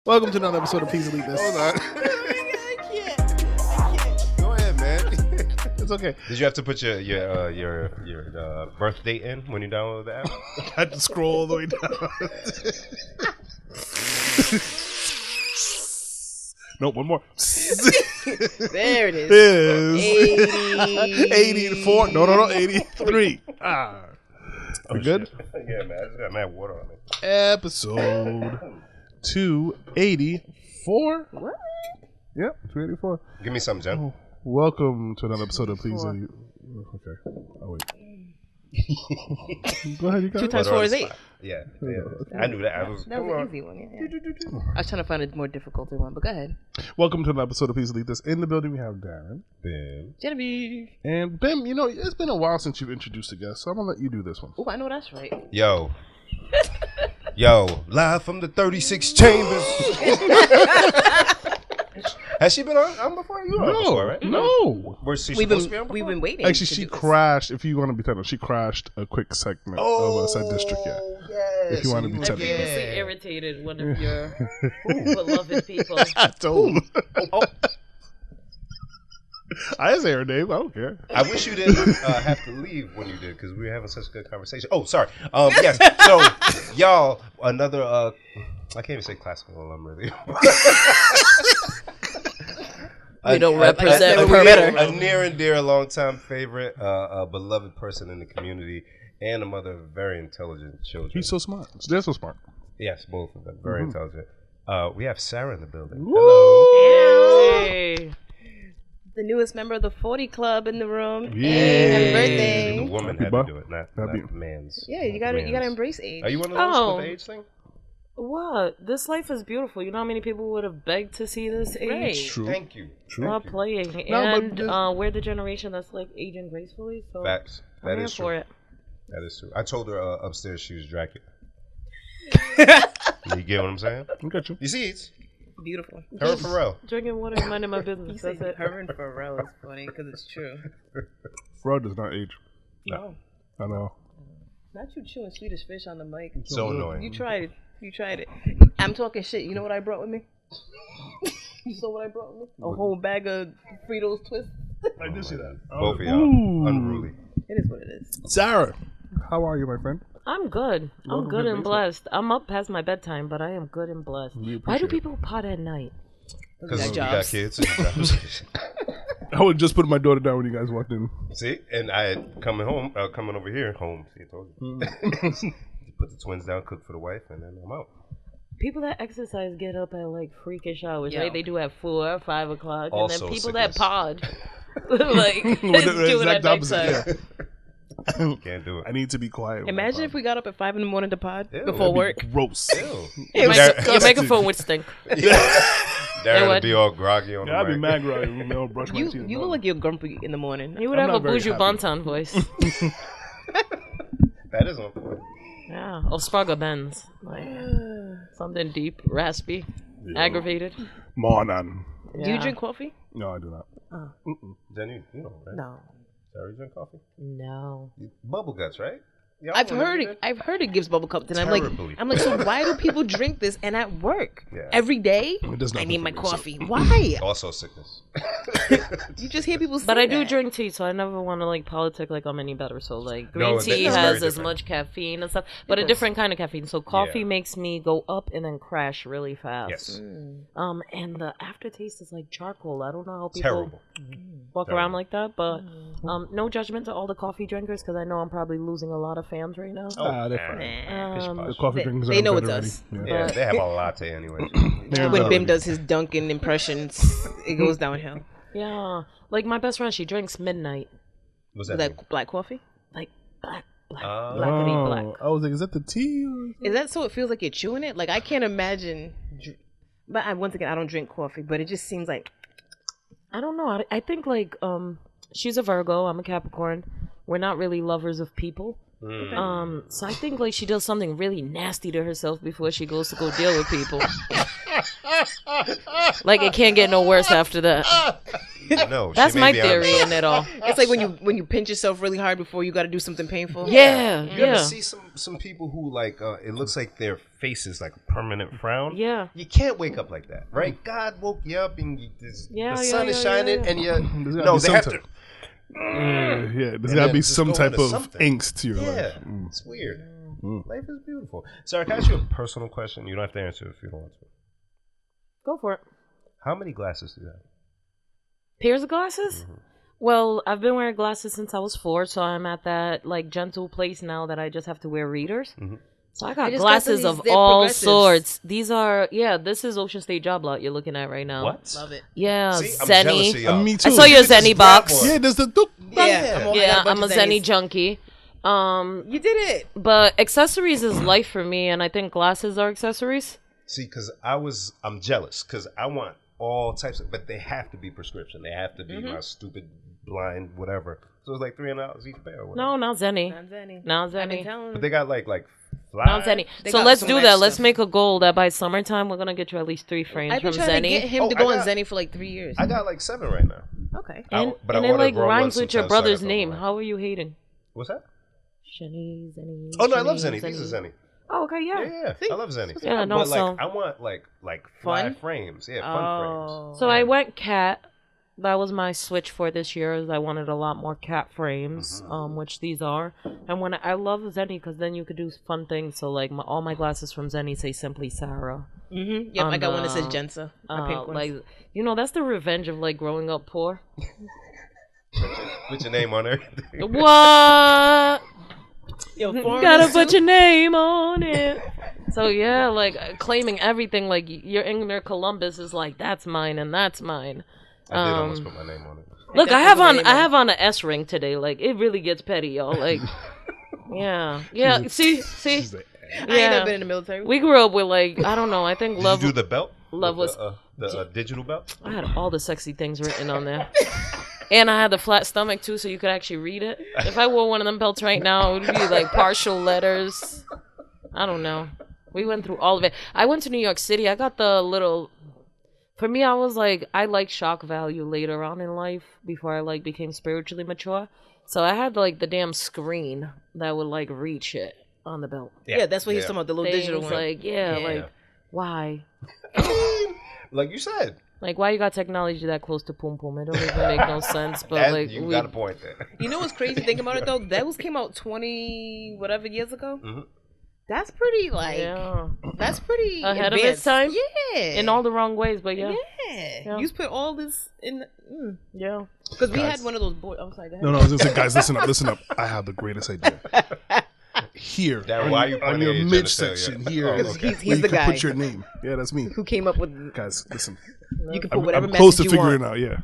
Welcome to another episode of P.owerful. Hold on. I can't. Go ahead, man. It's okay. Did you have to put your birth date in when you downloaded the app? I had to scroll all the way down. Nope, one more. There it is. It is 80. 84. No, 83. Ah. We good? Shit. Yeah, man. I just got mad water on me. Episode 284. What? Yep, 284. Give me some, Jen. Welcome to another episode of Please. Okay. Oh, wait. Go ahead, you got 2 it. times 4 is 8. Yeah. I knew that. That was an easy one. Yeah. I was trying to find a more difficult one, but go ahead. Welcome to another episode of Please Lead This. In the building, we have Darren. Bim. Genevieve. And Bim, you know, it's been a while since you've introduced a guest, so I'm going to let you do this one. Oh, I know that's right. Yo, live from the 36 chambers. Has she been on before? You were on before, right? No. Where's she supposed to be on before? We've been waiting. Actually, she crashed, if you want to be technical, she crashed a quick segment of a set district, yeah. Yes. If you want to be I technical. previously irritated one of your beloved people. I told him. I didn't say her name. I don't care. I wish you didn't have to leave when you did because we were having such a good conversation. Oh, sorry. Yes. So, y'all, another, I can't even say classical alum, really. We don't represent perimeter. A near and dear, long-time favorite, a beloved person in the community, and a mother of very intelligent children. He's so smart. They're so smart. Yes, both of them. Very intelligent. We have Sara in the building. Woo! Hello. Hey. The newest member of the 40 Club in the room. Yeah. Happy birthday. The woman had to do it, not man's. Yeah, you gotta embrace age. Are you one of those with the age thing? What? This life is beautiful. You know how many people would have begged to see this age? Right. True. Thank you. Not playing. No, but And we're the generation that's like aging gracefully. So Facts. That I'm here is for true. it. That is true. I told her upstairs she was Dracula. You get what I'm saying? I got you. You see, it's Beautiful. her and Pharrell. Drinking water and minding my business. That's it. Her and Pharrell is funny because it's true. Fraud does not age. No. I know. Not you chewing Swedish fish on the mic. So annoying. You tried it. I'm talking shit. You know what I brought with me? You saw what I brought with me? A whole bag of Fritos Twists. I did see that. Both of y'all. Ooh. Unruly. It is what it is. Sarah, how are you, my friend? I'm good. I'm Welcome good to and the blessed. I'm up past my bedtime, but I am good and blessed. We Why do appreciate people pot at night? Because we Jobs. got kids. and jobs. I would just put my daughter down when you guys walked in. See? And I had coming over here, home. See, I told you. Put the twins down, cook for the wife, and then I'm out. People that exercise get up at like freakish hours, Yo. right? They do at 4 or 5 o'clock, Also and then people sickness. that pod, like With the do it at exact opposite, nighttime. Can't do it. I need to be quiet. Imagine if we got up at 5 in the morning to pod Ew. before work. Gross. Ew. Your, Dar- your microphone would stink. Darren what? would be all groggy on the Yeah, I'd be mic. mad groggy when I don't brush my teeth. You look like you're grumpy in the morning. You would I'm have a not very Buju happy. Banton voice. That is on point. Yeah, or Sprague Benz. Like, something deep, raspy, aggravated. Morning. Do you drink coffee? No, I do not. Jenny, you know, right? No. Sarah, you drink coffee? No. Bubble guts, right? Y'all I've whenever heard you it. did? I've heard it gives bubble cups, and Terribly. I'm like, so why do people drink this and at work Yeah. every day? It does I nothing need for my me, so- coffee. Why? Also sickness. You just hear people say But I do that. drink tea, so I never want to like politic like I'm any better. So like No, green tea that's very has as different. much caffeine and stuff, but a different kind of caffeine. So coffee makes me go up and then crash really fast. Yes. And the aftertaste is like charcoal. I don't know how people Terrible. walk Terrible. around like that, but no judgment to all the coffee drinkers because I know I'm probably losing a lot of fans right now. They're fine. Nah. The coffee drinkers They are know better it's already. us. Yeah. Yeah, they have a latte anyway. They're When better Bim already. does his Dunkin' impressions, it goes downhill. Yeah, like my best friend, she drinks midnight, What's Is that? mean? that black coffee? like blackity Oh, black. I was like, is that the tea? Or... Is that so it feels like you're chewing it? Like, I can't imagine. But once again, I don't drink coffee, but it just seems like. I don't know. I think like she's a Virgo. I'm a Capricorn. We're not really lovers of people. So I think like she does something really nasty to herself before she goes to go deal with people. Like it can't get no worse after that. No, That's she my may be theory honest. in it all. It's like when you pinch yourself really hard before you got to do something painful. Yeah, You ever yeah. see some people who like it looks like their face is like a permanent frown? Yeah. You can't wake up like that, right? God woke you up and Yeah, the sun is yeah, shining yeah. and you There's gotta no, be they some have type- to. Yeah, there's And got to then be just some go type into of something. angst to your Yeah, life. it's weird. Life is beautiful. Sarah, can I ask you a personal question? You don't have to answer if you don't want to. Go for it. How many glasses do you have? Pairs of glasses? Well, I've been wearing glasses since I was 4, so I'm at that like gentle place now that I just have to wear readers. So I got I just got glasses these, of they're all progressives. sorts. These are this is Ocean State Job Lot you're looking at right now. What? Love it. Yeah, See, I'm jealous of Zenny. y'all. Me too. I saw your You just Zenny grab box. one. Yeah, there's the doop. Yeah, Yeah, I got I'm a bunch of Zenny Zennies. junkie. You did it. But accessories is life for me, and I think glasses are accessories. See, because I'm jealous because I want all types of, but they have to be prescription. They have to be my stupid blind whatever. So it's like $300 each pair. Or whatever. No, not Zenny. Not Zenny. Not I've been Zenny. telling But they got like fly. Not Zenny. They So got let's some do nice that. Let's stuff. make a goal that by summertime we're gonna get you at least 3 frames I've been from trying to get Zenny. him to Oh, go I on got- Zenny for like 3 years. I got like 7 right now. Okay. And, but I and it ordered like raw rhymes ones with your sometimes, so I brother's got name. them. How are you hating? What's that? Zenny, Zenny. Oh no, I love Zenny. These are Zenny. Oh, okay, yeah. Yeah, I love Zenny. Yeah, no, but like so- I want like fly Fun? frames. Yeah, fun frames. So I went cat. That was my switch for this year. Is I wanted a lot more cat frames, which these are. And when I love Zenny because then you could do fun things. So like all my glasses from Zenny say simply Sara. Mm-hmm. Yep, I got one that says Jensa. My pink one. Like that's the revenge of like growing up poor. Put your name on there. What? Yo, Gotta put your name on it. So yeah, like claiming everything. Like you're in there, Columbus is like that's mine and that's mine. I did almost put my name on it. Look, I have on an S ring today. Like it really gets petty, y'all. Like, yeah. See. I ain't Yeah. never been in the military. We grew up with like I don't know. I think Did love. you do the belt? Love was. the digital belt. I had all the sexy things written on there. And I had the flat stomach too, so you could actually read it. If I wore one of them belts right now, it would be like partial letters. I don't know. We went through all of it. I went to New York City. I got the little. For me, I was like, I like shock value later on in life before I like became spiritually mature. So I had like the damn screen that would like reach it on the belt. Yeah, that's what he's talking about. The little digital Things one. like like why? Like you said, Like why you got technology that close to Poom Poom? It don't even make no sense. But that, like you got a point there. You know what's crazy? Thinking about it though, that came out 20 whatever years ago. Mhm. That's pretty like. yeah. That's pretty Ahead of advanced. its time? Yeah. In all the wrong ways, but yeah. Yeah. You just put all this in. Yeah. Because we had one of those boards. I'm sorry. Go ahead. No, I was gonna say, guys, listen up. I have the greatest idea. Here, Darren, why are you on pointing your at your midsection, genitalia? here, Oh, Because okay. he's where you the can guy put your name. Yeah, that's me. who came up with. Guys, listen. You can put whatever I'm message close to you figuring want. it out.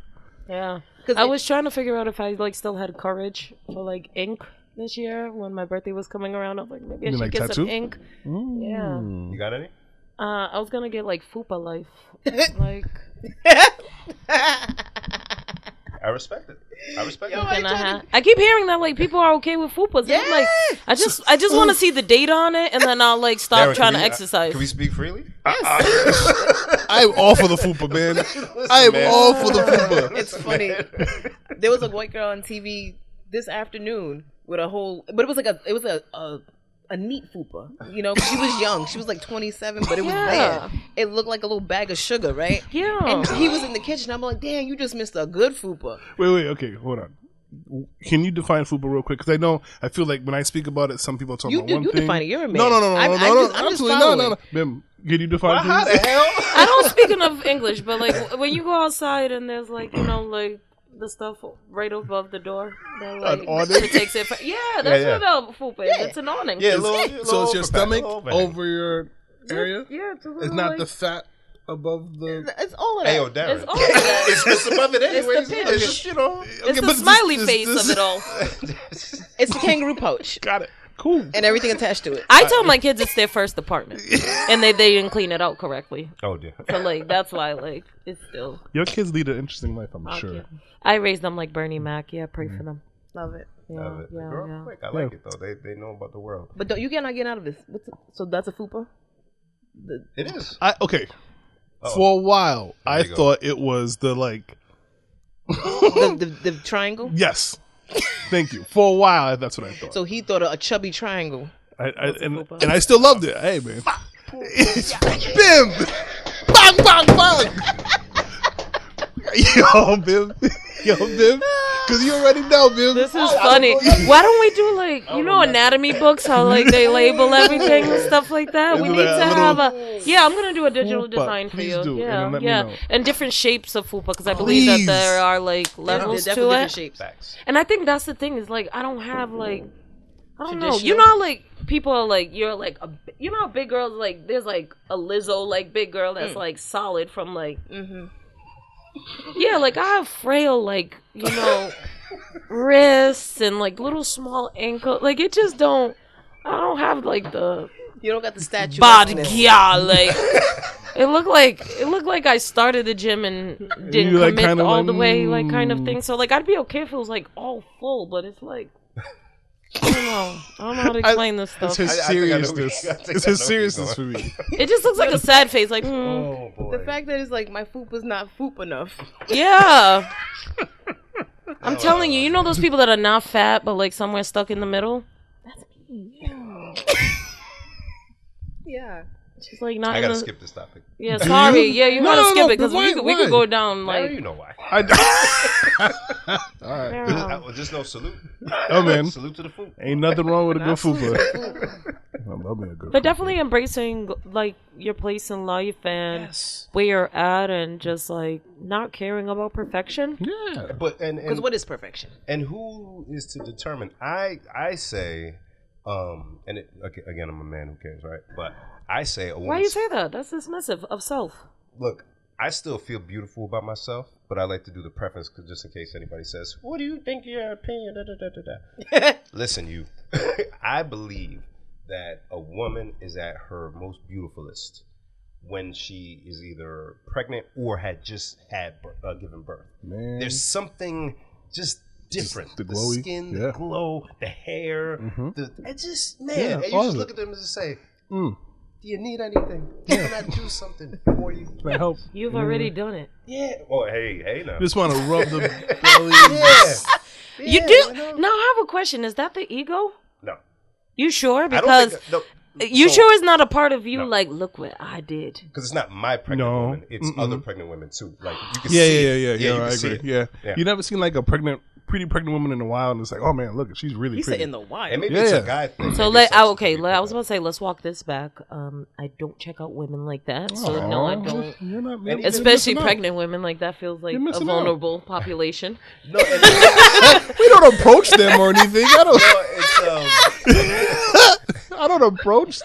Yeah. Yeah. 'Cause I it- was trying to figure out if I like still had courage for like ink this year when my birthday was coming around. I was like, maybe I You should like get some tattoo? ink. Yeah. You got any? I was gonna get like F.U.P.A life. Like I respect it. I respect it. I keep hearing that like people are okay with F.U.P.As. Yeah. Like I just want to see the data on it and then I'll like stop Darren, trying can to we- exercise. Can we speak freely? I'm all for the FUPA, man. I am all for the FUPA. It's funny. There was a white girl on TV this afternoon with a whole, but it was like a neat fupa. You know, she was young. She was like 27, but it was bad. It looked like a little bag of sugar, right? Yeah. And he was in the kitchen. I'm like, damn, you just missed a good fupa. Wait, okay, hold on. Can you define FUPA real quick? Because I feel like when I speak about it, some people talk about one You thing. define it. You're a man. No, I'm just absolutely following. no. Bim, can you define How please? the hell? I don't speak enough English, but like when you go outside and there's like like the stuff right above the door, that, like awning? it takes it. That's yeah. what F.U.P.A is. It's an awning. Yeah, So it's your stomach overhang. over your area? Yeah, it's a little, It's not like, the fat above the... It's all of that. Hey, yo, Darren. It's all of that. It's above it anyways. It's the pinch. It's just, you know. It's the smiley face of it all. It's the kangaroo pouch Got it. Cool. and everything attached to it. I tell my kids it's their first apartment, and they didn't clean it out correctly. Oh, dear. So like that's why like it's still. Your kids lead an interesting life, I'm sure. I raised them like Bernie Mac. Yeah, pray for them. Love it. Yeah, They yeah, grow up yeah. quick. I like it, though. They know about the world. But don't, you cannot get out of this. So that's a fupa? It is. Okay. For a while, I you go. thought it was the The triangle. Yes. Thank you. For a while, that's what I thought. So he thought a chubby triangle. And I still loved it. Hey, man. Bim! Bang, bang, bang! Yo, Bim. Because you already know, Bim. This is funny. Why don't we do like, anatomy books, how like they label everything and stuff like that? We need to have a... Yeah, I'm going to do a digital F.U.P.A. design for Please you. do, Yeah, and let me know. And different shapes of F.U.P.A. because I believe that there are like levels to Definitely it. different shapes. Facts. And I think that's the thing is like, I don't have like... I don't know. Traditional? You know how like people are like, you're like, how big girls like, there's like a Lizzo like big girl that's like solid from like... Yeah, like I have frail, like, wrists and like little small ankle. Like it just I don't have like the You don't got the statue. body. Yeah, like it looked like I started the gym and didn't You, like, commit kind of all like, the way, like kind of thing. So like I'd be okay if it was like all full, but it's like I don't know how to explain this stuff. It's his I think I know seriousness. where- I think It's I his know where seriousness for you're me. It just looks like a sad face, like Oh boy. The fact that it's like my F.U.P.A.'s not F.U.P.A. enough. yeah. I'm telling you, those people that are not fat but like somewhere stuck in the middle. Yeah. She's like not. I in gotta the, skip this topic. Yeah, sorry. Yeah, you gotta skip it because why- we could go down Larry, like. you know why. Yeah. Just no salute. Oh, man. Salute to the food. Ain't nothing wrong with a good F.U.P.A. I love me a good But definitely embracing like your place in life and Yes. where you're at, and just like not caring about perfection. Yeah. But Because what is perfection? and who is to determine? I say, and okay, again, I'm a man. Who cares, right? But I say a woman. Why you say that? That's dismissive of self. Look, I still feel beautiful about myself, but I like to do the preference just in case anybody says, "What do you think your opinion?" Da, da, da, da, da. Listen, you. I believe that a woman is at her most beautifulest when she is either pregnant or had just given birth. Man. There's something just different. The The glowy, skin, yeah. the glow, the hair. It's just, man. Yeah, and you all just of look it. at them and just say, Mm. do you need anything? Can I do something for you? Can I help? You've already done it. Yeah. Oh, hey now. Just want to rub the belly. Yeah. You Yeah, do. know? Now I have a question. Is that the ego? No. You sure? I don't Because think no, you so- sure it's not a part of you? No. Like, look what I did. Because it's not my pregnant No. woman; it's other pregnant women too. Like you can Yeah, see yeah. it. you I can see agree. it. Yeah. You never seen like a pretty pregnant woman in the wild, and it's like, oh man, look, she's really He said pretty. in the wild. And maybe Yeah, it's yeah. a guy thing. So Maybe it's something okay. people I was do. about to say, let's walk this back. I don't check out women like that. So no, I Aw, don't. You're not, And you're Especially missing out. pregnant women, like that feels like You're a missing out. vulnerable population. No, and We don't approach them or anything. I don't approach.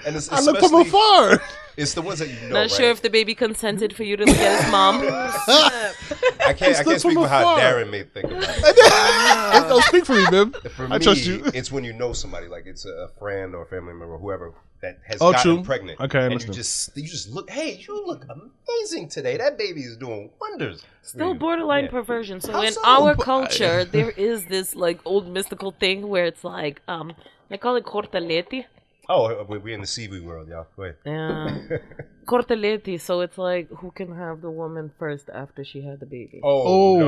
and it's I look from especially- afar. It's the ones that you know. Not right? sure if the baby consented for you to look at his mom. I can't look speak from for how afar. Darren may think about it. Don't speak for me, Bim. For I me, trust you. it's when you know somebody, like it's a friend or a family member, or whoever that has Oh, gotten true. pregnant. Okay, I and understand. you just look. Hey, you look amazing today. That baby is doing wonders. for Still you. borderline Yeah. perversion. So How in so? our culture, there is this like old mystical thing where it's like they call it cortaletti. Oh, we're in the seaweed world, y'all. Go ahead. Yeah. Cortaletti. So it's like who can have the woman first after she had the baby. Oh,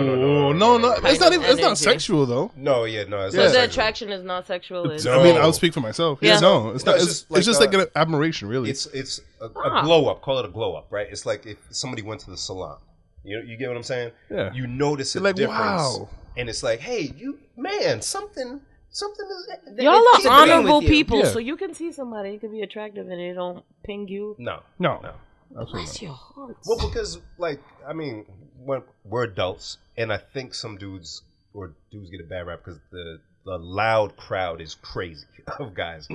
no. It's not even. It's energy. not sexual though. No, yeah, no. It's Yeah. not So the sexual. attraction is not sexual. It's, No. I mean, I'll speak for myself. Yeah. No, it's No, not. it's It's just just like, like an admiration, really. It's a glow up. Call it a glow up, right? It's like if somebody went to the salon. You get what I'm saying? Yeah. You notice a You're like, difference, wow. and it's like, hey, something is. y'all It's are agreeing honorable with you. people, Yeah. so you can see somebody, it could be attractive, and it don't ping you. No. no, absolutely Bless not. your hearts. Well, because when we're adults, and I think some dudes get a bad rap because the loud crowd is crazy of guys.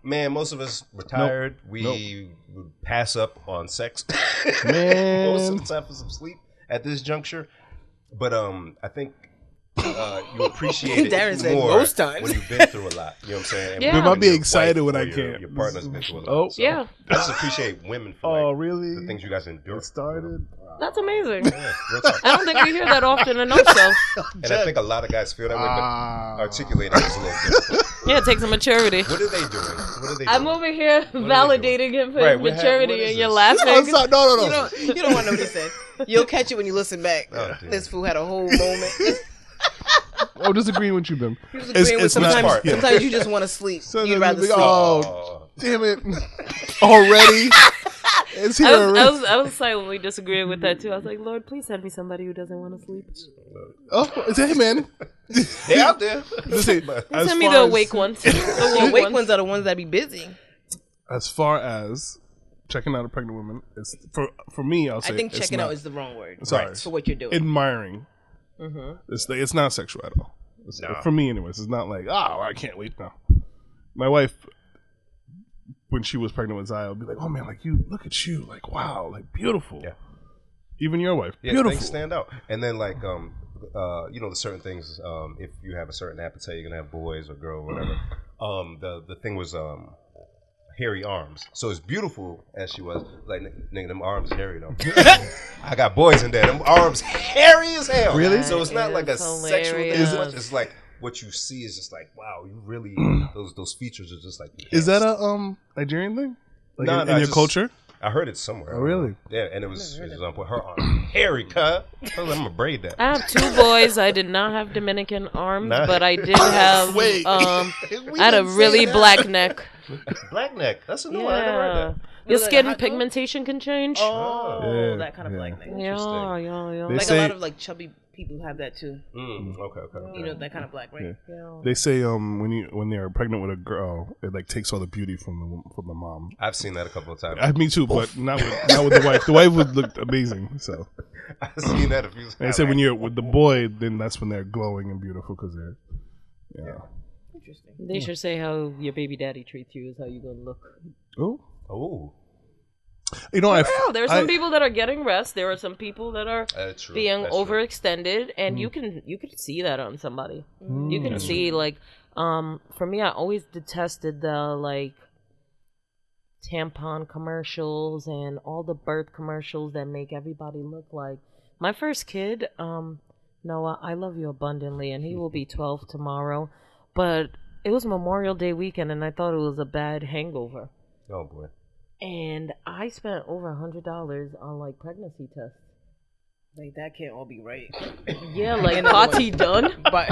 Man, most of us retired. We would pass up on sex Man. most of the time for some sleep at this juncture. But I think you appreciate it Darren said more most times. when you've been through a lot. You know what I'm saying? And Yeah. when Bim, I'll be your excited wife when or I your- can't. Your partner's been through a lot. Oh. So Yeah. I just appreciate women for Oh, like, really? the things you guys endure. It started. That's amazing. Yeah, real talk. I don't think we hear that often enough, so And I think a lot of guys feel that way, but articulating is a little different. yeah, it takes a maturity. What are they doing What are they I'm doing? over here they validating him for Right, his what maturity, is and you're this? laughing. No. You don't want to know what he said. You'll catch it when you listen back. Oh, dear. This fool had a whole moment. I'm disagreeing with you, Bim. He was agreeing with it's not- sometimes, yeah. sometimes you just want to sleep. You'd rather sleep. Oh, damn it! Already, it's here already. I was silently disagreeing with that too. I was like, Lord, please send me somebody who doesn't want to sleep. Oh, hey man, They out there. listen, as Send me far the as- awake ones. The awake ones are the ones that be busy. As far as checking out a pregnant woman, it's for me. I'll say I think it's checking not- out is the wrong word. Sorry. For what you're doing. admiring. It's not sexual at all. No. For me, anyways, it's not like I can't wait now. My wife, when she was pregnant with Zaya, would be like, "Oh man, like you look at you, like wow, like beautiful." Yeah. Even your wife, Yeah, beautiful. things stand out. And then like the certain things, if you have a certain appetite, you're gonna have boys or girl or whatever. The thing was hairy arms. So as beautiful as she was, like nigga, them arms hairy though. I got boys in there. Them arms hairy as hell. Really? So it's not That like a is sexual thing hilarious. as much. It's like what you see is just like, wow, you really those features are just like. Is that enhanced. a Nigerian thing? Like No, in no, your just- culture? I heard it somewhere. Oh, really? Yeah, and it was her arm hairy, cut. I'm gonna braid that. I have 2 boys. I did not have Dominican arms, Nah. but I did have. Wait. I had a really black neck. Black neck. That's a new one. I never heard Yeah. that. Your Like a skin hot dog? pigmentation can change. Oh, Yeah, that kind of yeah. black thing. Yeah. They Like say- a lot of like chubby people have that too. Okay. You know, that kind of black, right? Yeah. They say when they're pregnant with a girl, it like takes all the beauty from the mom. I've seen that a couple of times. Me too, but not with the wife. The wife would look amazing. So I've seen that a few times. they said when you're with the boy, then that's when they're glowing and beautiful because they're Interesting. They should say how your baby daddy treats you is how you gonna look. Oh, you know, Well, there are some people that are getting rest. There are some people that are true. being That's true. overextended, and you can see that on somebody. You can see like for me, I always detested the like tampon commercials and all the birth commercials that make everybody look like my first kid. Noah, I love you abundantly, and he will be 12 tomorrow. But it was Memorial Day weekend, and I thought it was a bad hangover. Oh boy. And I spent over $100 on like pregnancy tests. Like that can't all be right. Yeah, like party done. But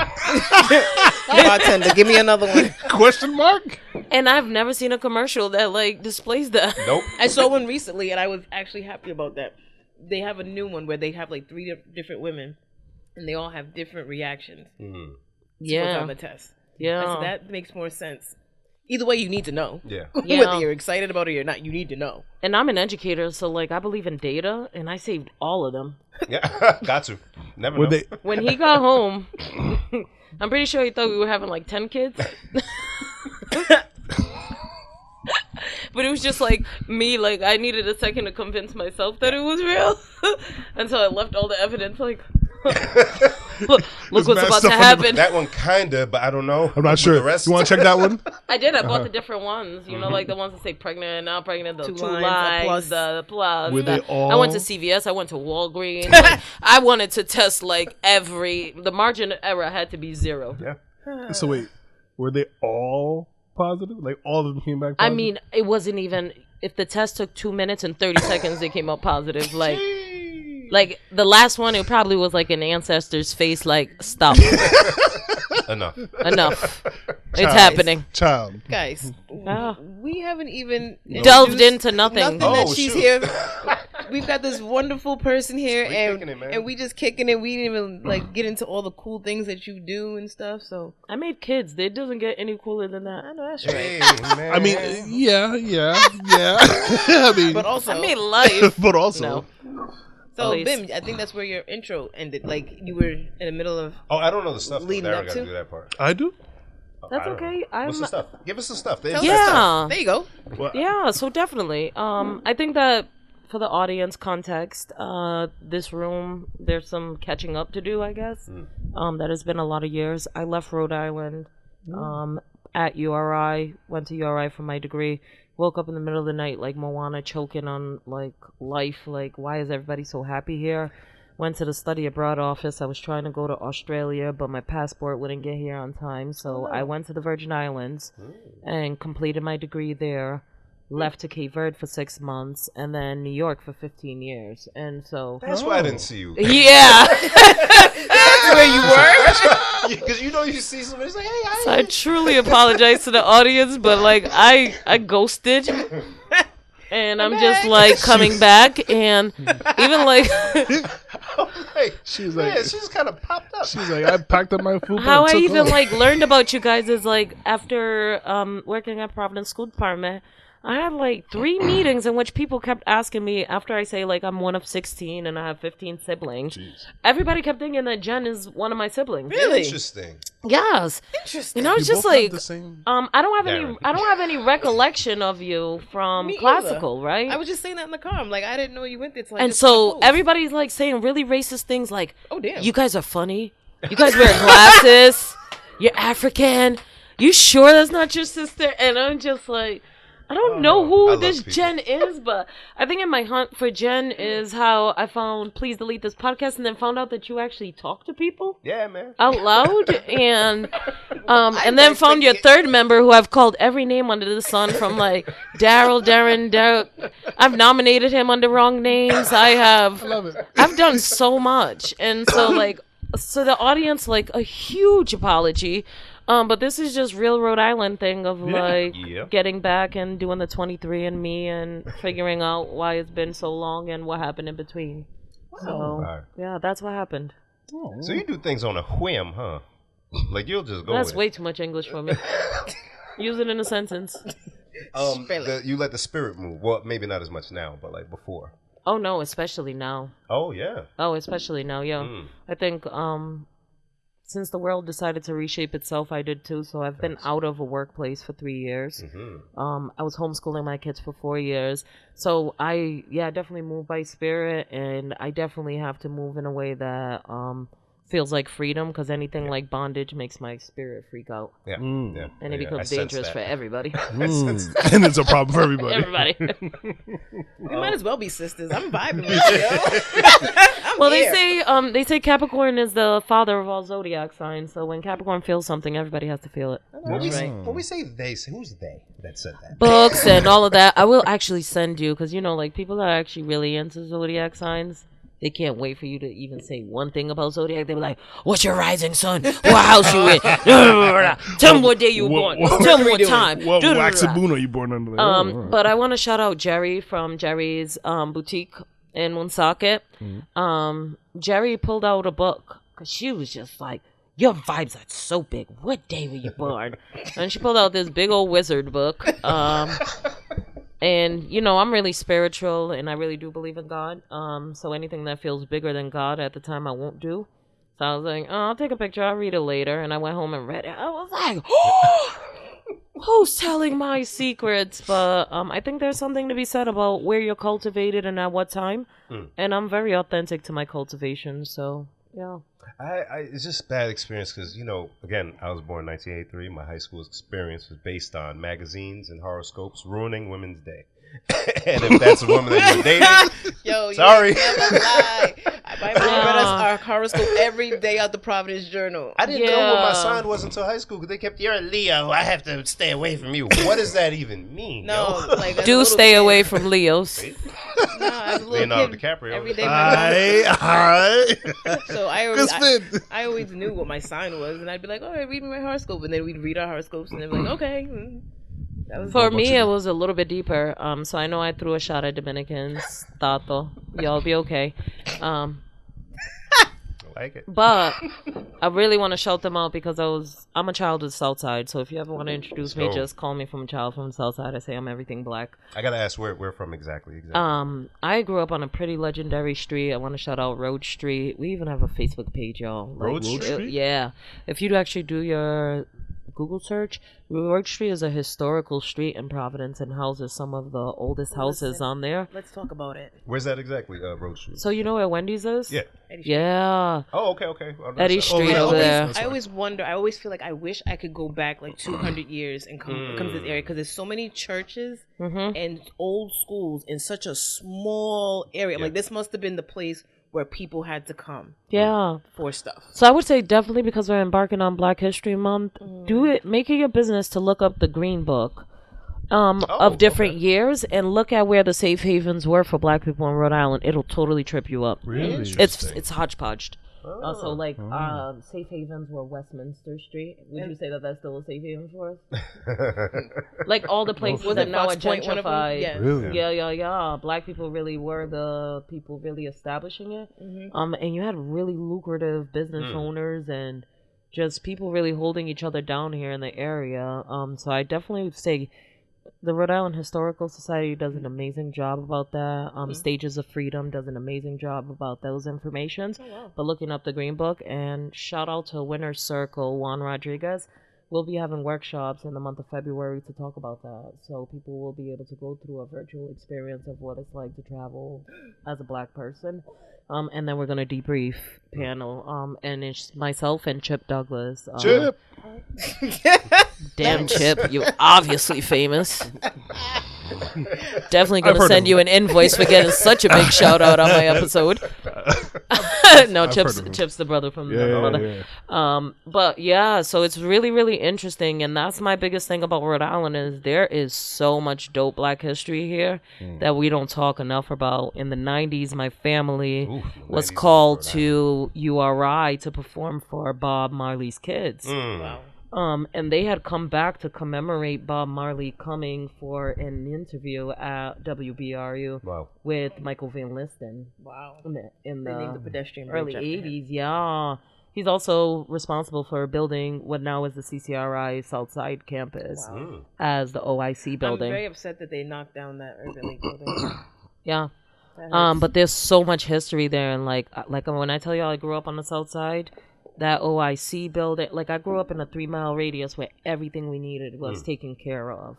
bartender, give me another one. question mark. And I've never seen a commercial that like displays that. Nope. I saw one recently, and I was actually happy about that. They have a new one where they have like 3 different women, and they all have different reactions. Mm-hmm. To what's on the test. I Yeah. said, that makes more sense. Either way, you need to know. Yeah. Yeah. Whether you're excited about it or not, you need to know. And I'm an educator, so like I believe in data, and I saved all of them. Yeah. Got to. Never Would know. they? When he got home, I'm pretty sure he thought we were having like 10 kids. But it was just like me, like I needed a second to convince myself that it was real. And so I left all the evidence like look what's bad about stuff to on the- happen. That one kinda, but I don't know. I'm not With sure. The rest. You want to check that one? I did. I bought the different ones. You know, like the ones that say pregnant, not pregnant, the 2 2 lines, lines, a plus. the plus. Were they I went to all- CVS. I went to Walgreens. Like, I wanted to test like the margin of error had to be 0. Yeah. So wait, were they all positive? Like all of them came back I positive? mean, it wasn't even. If the test took 2 minutes and 30 seconds, they came up positive. Like the last one, it probably was like an ancestor's face. Like, stop, Enough. enough. It's happening. Child. Guys, Ah. we haven't even Delved introduced into nothing. that Oh, she's shoot. here. We've got this wonderful person here, We and kicking it, man. and we just kicking it. We didn't even like get into all the cool things that you do and stuff. So I made kids. It doesn't get any cooler than that. I know that's right. Hey, man. I mean, yeah. I mean, But also, I made life. but also, No. so Please. Bim, I think that's where your intro ended. Like you were in the middle of. Oh, I don't know the stuff. Leading There, I up gotta to? do that part. I do. That's I don't know. okay. What's the stuff? Give us the stuff. Tell us Yeah. the stuff. There you go. Yeah, so definitely. I think that for the audience context, this room, there's some catching up to do, I guess. That has been a lot of years. I left Rhode Island at URI, went to URI for my degree, woke up in the middle of the night like Moana choking on like life, like why is everybody so happy here? went to the study abroad office. I was trying to go to Australia, but my passport wouldn't get here on time. So I went to the Virgin Islands and completed my degree there. Left to Cape Verde for 6 months, and then New York for 15 years. And so That's why I didn't see you. yeah, That's where you were. Because you see somebody say, hey, so I truly apologize to the audience, but like I ghosted. And I'm just like coming back, and even like She was like, yeah, she just kind of popped up. she's like, I packed up my food. how and I took even off. like learned about you guys is like after working at Providence School Department, I had like 3 meetings in which people kept asking me after I say like I'm one of 16 and I have 15 siblings. Jeez. Everybody kept thinking that Jen is one of my siblings. Really? Interesting. Yes. Interesting. And I was You just both have like, the same- I don't Darren. have any recollection of you from Me classical, either. right? I was just saying that in the car. I'm like, I didn't know you went there. Till I And just took so notes. everybody's like saying really racist things like, Oh, damn. you guys are funny. You guys wear glasses. You're African. You sure that's not your sister? And I'm just like, I don't know I who love this people. Jen is, but I think in my hunt for Jen is how I found Please Delete This Podcast and then found out that you actually talk to people Yeah, man. out loud and then found your third member who I've called every name under the sun from like Darren. I've nominated him under wrong names. I've done so much. And so like so the audience like a huge apology. But this is just real Rhode Island thing of like Yep. getting back and doing the 23andMe and figuring out why it's been so long and what happened in between. So Wow. yeah, that's what happened. So you do things on a whim, huh? Like you'll just go That's with way too much English for me. Use it in a sentence. you let the spirit move. Well, maybe not as much now, but like before. Oh no, especially now. Oh, yeah. Oh, especially now, yeah. I think since the world decided to reshape itself, I did too. So I've been out of a workplace for 3 years. I was homeschooling my kids for 4 years. So I definitely move by spirit, and I definitely have to move in a way that feels like freedom, because anything like bondage makes my spirit freak out. Yeah. Mm. And it I becomes sense dangerous that. for everybody. And it's a problem for everybody. Everybody. We might as well be sisters. I'm vibing with you, yo. Well, they say Capricorn is the father of all zodiac signs. So when Capricorn feels something, everybody has to feel it. When we say they, who's they that said that? Books and all of that. I will actually send you, because like people that are actually really into zodiac signs, they can't wait for you to even say one thing about zodiac. They be like, "What's your rising sun? What house you in? Tell me what day you were born. Tell me what time." What wax and moon are you born under? But I want to shout out Jerry from Jerry's boutique in Woonsocket. Jerry pulled out a book because she was just like, "Your vibes are so big. What day were you born?" And she pulled out this big old wizard book. And I'm really spiritual, and I really do believe in God. So anything that feels bigger than God at the time, I won't do. So I was like, "Oh, I'll take a picture. I'll read it later." And I went home and read it. I was like, "Oh, who's telling my secrets?" But I think there's something to be said about where you're cultivated and at what time. And I'm very authentic to my cultivation. So yeah. It's just bad experience because, again, I was born in 1983. My high school experience was based on magazines and horoscopes ruining women's day. And if that's a woman that you're dating, Yo, sorry. You never lie. My mom read us our horoscope every day out the Providence Journal. I didn't know what my sign was until high school because they kept, "You're a Leo. I have to stay away from you." What does that even mean? No, yo? like Do stay away from Leos. No, as a little Leonardo kid, DiCaprio. every day my mom. Hi. So Good spin. I always knew what my sign was, and I'd be like, "Oh, read me my horoscope," and then we'd read our horoscopes, and they'd be like, "Okay." That was For me, it was a little bit deeper. So I know I threw a shot at Dominicans. Tato, y'all be okay. I like it. But I really want to shout them out because I'm a child of the South Side. So if you ever want to introduce me, Let's go. just call me from a child from the South Side. I say I'm everything black. I gotta ask where from exactly. I grew up on a pretty legendary street. I want to shout out Road Street. We even have a Facebook page, y'all. Road Street? Yeah. If you'd actually do your Google search, Road Street is a historical street in Providence and houses some of the oldest houses on there. Let's talk about it. Where's that exactly? Road Street. So you know where Wendy's is? Yeah. Yeah. Oh, okay. Eddie Street yeah, over okay. there. That's I right. always wonder. I always feel like I wish I could go back like 200 years and come to this area because there's so many churches and old schools in such a small area. I'm like, this must have been the place where people had to come. Yeah. For stuff. So I would say definitely because we're embarking on Black History Month, make it your business to look up the Green Book of different years and look at where the safe havens were for Black people in Rhode Island. It'll totally trip you up. Really? It's hodgepodged. So like safe havens were Westminster Street. Would you say that that's still a safe haven for us? Like all the places that now are Fox Point one of them? gentrified. Yeah. Really? Yeah. Black people really were the people really establishing it. And you had really lucrative business owners and just people really holding each other down here in the area. So I definitely would say the Rhode Island Historical Society does an amazing job about that. Stages of Freedom does an amazing job about those informations. But looking up the Green Book, and shout out to Winner's Circle, Juan Rodriguez. We'll be having workshops in the month of February to talk about that. So people will be able to go through a virtual experience of what it's like to travel as a Black person. And then we're going to debrief panel. And it's myself and Chip Douglas. Chip. Damn, Chip, you're obviously famous. Definitely I've gonna heard send of you an invoice for getting such a big shout out on my episode. No, I've Chip's heard of him. Chip's the brother from the Yeah, mother. yeah. But yeah, so it's really, really interesting, and that's my biggest thing about Rhode Island is there is so much dope Black history here that we don't talk enough about. In the 90s, my family was 90s called Rhode to URI to perform for Bob Marley's kids. Wow. And they had come back to commemorate Bob Marley coming for an interview at WBRU with Michael Van Listen. Wow. In They named the pedestrian bridge early after him. 80s, yeah. He's also responsible for building what now is the CCRI Southside campus as the OIC I'm building. very upset that they knocked down that Urban League building. Yeah. That hurts. But there's so much history there, and like when I tell y'all I grew up on the South Side, that OIC building, like I grew up in a 3-mile radius where everything we needed was taken care of.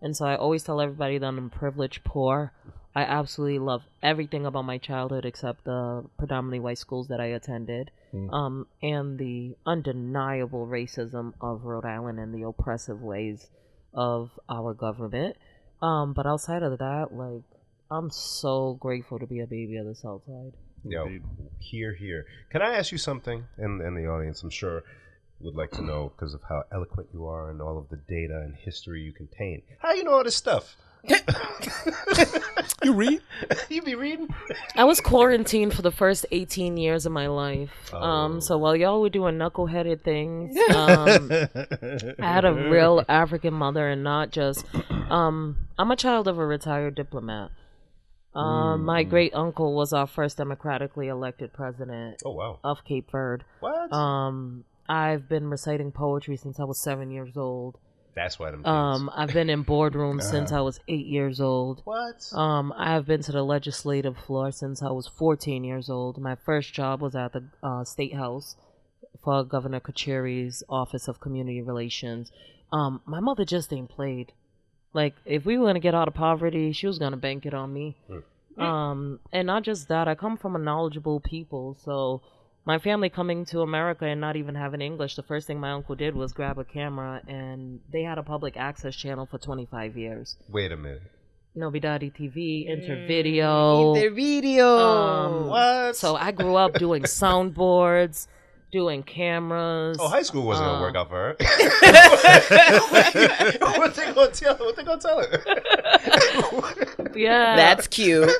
And so I always tell everybody that I'm privileged poor. I absolutely love everything about my childhood except the predominantly white schools that I attended, and the undeniable racism of Rhode Island and the oppressive ways of our government. But outside of that, like, I'm so grateful to be a baby of the South Side. Yo, here. Can I ask you something? And the audience, I'm sure, would like to know because of how eloquent you are and all of the data and history you contain. How you know all this stuff? You read? You be reading? I was quarantined for the first 18 years of my life. So while y'all were doing knuckleheaded things, I had a real African mother, and not just. I'm a child of a retired diplomat. My great uncle was our first democratically elected president of Cape Verde. What? I've been reciting poetry since I was 7 years old. That's why them. I've been in boardrooms since I was 8 years old. What? I have been to the legislative floor since I was 14 years old. My first job was at the State House for Governor Kacheri's Office of Community Relations. My mother just ain't played. Like, if we were going to get out of poverty, she was going to bank it on me. And not just that, I come from a knowledgeable people. So my family coming to America and not even having English, the first thing my uncle did was grab a camera, and they had a public access channel for 25 years. Wait a minute. Novidade TV, Intervideo. What? So I grew up doing soundboards, doing cameras. Oh, high school wasn't gonna work out for her. What they gonna tell her? Yeah, That's cute.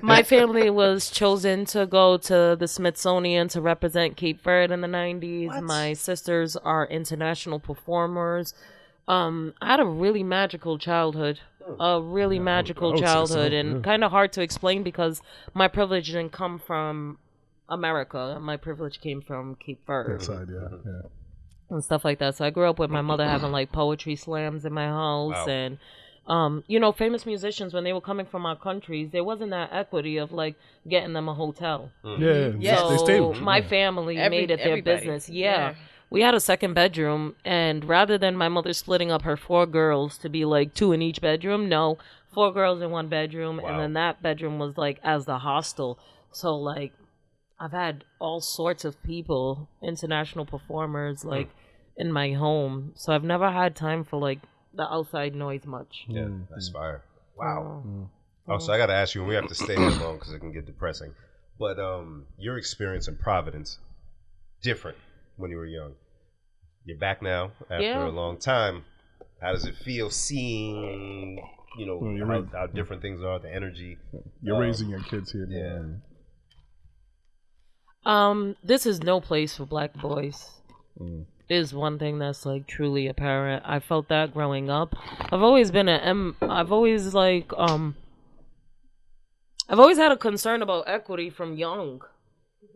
my family was chosen to go to the Smithsonian to represent Cape Verde in the 90s. What? My sisters are international performers. I had a really magical childhood. And kind of hard to explain because my privilege didn't come from America. My privilege came from Cape Verde. That side, yeah. And stuff like that. So I grew up with my mother having like poetry slams in my house. And famous musicians, when they were coming from our countries, there wasn't that equity of like getting them a hotel. Yeah, they stayed So with you. my family made it their everybody. business. We had a second bedroom, and rather than my mother splitting up her 4 girls to be like 2 in each bedroom, no, 4 girls in one bedroom, and then that bedroom was like as the hostel. So like I've had all sorts of people, international performers, like in my home. So I've never had time for like the outside noise much. Yeah, that's fire. Wow. Oh, so I got to ask you, and we have to stay here long because it can get depressing. But your experience in Providence, different when you were young. You're back now after a long time. How does it feel seeing, how different things are, the energy? You're raising your kids here. Yeah. This is no place for black boys. Is one thing that's like truly apparent. I felt that growing up. I've always had a concern about equity from young,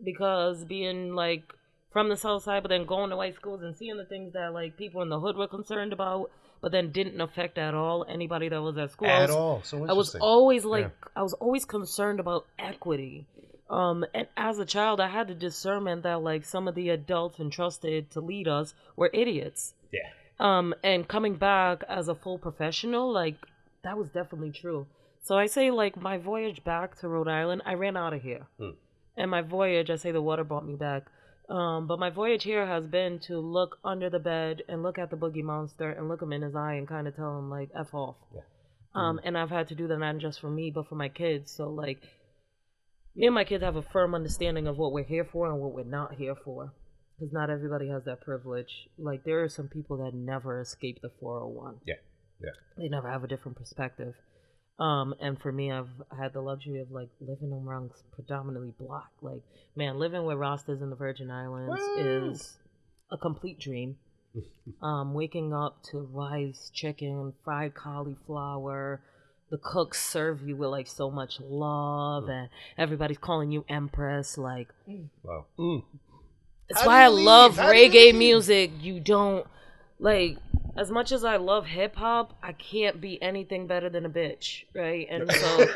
because being like from the South Side, but then going to white schools and seeing the things that like people in the hood were concerned about, but then didn't affect at all anybody that was at school. At all. So interesting. I was always I was always concerned about equity. And as a child, I had the discernment that like some of the adults entrusted to lead us were idiots. Yeah. And coming back as a full professional, like that was definitely true. So I say like my voyage back to Rhode Island, I ran out of here. And my voyage, I say the water brought me back. But my voyage here has been to look under the bed and look at the boogie monster and look him in his eye and kind of tell him like F off. Yeah. And I've had to do that not just for me, but for my kids. So like, me and my kids have a firm understanding of what we're here for and what we're not here for. Because not everybody has that privilege. Like, there are some people that never escape the 401. Yeah. They never have a different perspective. And for me, I've had the luxury of, like, living amongst predominantly black. Like, man, living with Rastas in the Virgin Islands is a complete dream. Waking up to rice, chicken, fried cauliflower. The cooks serve you with like so much love, and everybody's calling you Empress. Like, wow. It's why I love reggae music. You don't like, as much as I love hip hop, I can't be anything better than a bitch, right? And so,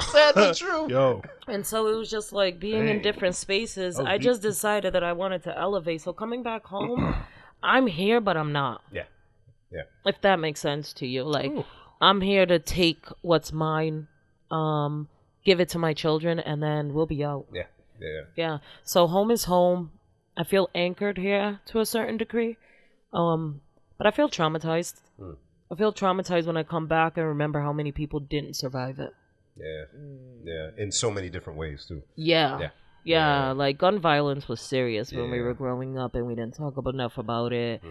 sadly true. Yo. And so it was just like being in different spaces. I just decided that I wanted to elevate. So coming back home, I'm here, but I'm not. Yeah. If that makes sense to you, like. Ooh. I'm here to take what's mine, give it to my children, and then we'll be out. Yeah. So home is home. I feel anchored here to a certain degree, but I feel traumatized. I feel traumatized when I come back and remember how many people didn't survive it. Yeah. In so many different ways too. Yeah. Like gun violence was serious when we were growing up, and we didn't talk enough about it.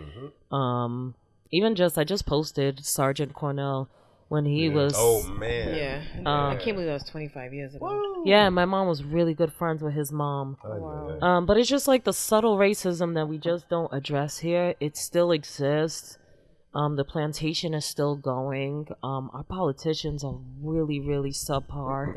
Even I just posted Sergeant Cornell when he was... Oh, man. Yeah. I can't believe that was 25 years ago. Whoa. Yeah, my mom was really good friends with his mom. Wow. But it's just like the subtle racism that we just don't address here. It still exists. The plantation is still going. Our politicians are really, really subpar.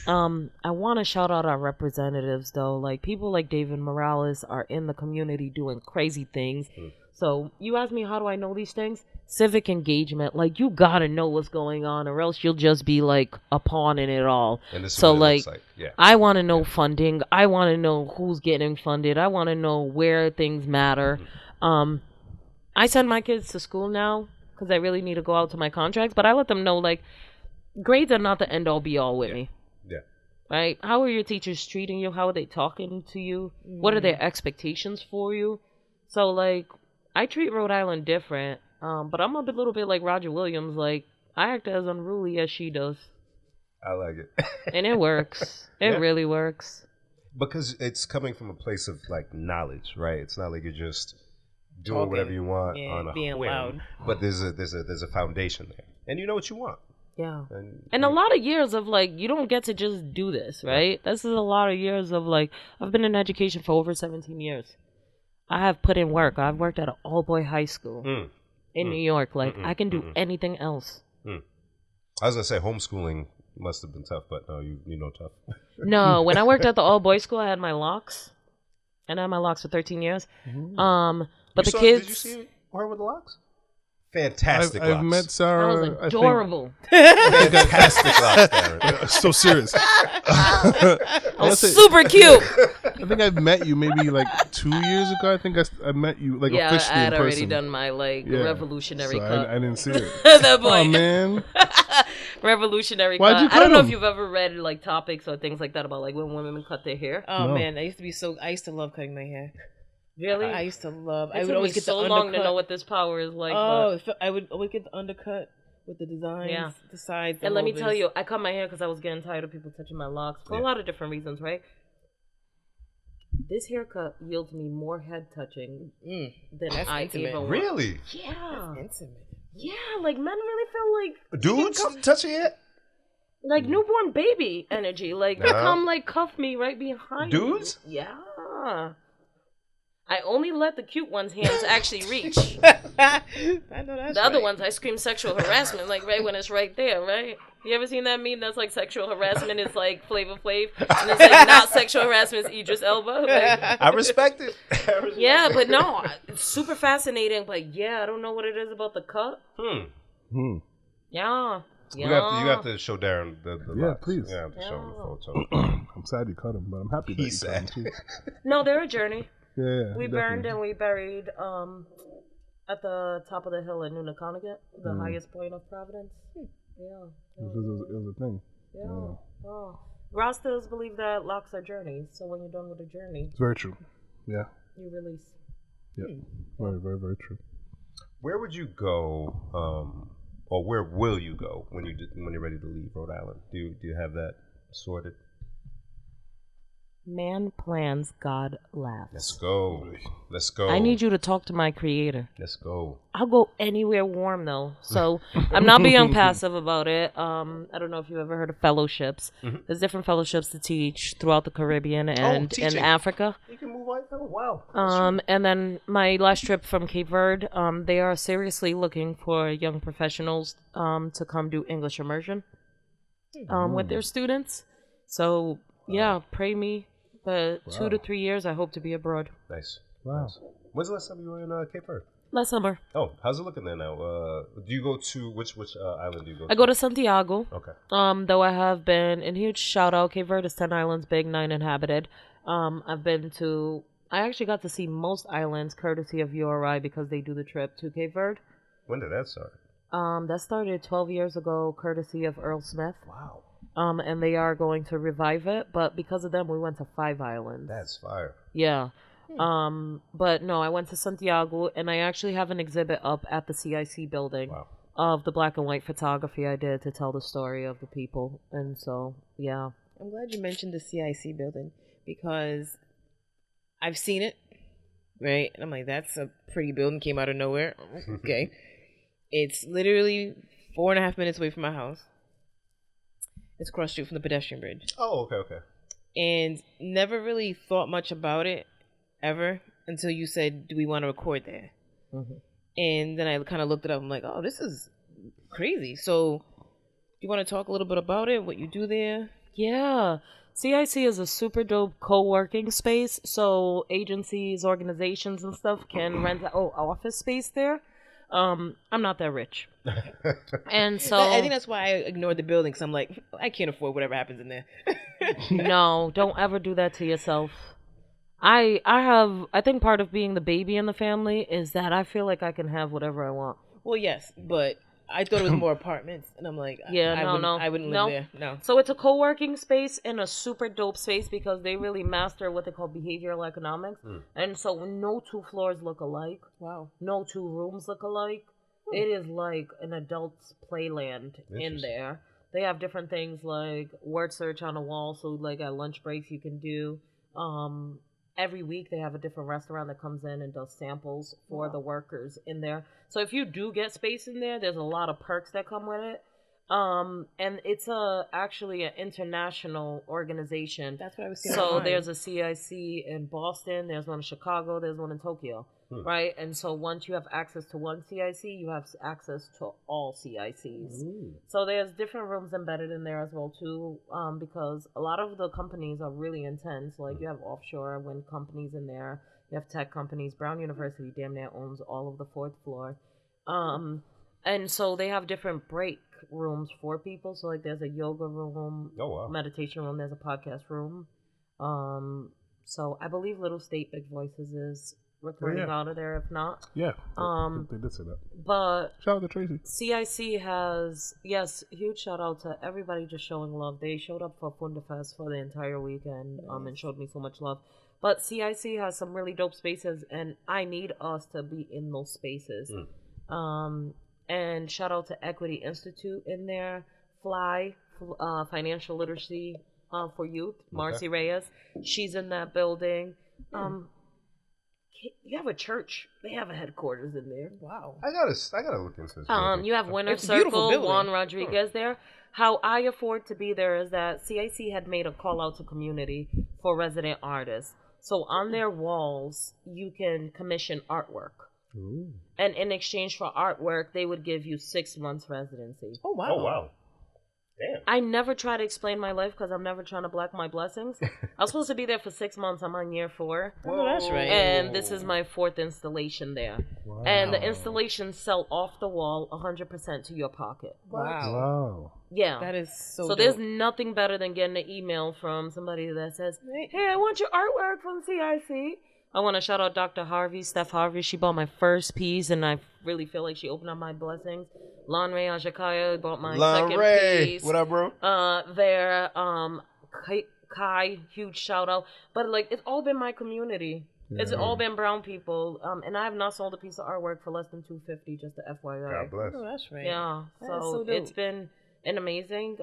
I want to shout out our representatives, though. Like, people like David Morales are in the community doing crazy things. So you ask me, how do I know these things? Civic engagement. Like, you gotta know what's going on, or else you'll just be like a pawn in it all. And this is so what it like, yeah. I want to know funding. I want to know who's getting funded. I want to know where things matter. I send my kids to school now because I really need to go out to my contracts, but I let them know, like, grades are not the end all be all with me. Yeah. Right? How are your teachers treating you? How are they talking to you? What are their expectations for you? So, like, I treat Rhode Island different, but I'm a little bit like Roger Williams. Like, I act as unruly as she does. I like it. And it works. It really works. Because it's coming from a place of, like, knowledge, right? It's not like you're just doing whatever you want on a being whim. loud. But there's a foundation there. And you know what you want. Yeah. And a lot of years of, like, you don't get to just do this, right? This is a lot of years of, like, I've been in education for over 17 years. I have put in work. I've worked at an all-boy high school in New York. Like, I can do anything else. I was going to say homeschooling must have been tough, but no, you know tough. No, when I worked at the all-boys school, I had my locks. And I had my locks for 13 years. But the kids... Did you see her with the locks? Fantastic locks. I've met Sara. That was adorable. Fantastic locks, Darren. So serious. I was super cute. I think I've met you maybe like 2 years ago. I think I met you like officially in person. Yeah, I had already done my revolutionary cut. I didn't see it. At that point. Oh, man. revolutionary Why'd cut. you I don't cut know him? if you've ever read like topics or things like that about like when women cut their hair. Oh No. man, I used to love cutting my hair. Really? I used to love. It I would took always me get so the long undercut. to know what this power is like. Oh, I would always get the undercut with the designs, Yeah. the sides. And let me tell you, I cut my hair because I was getting tired of people touching my locks for a lot of different reasons, right? This haircut yields me more head touching than That's I intimate. even want. Really? Yeah. That's intimate. Yeah, like men really feel like Dudes touching it? like newborn baby energy. Like they Nah. come like cuff me right behind. Dudes? Me. Yeah. I only let the cute ones' hands actually reach. I know that's The other right. ones, I scream sexual harassment, like right when it's right there, right? You ever seen that meme that's like sexual harassment is like Flavor Flav, and it's like not sexual harassment, it's Idris Elba. Like, I respect it. yeah, but no, it's super fascinating. But yeah, I don't know what it is about the cut. Yeah. You have to show Darren the Yeah, locks. please. You have to show him the photo. I'm sad you cut him, but I'm happy that He's you cut him sad. too. No, they're a journey. Yeah, We burned and we buried at the top of the hill in U.nique, the highest point of Providence. Yeah. It was a thing. Yeah. Oh. Rastas believe that locks are journeys, so when you're done with a journey, It's very true. Yeah. you release. Yeah. Very, very, very true. Where would you go, or where will you go when you're ready to leave Rhode Island? Do you have that sorted? Man plans, God laughs. Let's go. Let's go. I need you to talk to my creator. Let's go. I'll go anywhere warm though, so I'm not being passive about it. I don't know if you've ever heard of fellowships. There's different fellowships to teach throughout the Caribbean and in teaching. Africa. You can move like that. Oh, wow. And then my last trip from Cape Verde, they are seriously looking for young professionals to come do English immersion with their students. So yeah, pray me. But 2 to 3 years, I hope to be abroad. Nice. Wow. Nice. When's the last time you were in Cape Verde? Last summer. Oh, how's it looking there now? Do you go to which island do you go to? I go to Santiago. Okay. Though I have been, and huge shout out, Cape Verde is 10 islands big, 9 inhabited. I actually got to see most islands courtesy of URI because they do the trip to Cape Verde. When did that start? That started 12 years ago courtesy of Earl Smith. Wow. And they are going to revive it, but because of them, we went to 5 islands. That's fire. Yeah. But no, I went to Santiago, and I actually have an exhibit up at the CIC building of the black and white photography I did to tell the story of the people. And so, yeah. I'm glad you mentioned the CIC building because I've seen it, right? And I'm like, that's a pretty building, came out of nowhere. Okay. It's literally 4.5 minutes away from my house. It's across the street from the pedestrian bridge. Oh, okay. And never really thought much about it ever until you said, do we want to record there? And then I kind of looked it up. I'm like, oh, this is crazy. So do you want to talk a little bit about it, what you do there? Yeah. CIC is a super dope co-working space. So agencies, organizations and stuff can rent office space there. I'm not that rich. And so I think that's why I ignored the building, because I'm like, I can't afford whatever happens in there. no, don't ever do that to yourself. I think part of being the baby in the family is that I feel like I can have whatever I want. Well, yes, but I thought it was more apartments, and I'm like, I wouldn't live there. No. So it's a co-working space and a super dope space because they really master what they call behavioral economics. And so no 2 floors look alike. Wow. No 2 rooms look alike. It is like an adult's playland in there. They have different things like word search on a wall. So like at lunch breaks you can do. Every week they have a different restaurant that comes in and does samples for the workers in there. So if you do get space in there, there's a lot of perks that come with it. And it's actually an international organization. That's what I was saying. So there's a CIC in Boston, there's one in Chicago, there's one in Tokyo, right? And so once you have access to one CIC, you have access to all CICs. So there's different rooms embedded in there as well too, because a lot of the companies are really intense. Like you have offshore wind companies in there, you have tech companies. Brown University damn near owns all of the 4th floor. And so they have different break rooms for people. So like there's a yoga room, meditation room, there's a podcast room. So I believe Little State Big Voices is returning Yeah. out of there if not. Yeah. They did say that. But Shout out to Tracy. CIC has, yes, huge shout out to everybody just showing love. They showed up for Fundafest for the entire weekend and showed me so much love. But CIC has some really dope spaces, and I need us to be in those spaces. And shout out to Equity Institute in there, Fly, Financial Literacy for Youth, Marcy Reyes. She's in that building. You have a church. They have a headquarters in there. Wow. I gotta look into this. You have Winter It's a beautiful Circle, building. Juan Rodriguez there. How I afford to be there is that CIC had made a call out to community for resident artists. So on their walls, you can commission artwork. Ooh. And in exchange for artwork, they would give you 6 months residency. Oh wow. Oh wow. Damn. I never try to explain my life because I'm never trying to block my blessings. I was supposed to be there for 6 months. I'm on year 4. Oh, that's right. And this is my 4th installation there. Wow. And the installations sell off the wall 100% to your pocket. Wow. Wow. Yeah. That is so dope. there's nothing better than getting an email from somebody that says, hey, I want your artwork from CIC. I want to shout out Dr. Harvey, Steph Harvey. She bought my first piece, and I really feel like she opened up my blessings. Lon Ray Ajakaya bought my second piece. What up, bro? Kai, huge shout out. But like, it's all been my community. Yeah. It's all been brown people. And I have not sold a piece of artwork for less than $250, just to FYI. God bless. Oh, that's right. Yeah, That is so so dope. it's been an amazing.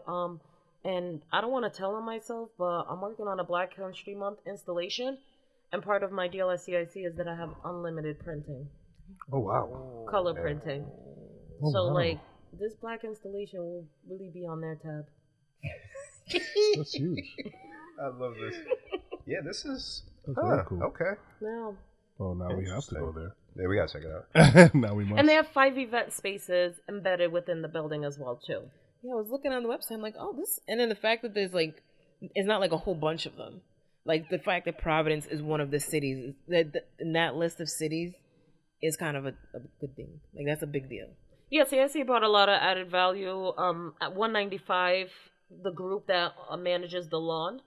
And I don't want to tell on myself, but I'm working on a Black History Month installation, and part of my deal at CIC is that I have unlimited printing, Oh wow. color printing. Oh, So wow. like this Black installation will really be on their tab. That's huge. I love this. Yeah, this is That's very cool. Okay. No. Oh, now we have to go there. Yeah, we gotta check it out. Now we must. And they have 5 event spaces embedded within the building as well too. Yeah, I was looking on the website. I'm like, oh, this, and then the fact that there's like, it's not like a whole bunch of them. Like the fact that Providence is one of the cities, that in that list of cities, is kind of a good thing. Like that's a big deal. Yeah, CIC brought a lot of added value. At 195, the group that manages the lawn,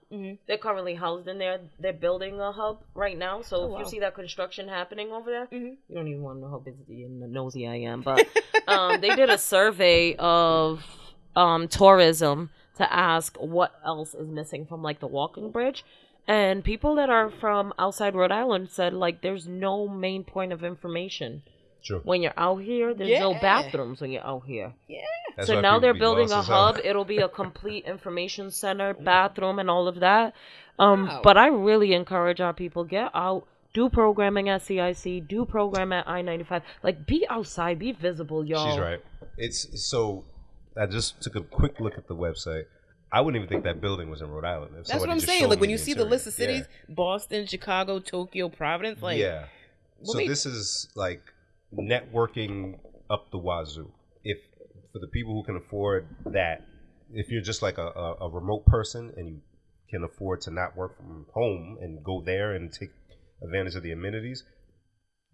they're currently housed in there. They're building a hub right now. So if you see that construction happening over there, you don't even want to know how busy and nosy I am. But they did a survey of tourism to ask what else is missing from like the walking bridge. And people that are from outside Rhode Island said like there's no main point of information. True. When you're out here, there's no bathrooms when you're out here. Yeah. That's So why now people they're be building lost a as hell. hub. It'll be a complete information center, bathroom, and all of that. But I really encourage our people, get out, do programming at CIC, do program at I-95. Like, be outside, be visible, y'all. She's right. It's so. I just took a quick look at the website. I wouldn't even think that building was in Rhode Island. If That's somebody what I'm just saying. showed Like when me you the see the interior. list of cities, Boston, Chicago, Tokyo, Providence, like yeah. So wait. this is like networking up the wazoo. If for the people who can afford that, if you're just like a remote person and you can afford to not work from home and go there and take advantage of the amenities,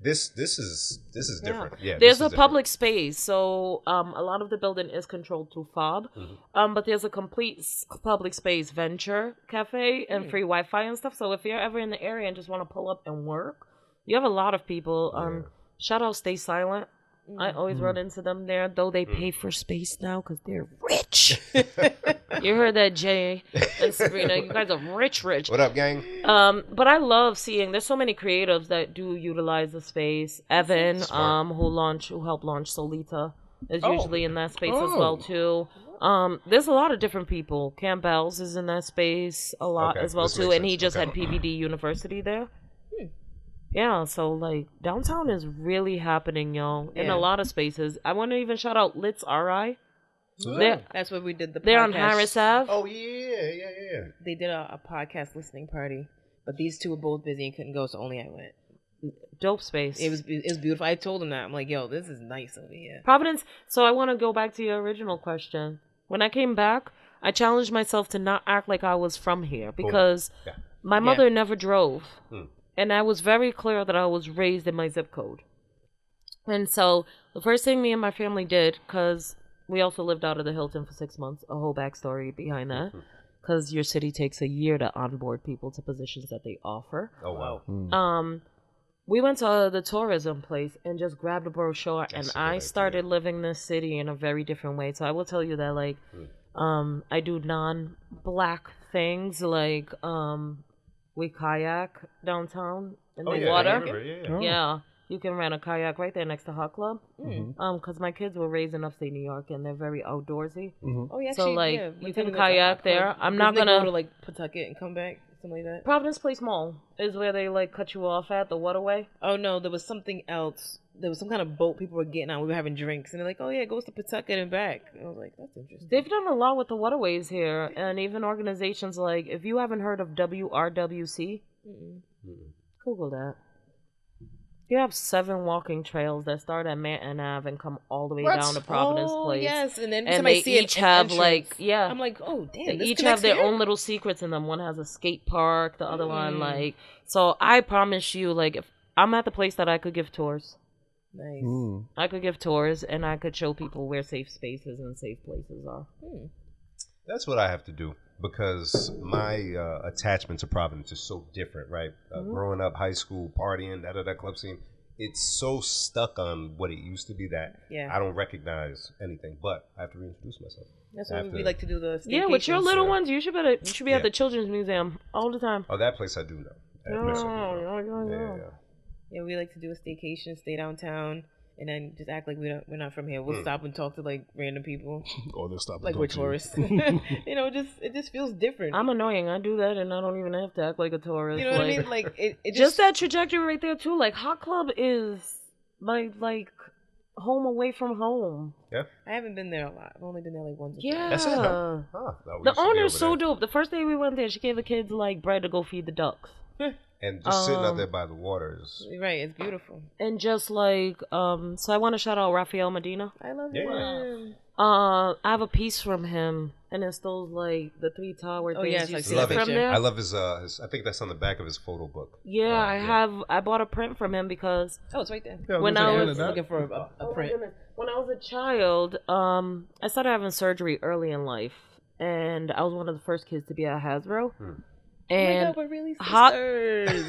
this is different. Yeah, There's this a is public space, so a lot of the building is controlled through F.U.P.A. But there's a complete public space venture cafe and free Wi-Fi and stuff. So if you're ever in the area and just want to pull up and work, you have a lot of people. Shout out Stay Silent. I always run into them there, though they pay for space now because they're rich. You heard that, Jay and Sabrina? You guys are rich. What up, gang? But I love seeing there's so many creatives that do utilize the space. Evan, who helped launch Solita, is usually in that space as well too. There's a lot of different people. Campbell's is in that space a lot as well this too, makes and he sense. just Okay. had PVD University there. Yeah, so like downtown is really happening, y'all, in a lot of spaces. I want to even shout out Litz RI. that's where we did the. They're on podcast. Harris Ave. Oh yeah. They did a podcast listening party, but these two were both busy and couldn't go, so only I went. Dope space. It was beautiful. I told them that. I'm like, yo, this is nice over here. Providence. So I want to go back to your original question. When I came back, I challenged myself to not act like I was from here because my mother never drove. And I was very clear that I was raised in my zip code. And so the first thing me and my family did, because we also lived out of the Hilton for 6 months, a whole backstory behind that, because your city takes a year to onboard people to positions that they offer. Oh wow. we went to the tourism place and just grabbed a brochure, That's and a good I idea. started living this city in a very different way. So I will tell you that, like, I do non-black things, like we kayak downtown in the water. Yeah, you can rent a kayak right there next to Hot Club. Because my kids were raised in upstate New York and they're very outdoorsy. Oh yeah, So actually, like yeah, you can kayak there. I'm not gonna go to like Pawtucket and come back, something like that. Providence Place Mall is where they like cut you off at the waterway. Oh no, there was something else. There was some kind of boat people were getting on. We were having drinks, and they're like, "Oh yeah, it goes to Pawtucket and back." And I was like, "That's interesting." They've done a lot with the waterways here, and even organizations like, if you haven't heard of WRWC, Google that. You have 7 walking trails that start at Manton Ave and come all the way down to Providence Place. Yes, and then And they each have like, I'm like, oh damn, they each have their own little secrets in them. One has a skate park, the other one like. So I promise you, like, if I'm at the place that I could give tours. Nice. I could give tours and I could show people where safe spaces and safe places are. That's what I have to do because my attachment to Providence is so different, right? Growing up, high school, partying, club scene, it's so stuck on what it used to be that I don't recognize anything. But I have to reintroduce myself. That's why we like to do the Yeah, with your little ones, you should be at the Children's Museum all the time. Oh, that place I do know. Yeah, we like to do a staycation, stay downtown, and then just act like we're not from here. We'll stop and talk to like random people. Or they'll stop. Like we're tourists. You know, it just feels different. I'm annoying. I do that, and I don't even have to act like a tourist. You know what I mean? Like it just that trajectory right there too. Like Hot Club is like home away from home. Yeah. I haven't been there a lot. I've only been there like once. Yeah. That's it. Huh? The owner's so dope. The first day we went there, she gave the kids like bread to go feed the ducks. And just sitting out there by the water is... Right, it's beautiful. And just like, so I want to shout out Rafael Medina. I love him. I have a piece from him, and it's those like the 3 tower things. Yes, you I see love it. from there. I love his, I think that's on the back of his photo book. Yeah, I bought a print from him because... Oh, it's right there. Yeah, when I was looking for a print. When I was a child, I started having surgery early in life, and I was one of the first kids to be at Hasbro. And oh my God, we're really sisters.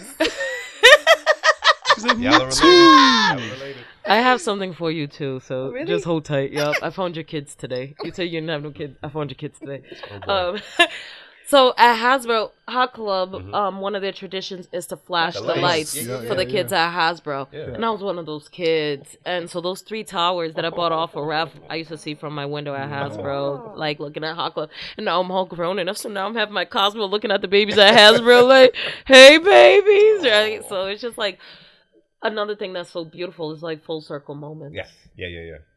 Y'all are related. I have something for you too, so really? just hold tight. Yup, I found your kids today. You said you didn't have no kids. I found your kids today. So at Hasbro Hot Club, one of their traditions is to flash the lights for the kids at Hasbro. Yeah. And I was one of those kids. And so those 3 towers that I bought off of Ref, I used to see from my window at Hasbro, like looking at Hot Club. And now I'm all grown enough, so now I'm having my Cosmo looking at the babies at Hasbro like, hey babies, right? So it's just like another thing that's so beautiful is like full circle moments. Yeah.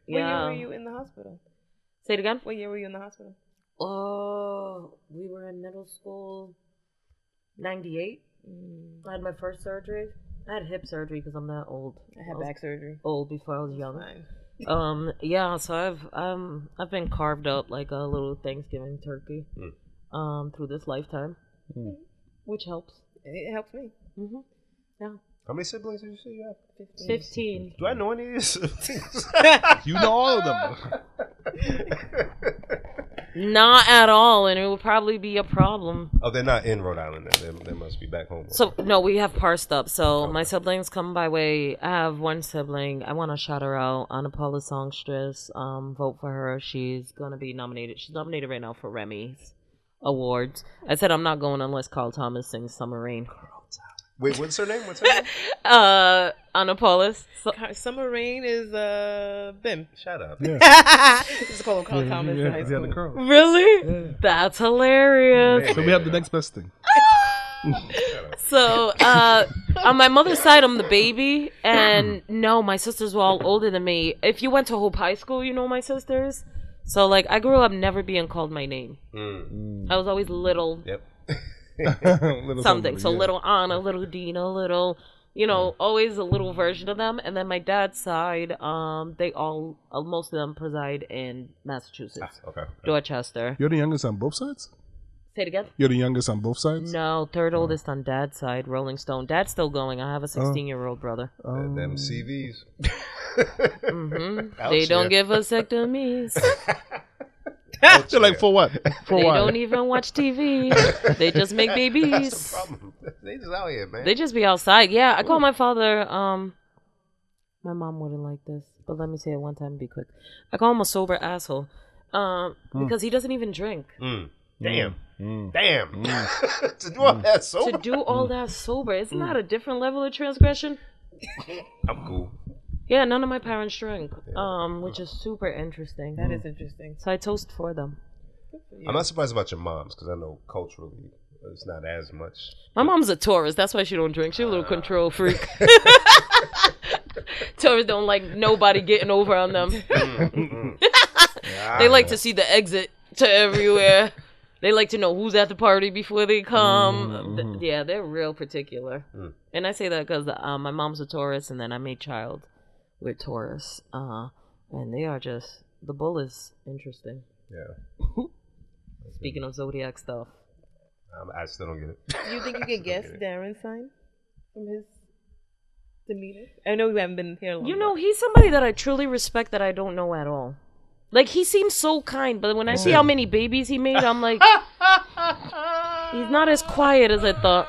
What year were you in the hospital? Say it again? What year were you in the hospital? Oh, we were in middle school, 98. I had my first surgery. I had hip surgery because I'm that old. I had back surgery. Old before I was young. Yeah, so I've been carved up like a little Thanksgiving turkey through this lifetime, which helps. It helps me. Yeah. How many siblings did you say you have? 15. Do I know any of these? You know all of them. Not at all, and it would probably be a problem. Oh, they're not in Rhode Island then. They must be back home. So, no, we have parsed up. So, my siblings come by way. I have one sibling. I want to shout her out. Anna Paula Songstress. Vote for her. She's going to be nominated. She's nominated right now for Remy's Awards. I said I'm not going unless Carl Thomas sings Summer Rain. Wait, what's her name? Anna Paulus. Summer Rain is Bim. Shut up. Yeah. Just call him Carl Thomas in high school. The curl. Really? Yeah. That's hilarious. So we have the next best thing. So, on my mother's side, I'm the baby, and no, my sisters were all older than me. If you went to Hope High School, you know my sisters. So, like, I grew up never being called my name. I was always little. Yep. Little something. So little Anna, little Dina, little, always a little version of them. And then my dad's side, they all, most of them preside in Massachusetts. Okay. Dorchester. You're the youngest on both sides? Say it again? You're the youngest on both sides? No, third oldest on dad's side, Rolling Stone. Dad's still going. I have a 16-year-old brother. Them CVs. They don't give vasectomies. They're like, for what? For they what? don't even watch TV. They just make babies. That's the problem. They just out here, man. They just be outside. Yeah, I call my father. My mom wouldn't like this, but let me say it one time and be quick. I call him a sober asshole, because he doesn't even drink. Damn. To do all that sober. To do all that sober, isn't that a different level of transgression? I'm cool. Yeah, none of my parents drink, which is super interesting. That is interesting. So I toast for them. I'm not surprised about your moms because I know culturally it's not as much. My mom's a Taurus. That's why she don't drink. She's a little control freak. Taurus don't like nobody getting over on them. They like to see the exit to everywhere. They like to know who's at the party before they come. Yeah, they're real particular. And I say that because my mom's a Taurus, and then I made child with Taurus. And they are just, the bull is interesting. Yeah. Speaking of zodiac stuff. I still don't get it. Do you think you can guess Darren's sign from his demeanor? I know we haven't been here long. You know, he's somebody that I truly respect that I don't know at all. Like, he seems so kind, but when I see how many babies he made, I'm like, he's not as quiet as I thought.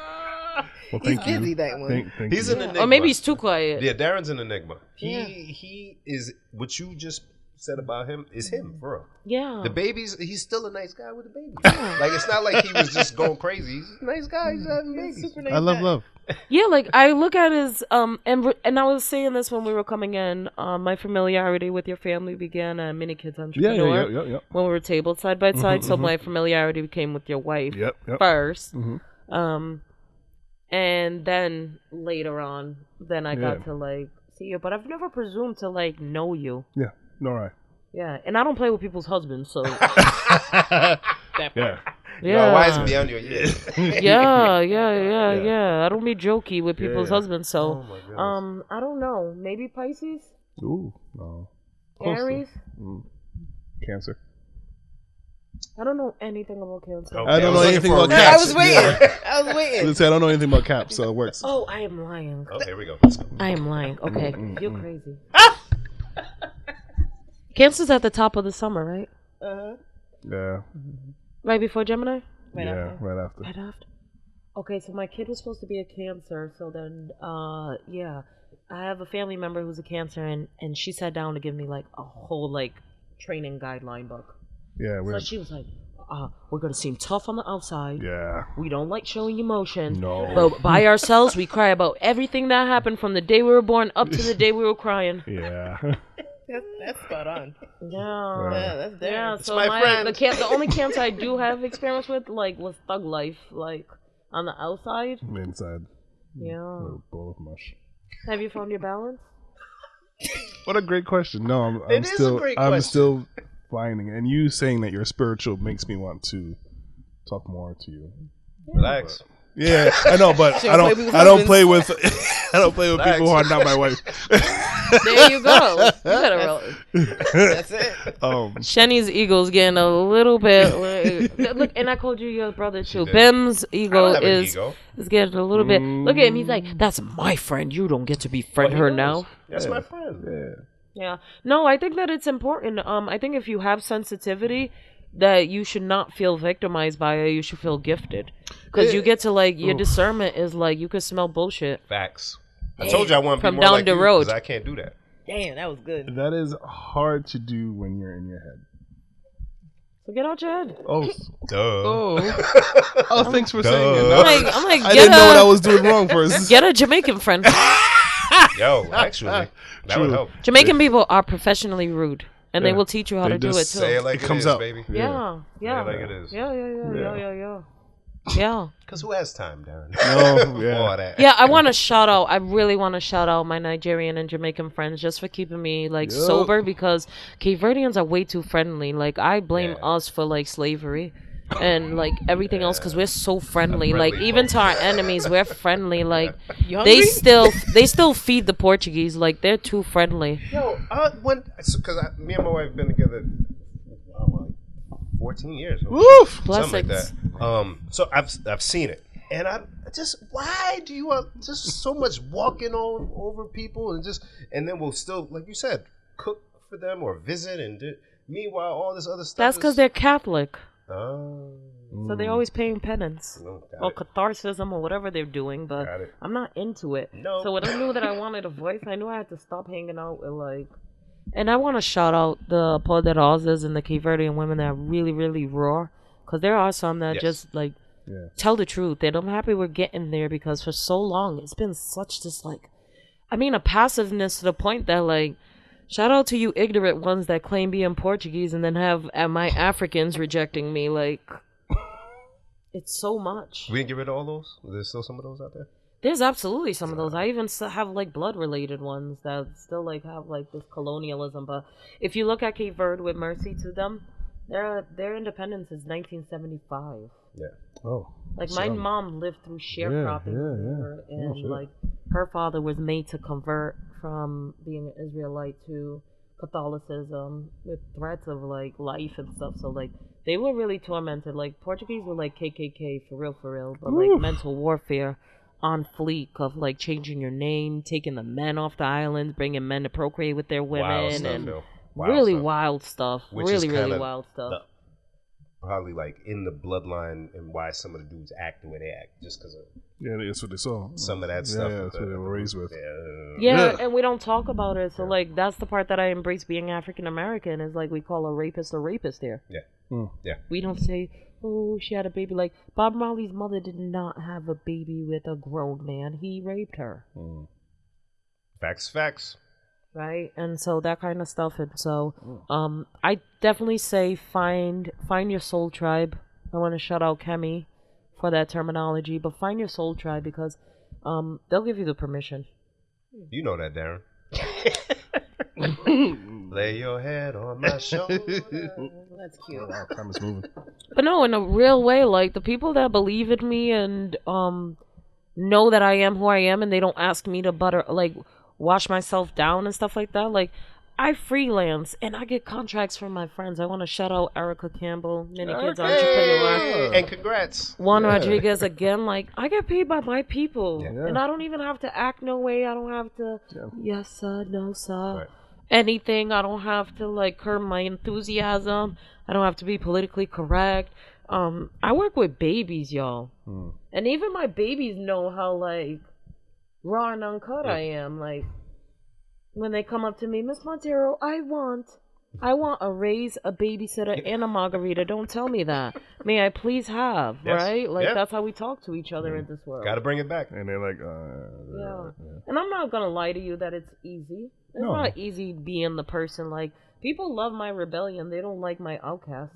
Well, he's busy that one. Thank He's you. an enigma. Or maybe he's too quiet. Yeah, Darren's an enigma. He is, what you just said about him is him, for real. Yeah. The babies, he's still a nice guy with the babies. Like, it's not like he was just going crazy. He's a nice guy. He's having babies. Super nice I love guy. love. Yeah, like, I look at his, and I was saying this when we were coming in, my familiarity with your family began at Mini Kids Entrepreneur. Yeah. When we were tabled side by side, so my familiarity became with your wife first. And then later on, then I got to, like, see you. But I've never presumed to, like, know you. Yeah, no, right. Yeah, and I don't play with people's husbands, so. Yeah. Yeah. Yo, why is it beyond your years? Yeah. I don't be jokey with people's husbands, so. I don't know. Maybe Pisces? Ooh, no. Aries? Cancer. I don't know anything about Cancer. Okay, I don't know anything about I caps. was waiting. I was waiting. I don't know anything about caps, so it works. Oh, I am lying. Oh, here we go. Let's go. I am lying. Okay, you're crazy. Cancer's at the top of the summer, right? Yeah. Right before Gemini? Right after. Right after. Okay, so my kid was supposed to be a Cancer, so then, yeah. I have a family member who's a Cancer, and she sat down to give me, like, a whole, like, training guideline book. Yeah, So she was like, we're going to seem tough on the outside. Yeah. We don't like showing emotion. No. But by ourselves, we cry about everything that happened from the day we were born up to the day we were crying. Yeah. That's spot on. Yeah. That's there. Yeah, so my friend. the only Cancer I do have experience with, like, was thug life, like, on the outside. Inside. Yeah. A bowl of mush. Have you found your balance? What a great question. No, I'm is still a great I'm question. still finding it. And you saying that you're spiritual makes me want to talk more to you. Relax. Yeah, I know, but She I don't play with don't play with husbands. I don't play with people who are not my wife. There you go. You better roll. That's it. Shenny's ego's getting a little bit. Look, and I called you your brother too. did. Bim's I ego don't have an is ego. getting a little bit. Look at him. He's like, "That's my friend. You don't get to befriend her now." That's my friend. Yeah. Yeah. No, I think that it's important. I think if you have sensitivity, that you should not feel victimized by it. You should feel gifted, because you get to, like, your discernment is like you can smell bullshit. Facts. I told you I want to be From more down like the you, road. 'cause I can't do that. Damn, that was good. That is hard to do when you're in your head. So get out your head. Oh, Duh. thanks for saying it. No, I'm like, I didn't know what I was doing wrong first. get a Jamaican friend. Yo, actually, that would help. Jamaican people are professionally rude, and they Yeah. will teach you how They to do it just too. Say it like It it comes is, out. baby. Yeah. Say it like it is. Yeah. Because who has time, Darren? No, yeah. All that. Yeah, I want to shout out. I really want to shout out my Nigerian and Jamaican friends just for keeping me, like, Yup. sober, because Cape Verdeans are way too friendly. Like, I blame Yeah. us for, like, slavery and, like, everything else, because we're so friendly. Friendly Like, even folks. to our enemies, we're friendly. Like, You hungry? they still feed the Portuguese. Like, they're too friendly. Yo, because me and my wife been together, like 14 years. Woof. Something like Blessings. that. So I've seen it, and I just, why do you just so much walking over people and then we'll still, like you said, cook for them or visit meanwhile all this other stuff. That's because they're Catholic. So they're always paying penance or Got it. catharsis or whatever they're doing, but Got it. I'm not into it. No. So when I knew that I wanted a voice, I knew I had to stop hanging out with like. And I want to shout out the Poderosas and the Cape Verdean women that are really, really raw, because there are some that just like tell the truth. And I'm happy we're getting there, because for so long it's been such this like, I mean, a passiveness to the point that like. Shout out to you ignorant ones that claim being Portuguese and then have my Africans rejecting me. Like, it's so much. We didn't get rid of all those? There's still some of those out there? There's absolutely some of those. I even have like blood-related ones that still like have like this colonialism. But if you look at Cape Verde, with mercy to them, their independence is 1975. Yeah. Oh. Like my mom lived through sharecropping here, and like her father was made to convert from being an Israelite to Catholicism with threats of like life and stuff. So like they were really tormented. Like Portuguese were like KKK for real, but like mental warfare on fleek of like changing your name, taking the men off the islands, bringing men to procreate with their women, Wild stuff, and Phil. wild stuff. Which is Really kinda wild stuff. Probably like in the bloodline and why some of the dudes act the way they act, just because of That's what they saw. some of that stuff. That's what they were raised with. Yeah, and we don't talk about it. So like that's the part that I embrace being African American, is like we call a rapist here. Yeah. We don't say, oh, she had a baby. Like Bob Marley's mother did not have a baby with a grown man. He raped her. Facts. Right, and so that kind of stuff. And so I definitely say find your soul tribe. I want to shout out Kemi for that terminology, but find your soul tribe, because they'll give you the permission. You know that, Darren. Lay your head on my shoulder. That's cute. Wow, time is moving. But no, in a real way, like the people that believe in me and know that I am who I am, and they don't ask me to wash myself down and stuff like that. Like I freelance and I get contracts from my friends. I want to shout out Erica Campbell, Mini Kids Entrepreneur, and congrats, Juan Rodriguez again. Like I get paid by my people, Yeah. and I don't even have to act no way. I don't have to yes sir, no sir. Right. Anything. I don't have to like curb my enthusiasm. I don't have to be politically correct. I work with babies, y'all, and even my babies know how like raw and uncut I am. Like when they come up to me, Miss Monteiro, I want a raise, a babysitter, and a margarita. Don't tell me that. May I please have, right? Like that's how we talk to each other in this world. Gotta bring it back. And they're like, And I'm not gonna lie to you that it's easy. It's not easy being the person. Like people love my rebellion. They don't like my outcast.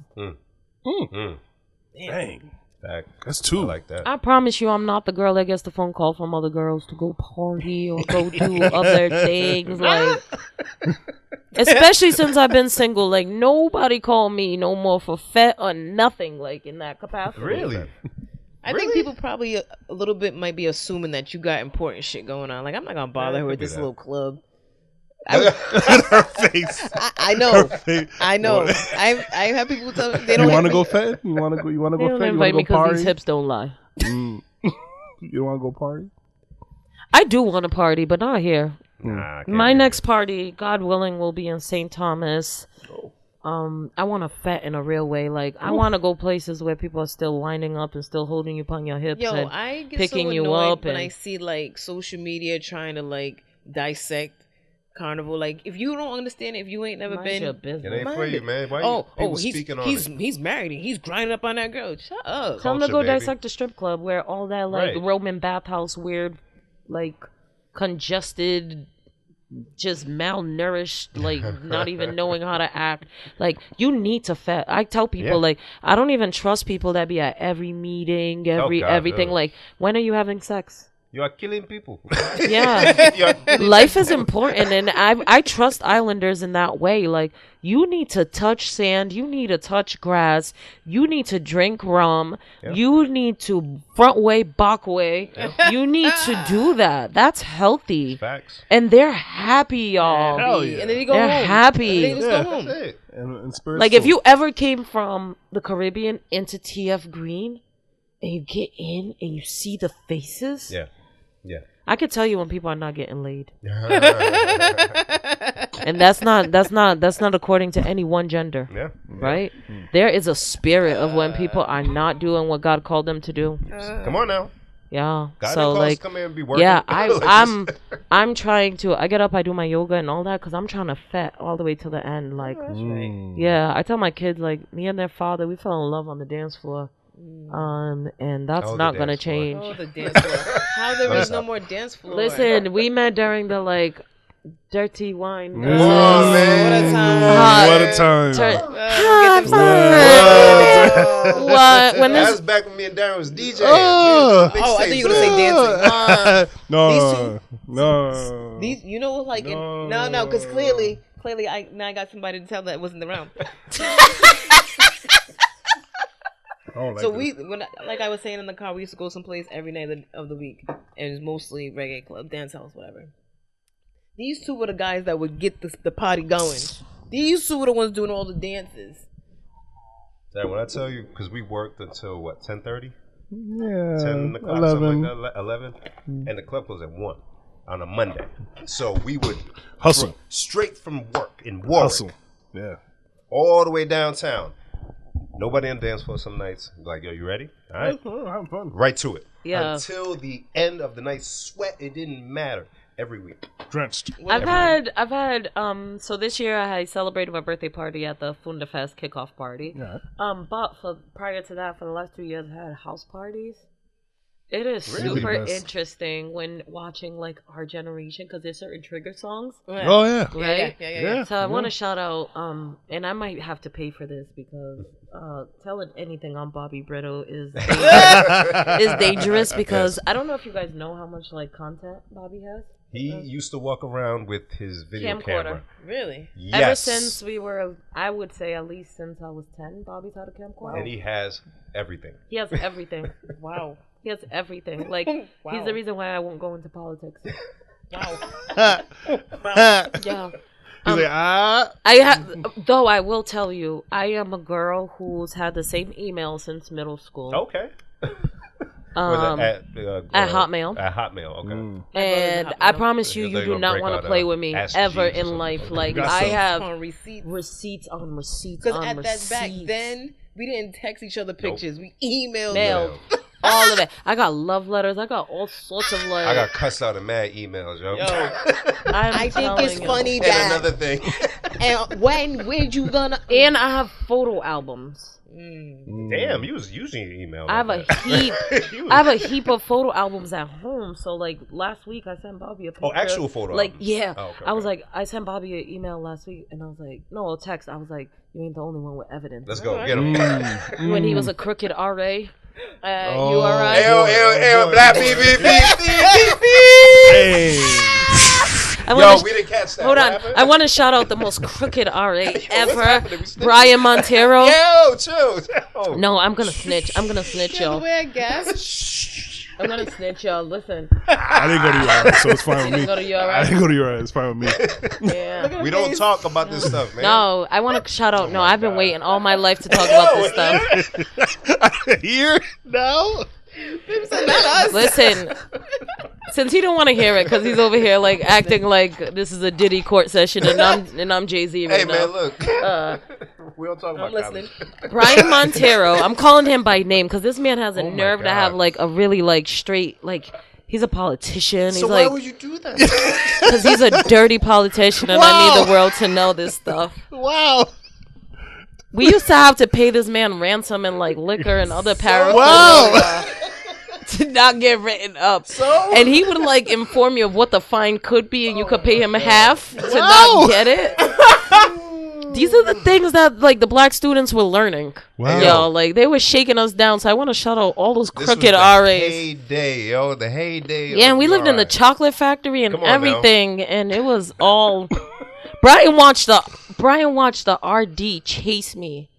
dang. Fact. That's two. I like that. I promise you, I'm not the girl that gets the phone call from other girls to go party or go do other things. Like, especially since I've been single, like nobody called me no more for fet or nothing. Like in that capacity. Really? I think people probably a little bit might be assuming that you got important shit going on. Like I'm not gonna bother her with this little club. Her face. I know. Face. I know. I have people tell me they don't. You want to go fed? You want to go? You want to They go don't fed? You invite want me to go because party? these hips don't lie. You don't want to go party? I do want to party, but not here. Nah, My next party, God willing, will be in St. Thomas. I want to fet in a real way. Like I want to go places where people are still lining up and still holding you upon your hips Yo, and I get picking so you annoyed up when and I see like social media trying to like dissect carnival. Like if you don't understand it, if you ain't never mind been, your It business. ain't for you, man. Why he's married and he's grinding up on that girl. Shut up. Tell them to Culture, go baby. dissect the strip club where all that like Right. Roman bathhouse weird, like congested, just malnourished, like not even knowing how to act. Like you need to fet. I tell people like I don't even trust people that be at every meeting, everything. no. Like when are you having sex? You are killing people. Yeah. You are killing Life is important, and I trust islanders in that way. Like you need to touch sand, you need to touch grass, you need to drink rum, you need to front way, back way. You need to do that. That's healthy. Facts. And they're happy, y'all. Hell yeah. And then you go They're home. happy. And then you just go home. That's it. And spirit Like if soul. you ever came from the Caribbean into TF Green, and you get in and you see the faces. Yeah. Yeah. I could tell you when people are not getting laid. And that's not according to any one gender. Yeah. Right? There is a spirit of when people are not doing what God called them to do. Come on now. Yeah. God So didn't call us like, to come here and be working. yeah, Like I'm trying to. I get up, I do my yoga and all that because I'm trying to fat all the way to the end. Like, yeah, I tell my kids like me and their father, we fell in love on the dance floor. And that's not gonna change. Oh, the dance floor. How there is no more dance floor? Listen, we met during the like dirty wine. Come on, man. What a time. What? When That this was back when me and Darren was DJing. Oh, I thought you were gonna say dancing. No. These, you know, like no, because clearly, I got somebody to tell that wasn't around. So like I was saying in the car, we used to go someplace every night of the week, and it was mostly reggae club, dance house, whatever. These two were the guys that would get the party going. These two were the ones doing all the dances. Dad, when I tell you, because we worked until what, 10:30? Yeah. 10 o'clock, 11. something like that, 11, and the club closed at 1 on a Monday. So we would Hustle. straight from work in Warwick, Hustle. Yeah. all the way downtown. Nobody on the dance floor some nights. Like, yo, you ready? All right. Having fun. Right to it. Yeah. Until the end of the night. Sweat, it didn't matter. Every week. Drenched. I've had so this year I celebrated my birthday party at the Fundafest kickoff party. Yeah. But prior to that, for the last 2 years I had house parties. It is Really? super Best. interesting when watching like our generation because there's certain trigger songs. Oh yeah. Right? Yeah. So I want to shout out, and I might have to pay for this because telling anything on Bobby Britto is dangerous because I don't know if you guys know how much like content Bobby has. He used to walk around with his video camera. Really? Yes. Ever since we were, I would say at least since I was 10, Bobby's had a camcorder. And he has everything. He has everything. Wow. He has everything. Like, he's the reason why I won't go into politics. Wow. Yeah. He's like, Though I will tell you, I am a girl who's had the same email since middle school. Okay. At Hotmail. At Hotmail, okay. And I promise you, They're you do gonna not break want out, to play with me Ask ever Jeeves or in something. life. Like, Got I some. have On receipts. receipts on receipts Because on at receipts. that back then, we didn't text each other pictures. We emailed Mailed. them. All of it. I got love letters. I got all sorts of like. I got cussed out in mad emails, yo. I think it's funny And that. another thing. And when you gonna? And I have photo albums. Damn, you was using your email. I have like a heap. I have a heap of photo albums at home. So like last week, I sent Bobby a picture. Oh, actual photo Like albums. yeah, Oh, okay, I was okay. like, I sent Bobby an email last week, and I was like, no, a text. I was like, you ain't the only one with evidence. Let's go. Get him. When he was a crooked RA. You Oh. alright? Ew, black beep. hey. Yo, we didn't catch that. Hold What on. happened? I want to shout out the most crooked RA ever, happening? We snitching? Brian Monteiro. Yo, chill. No, I'm gonna snitch. I'm gonna snitch, The y'all. way I guess. I'm gonna snitch, y'all. Listen. I didn't go to URI, so it's fine with me. Go to URI? I didn't go to URI, it's fine with me. Yeah. We don't talk about this stuff, man. No, I want to shout out. No, I've been waiting all my life to talk about this stuff. Here? No? Not us. Listen, since he don't want to hear it because he's over here like acting like this is a Diddy court session and I'm Jay-Z right Hey, now. man, look. We don't talk about I'm listening. college. Brian Monteiro, I'm calling him by name because this man has a Oh my nerve to have God. like a really like straight like he's a politician. So He's why like would you do that? because he's a dirty politician and I need the world to know this stuff. Wow. We used to have to pay this man ransom and like liquor and other paraphernalia Wow. to not get written up. And he would like inform you of what the fine could be and you could pay him half to not get it. These are the things that like the black students were learning. Wow. Yo, like they were shaking us down. So I want to shout out all those This was crooked the RAs. heyday, yo. The heyday. Yeah, and we lived in the URI. chocolate factory and Come on now. everything, and it was all. Brian watched the RD chase me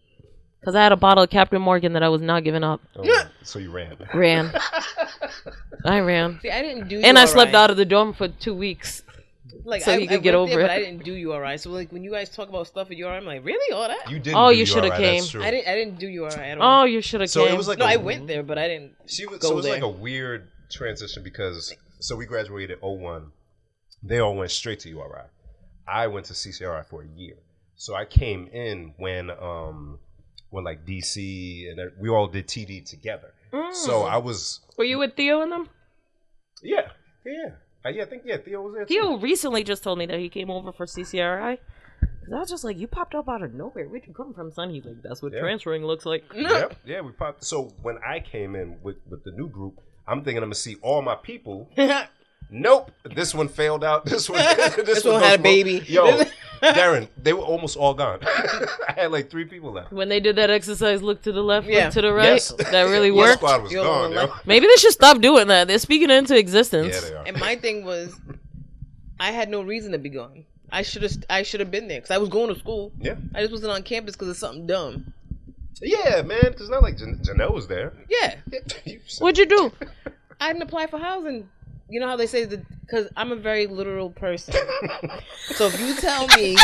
because I had a bottle of Captain Morgan that I was not giving up. Oh, so you ran. I ran, See, I didn't do. and I URI. slept out of the dorm for 2 weeks. Like so I, he could I get went over there, it. But I didn't do URI. So like when you guys talk about stuff at URI, I'm like, really, all that? You didn't. Oh, do you shoulda URI, came. That's true. I didn't do URI at all. Oh, you should have So came. it was like No, a- I went there, but I didn't. So go it was there. like a weird transition because we graduated 01. They all went straight to URI. I went to CCRI for a year. So I came in when like DC and we all did TD together. So I was. Were you with Theo and them? Yeah. I think Theo was there too. Theo recently just told me that he came over for CCRI. Cause I was just like, you popped up out of nowhere. Where'd you come from, son? He's like, that's what transferring looks like. Yeah, we popped. So when I came in with the new group, I'm thinking I'm gonna see all my people. Nope, this one failed out. This one had a baby. Yo, Darren, they were almost all gone. I had like 3 people left. When they did that exercise, look to the left, Yeah. look to the right. Yes. That really My worked. squad was gone, yo. Maybe they should stop doing that. They're speaking it into existence. Yeah, they are. And my thing was, I had no reason to be gone. I should have been there because I was going to school. Yeah. I just wasn't on campus because of something dumb. Yeah, man, because it's not like Janelle was there. Yeah. What'd you do? I didn't apply for housing. You know how they say that, because I'm a very literal person. So if you tell me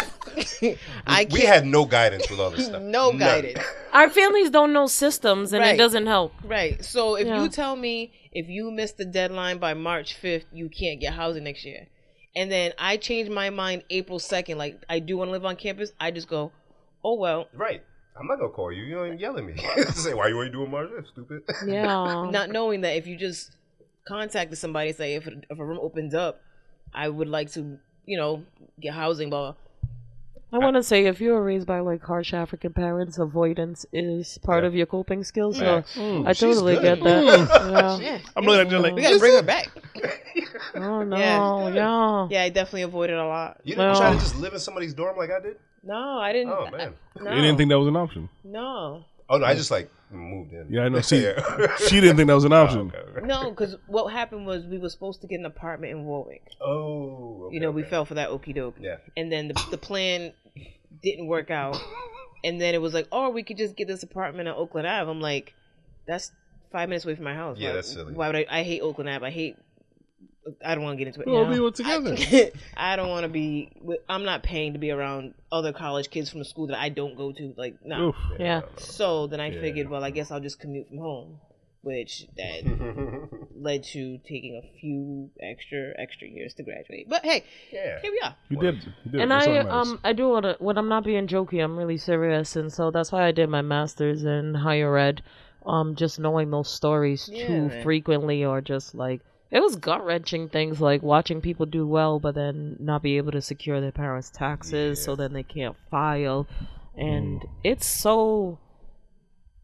I can't. We had no guidance with all this stuff. No None. guidance. Our families don't know systems, and it doesn't help. Right. So if Yeah. you tell me if you miss the deadline by March 5th, you can't get housing next year. And then I change my mind April 2nd, like I do want to live on campus, I just go, oh, well. Right. I'm not going to call you. You don't even yell at me. Say, why you ain't doing March 5th, stupid? Yeah. Not knowing that if you just contacted somebody and say, if a room opens up, I would like to, get housing, blah. I want to say, if you were raised by like harsh African parents, avoidance is part of your coping skills. So I totally get that. Yeah. I'm looking at you like, We gotta bring her back. Oh no, yeah. Yeah, I definitely avoided a lot. You didn't try to just live in somebody's dorm like I did? No, I didn't. Oh, man. No. you didn't think that was an option. No. Oh, no, I just like moved in. Yeah, I know. See, she didn't think that was an option. Okay. No, because what happened was we were supposed to get an apartment in Warwick. Oh. Okay, We fell for that okie doke. Yeah. And then the plan didn't work out. And then it was like, oh, we could just get this apartment on Oakland Ave. I'm like, that's 5 minutes away from my house. Yeah, Like, that's silly. Why would I hate Oakland Ave. I don't want to get into it. We'll now. be together. I don't want to be. I'm not paying to be around other college kids from the school that I don't go to. Like, no. Oof. Yeah. So then I figured, well, I guess I'll just commute from home, which that led to taking a few extra years to graduate. But hey, here we are. You did. And That's all that matters. I do want to, when I'm not being jokey, I'm really serious, and so that's why I did my master's in higher ed. Just knowing those stories too frequently, or just like, it was gut-wrenching things like watching people do well but then not be able to secure their parents' taxes, so then they can't file. And it's so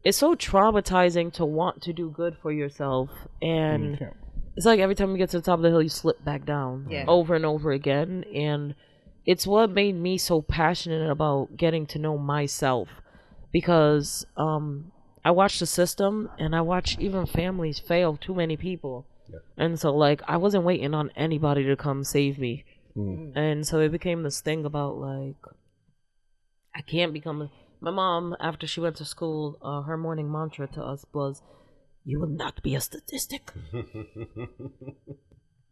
traumatizing to want to do good for yourself, and it's like every time you get to the top of the hill you slip back down over and over again. And it's what made me so passionate about getting to know myself, because I watched the system and I watched even families fail too many people. And so, like, I wasn't waiting on anybody to come save me. And so it became this thing about, like, I can't become my mom, after she went to school, her morning mantra to us was, you will not be a statistic.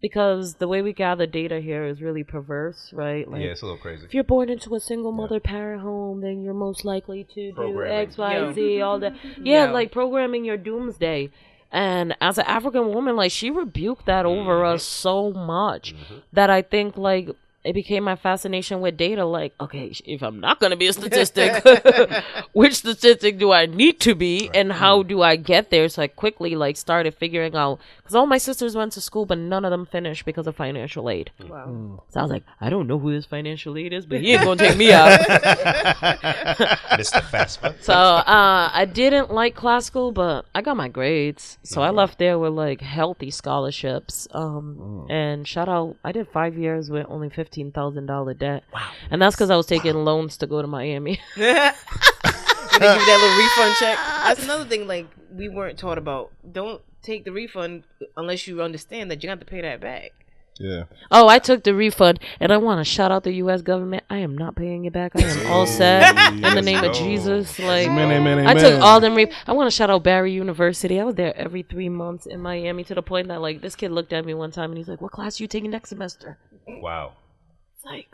Because the way we gather data here is really perverse, right? Like, it's a little crazy. if you're born into a single mother parent home, then you're most likely to do X, Y, Z, all that. Yeah, like programming your doomsday. And as an African woman, like, she rebuked that over us so much that I think, like, it became my fascination with data. Like, okay, if I'm not going to be a statistic, which statistic do I need to be, and how do I get there? So I quickly, like, started figuring out, because all my sisters went to school, but none of them finished because of financial aid. Wow. So I was like, I don't know who this financial aid is, but he ain't going to take me out. Mr. Fastman. So I didn't like classical, but I got my grades. So I left there with, like, healthy scholarships. And shout out, I did 5 years with only $15,000 debt. Wow. And that's because I was taking loans to go to Miami. They give you that little refund check. That's another thing, like, we weren't taught about. Don't take the refund unless you understand that you got to pay that back. Yeah. Oh, I took the refund, and I want to shout out the U.S. government. I am not paying it back. I am all set in the name of Jesus. Like, Amen. I took all them. I want to shout out Barry University. I was there every 3 months in Miami, to the point that, like, this kid looked at me one time and he's like, "What class are you taking next semester?" Wow. It's like,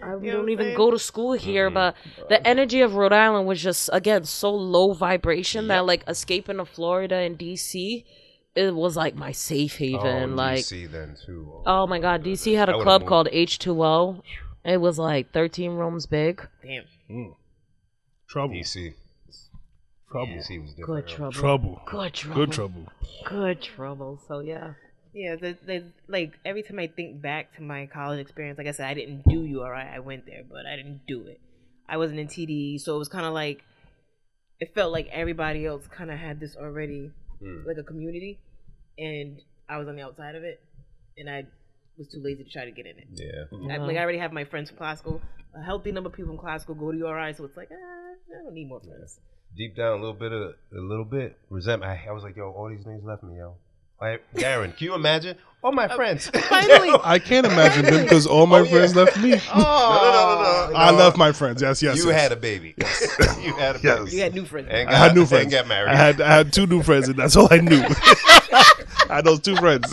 I don't even go to school here, but the energy of Rhode Island was just, again, so low vibration that, like, escaping to Florida and DC, it was like my safe haven. Oh, like, DC then too. oh my God, DC had a club called H2O. It was like 13 rooms big. Damn. Trouble. DC. Trouble. DC was different. Good trouble. Trouble. Good trouble. Good trouble. Good trouble. So yeah. Yeah, like every time I think back to my college experience, like I said, I didn't do URI. I went there, but I didn't do it. I wasn't in TDE, so it was kind of like it felt like everybody else kind of had this already, like a community, and I was on the outside of it, and I was too lazy to try to get in it. Yeah. I already have my friends from classical, a healthy number of people from classical go to URI, so it's like I don't need more friends. Deep down, a little bit resentment. I was like, yo, all these niggas left me, yo. Like, Darren, can you imagine? All my friends. Finally. I can't imagine them because all my friends left me. No. I left my friends. Yes. You had a baby. You had a baby. Yes. You had new friends. I had new friends. And got married. I had 2 new friends, and that's all I knew. I had those 2 friends.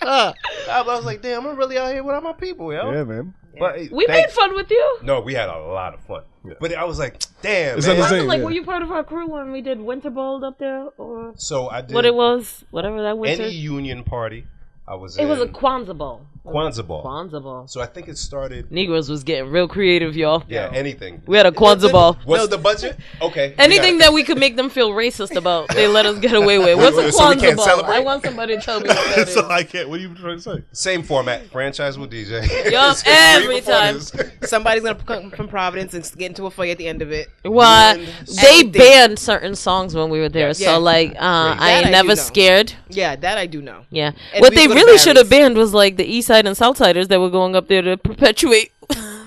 I was like, damn, I'm really out here without my people, yo. Yeah, man. But We made fun with you. No, we had a lot of fun. Yeah. But I was like, damn, It's man. not the same. Like, Yeah. were you part of our crew when we did Winter Bowl up there, or So I did what it was? Whatever that winter. any union party. I was It was a in Kwanzaa Bowl. Kwanzaa Ball. Kwanzaa Ball. So I think it started. Negroes was getting real creative, y'all. Yeah, anything. We had a Kwanzaa Ball. What's the budget? Okay. Anything that we could make them feel racist about, they let us get away with. What's a So we Kwanzaa can't Ball? celebrate? I want somebody to tell me what that is. So I can't. What are you trying to say? Same format. Franchise with DJ. Yup, It's every before time. this. Somebody's gonna come from Providence and get into a fight at the end of it. What? And They everything. banned certain songs when we were there, Yeah. so like, I That I ain't do never know. scared. Yeah, that I do know. Yeah. And What we they go to really should have Barry's. banned was like the East Side and South Siders that were going up there to perpetuate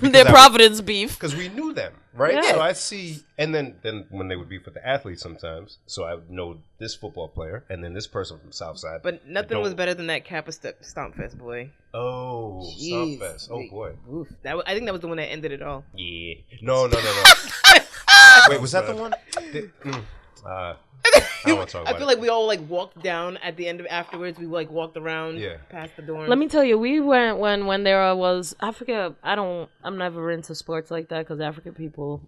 their that- Providence beef. Because we knew them, right? Yeah. So I see, and then when they would be for the athletes sometimes, so I would know this football player and then this person from Southside. But nothing Don't- was better than that Kappa Stomp Fest, boy. Oh, Jeez. Stompfest. Oh boy. Oof. I think that was the one that ended it all. Yeah. No. Wait, was that the one? I don't want to talk about I feel it. like we all like walked down at the end of afterwards. We like walked around past the dorms. Let me tell you, we went when there was, I forget, I'm never into sports like that because African people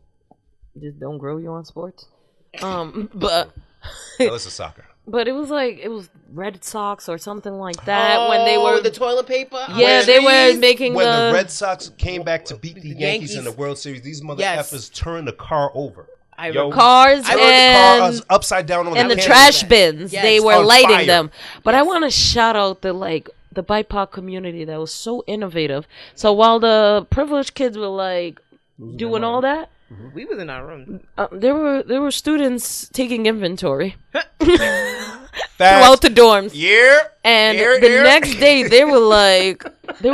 just don't grow you on sports. But Unless it's soccer. But it was Red Sox or something like that when they were the toilet paper. Yeah, they were making when the Red Sox came back to beat the Yankees Yankees. in the World Series, these mother Yes. effers turned the car over. I Yo, cars I the car and upside down on and the canvas. trash bins. Yes. They were On lighting fire. them. But I want to shout out the BIPOC community that was so innovative. So while the privileged kids were like doing all that, We was in our room. there were students taking inventory Fast throughout the dorms. year. And Here, the here. next day, there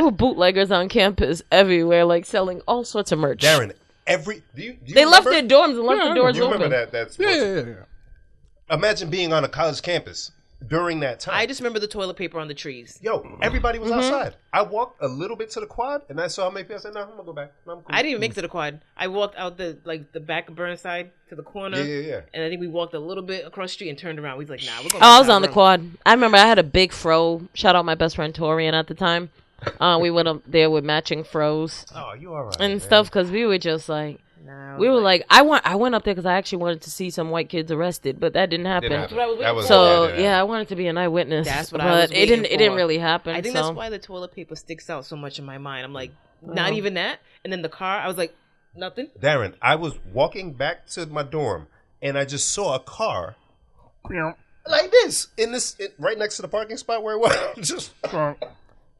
were bootleggers on campus everywhere, like selling all sorts of merch. Darren, do you They left their remember? dorms and left the doors You open. remember that? Yeah. Imagine being on a college campus during that time. I just remember the toilet paper on the trees. Yo, everybody Mm-hmm. was outside. I walked a little bit to the quad, and I saw maybe I said, "No, I'm gonna go back. No, I'm cool." I didn't even make it to the quad. I walked out the back of Burnside to the corner. Yeah. And I think we walked a little bit across the street and turned around. We was like, nah, we're going. Oh, I was on the quad. I remember I had a big fro. Shout out my best friend Torian at the time. We went up there with matching fros Oh, you all right? and man. stuff because we were just like, Nah, we were like, I went up there because I actually wanted to see some white kids arrested, but that didn't happen. Didn't happen. what I was That was So didn't yeah, I happen. wanted to be an eyewitness. That's what but I was it didn't. waiting It didn't for. really happen. I think so. that's why the toilet paper sticks out so much in my mind. I'm like, not even that. And then the car, I was like, nothing. Darren, I was walking back to my dorm, and I just saw a car like this right next to the parking spot where it was. Just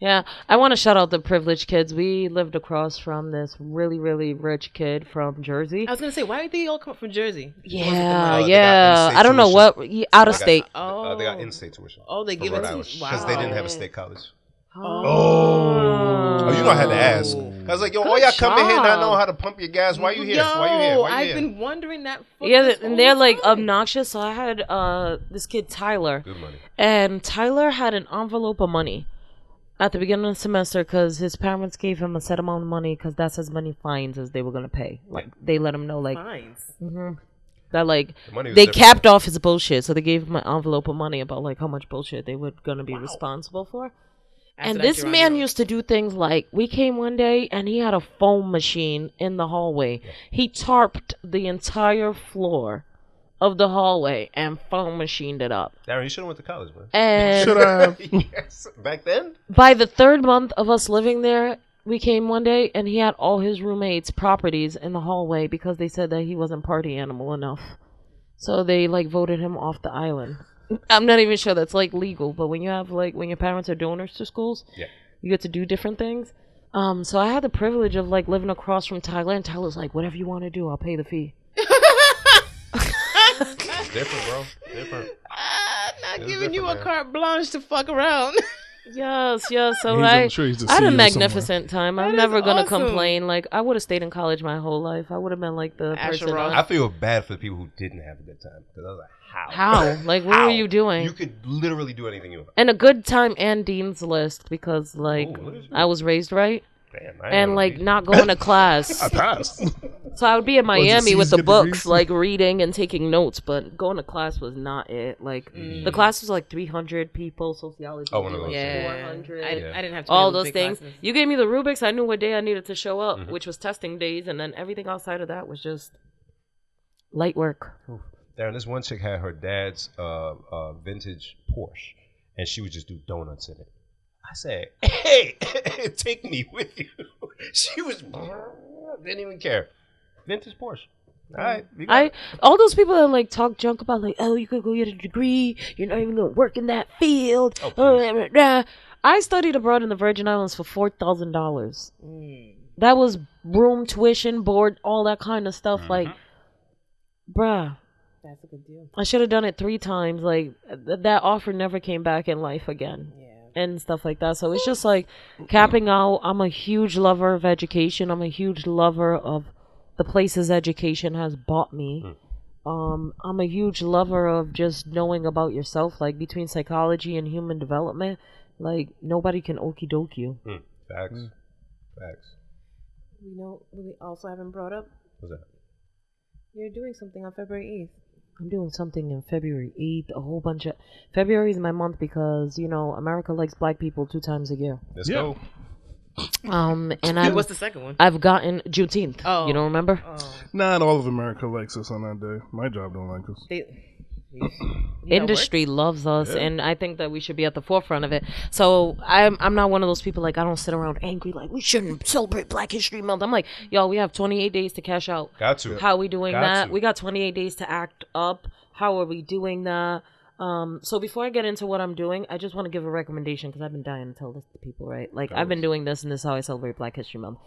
Yeah, I want to shout out the privileged kids. We lived across from this really, really rich kid from Jersey. I was gonna say, why did they all come up from Jersey? Yeah, they got yeah. in-state I don't know tuition. what out of state. they got in-state tuition. Oh, they from give Rhode it to Island wow. because they didn't have a state college. Oh, Oh, you know I had to ask. I was like, yo, why y'all come in here not know how to pump your gas? Why you here? Yo, Why you here? Why you I've here? been wondering that. For Yeah, this and they're whole like time. obnoxious. So I had this kid Tyler, Good money. and Tyler had an envelope of money at the beginning of the semester because his parents gave him a set amount of money because that's as many fines as they were gonna pay. Like they let him know, like Fines. that, like The money was they different. capped off his bullshit. So they gave him an envelope of money about like how much bullshit they were gonna be responsible for. After And that, this you're on man your own. used to do things like, we came one day and he had a foam machine in the hallway. He tarped the entire floor of the hallway and foam machined it up. Darren, you should have went to college, man. And Should I have? Yes. Back then? by the third month of us living there, we came one day and he had all his roommates' properties in the hallway because they said that he wasn't party animal enough. So they like voted him off the island. I'm not even sure that's like legal, but when you have like when your parents are donors to schools, you get to do different things. So I had the privilege of like living across from Tyler, and Tyler's like, whatever you want to do, I'll pay the fee. Different, bro. Different. Not giving you a carte blanche to fuck around. Yes. So I'm sure he's the I had a CEO magnificent time. I'm That never is gonna awesome. complain. Like I would have stayed in college my whole life. I would have been like the person. Asheron. I feel bad for the people who didn't have a good time because I was like, how? How? Like what were you doing? You could literally do anything you want. And a good time and Dean's List because like Ooh, what is I was raised right. Damn, And like not going to class. I passed. So I would be in Was it Miami with C's the get books, degrees? like reading and taking notes, but going to class was not it. Like the class was like 300 people, sociology. Oh, one of those. Yeah. 400. I didn't have to All do those big things. classes. You gave me the rubrics. I knew what day I needed to show up, which was testing days, and then everything outside of that was just light work. Darren, this one chick had her dad's vintage Porsche, and she would just do donuts in it. I said, "Hey, take me with you." She was didn't even care. Vintage Porsche. All right, we got it. All those people that like talk junk about like, oh, you could go get a degree, you're not even gonna work in that field. Oh, I studied abroad in the Virgin Islands for $4,000. That was room, tuition, board, all that kind of stuff. Like, bruh, That's a good deal. I should have done it 3 times. Like that offer never came back in life again. Yeah. And stuff like that. So it's just like capping out. I'm a huge lover of education. I'm a huge lover of the places education has bought me. I'm a huge lover of just knowing about yourself, like between psychology and human development. Like nobody can okie doke you. Facts. Facts. You know what we also haven't brought up? What's that? You're doing something on February 8th. I'm doing something in February 8th. A whole bunch of February is my month because you know America likes black people 2 times a year. Let's Yeah. go. And What's the second one? I've gotten Juneteenth. Oh. You don't remember? Not all of America likes us on that day. My job don't like us. Industry loves us, and I think that we should be at the forefront of it. So I'm not one of those people like I don't sit around angry like we shouldn't celebrate Black History Month. I'm like, yo, we have 28 days to cash out. Got to. How are we doing Got that? to. We got 28 days to act up. How are we doing that? So before I get into what I'm doing, I just want to give a recommendation because I've been dying to tell this to people, right? Like I've been doing this, and this is how I celebrate Black History Month.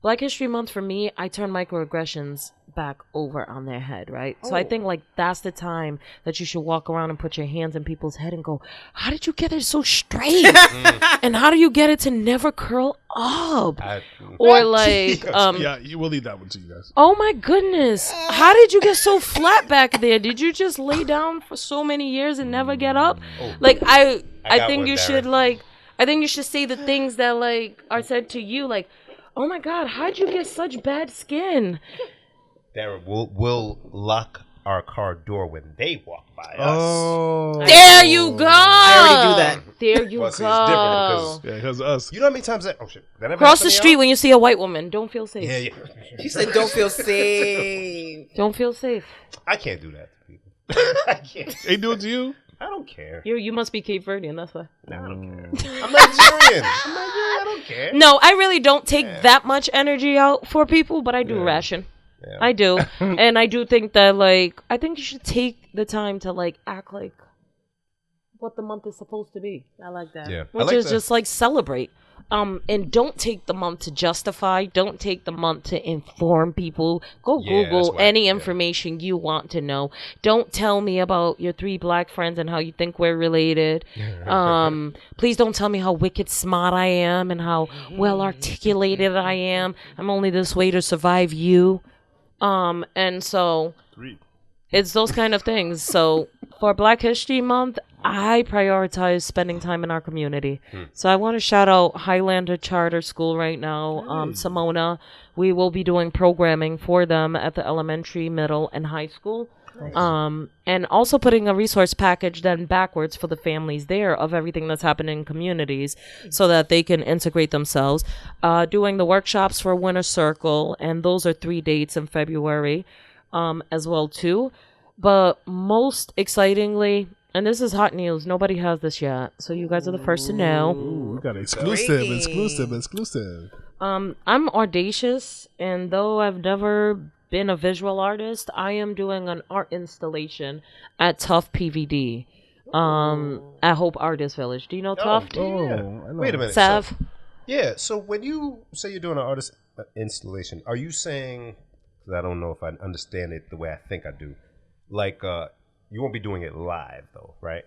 Black History Month for me, I turn microaggressions back over on their head, right? So I think like that's the time that you should walk around and put your hands in people's head and go, how did you get it so straight? And how do you get it to never curl up? Or like, Yeah, we'll leave that one to you guys. oh my goodness, how did you get so flat back there? Did you just lay down for so many years and never get up? Like I got think one, you Darren. should like, I think you should say the things that like are said to you, like, oh my God, how'd you get such bad skin? Darren, we'll lock our car door when they walk by us. Oh. There you go. I already do that. There you Well, see, it's different go. because Yeah, because us. you know how many times that? Oh shit! That never Cross happened the to street y'all? when you see a white woman. Don't feel safe. Yeah. She said, "Don't feel safe." Don't feel safe. I can't do that to people. I can't. They do it to you? I don't care. You must be Cape Verdean, that's why. I don't care. I'm Nigerian. I don't care. No, I really don't take that much energy out for people, but I do Yeah. ration. Yeah. I do. And I do think that, like, I think you should take the time to, like, act like what the month is supposed to be. I like that. Yeah. I Which like is that. just, like, celebrate. And don't take the month to justify. Don't take the month to inform people. Go Yeah, Google that's whack, any yeah. information you want to know. Don't tell me about your 3 black friends and how you think we're related. Please don't tell me how wicked smart I am and how well articulated I am. I'm only this way to survive you. And so 3. it's those kind of things. So for Black History Month, I prioritize spending time in our community. So I want to shout out Highlander Charter School right now, Simona. We will be doing programming for them at the elementary, middle, and high school. And also putting a resource package then backwards for the families there of everything that's happening in communities so that they can integrate themselves. Doing the workshops for Winter Circle, and those are 3 dates in February as well too. But most excitingly, and this is hot news, nobody has this yet, so you guys are the first to know. Ooh, we got exclusive. I'm audacious, and though I've never been a visual artist, I am doing an art installation at Tuft PVD. At Hope Artist Village. Do you know Tuft? Yeah. I know. Wait a minute. Sav? So when you say you're doing an artist installation, are you saying, because I don't know if I understand it the way I think I do, like you won't be doing it live though, right?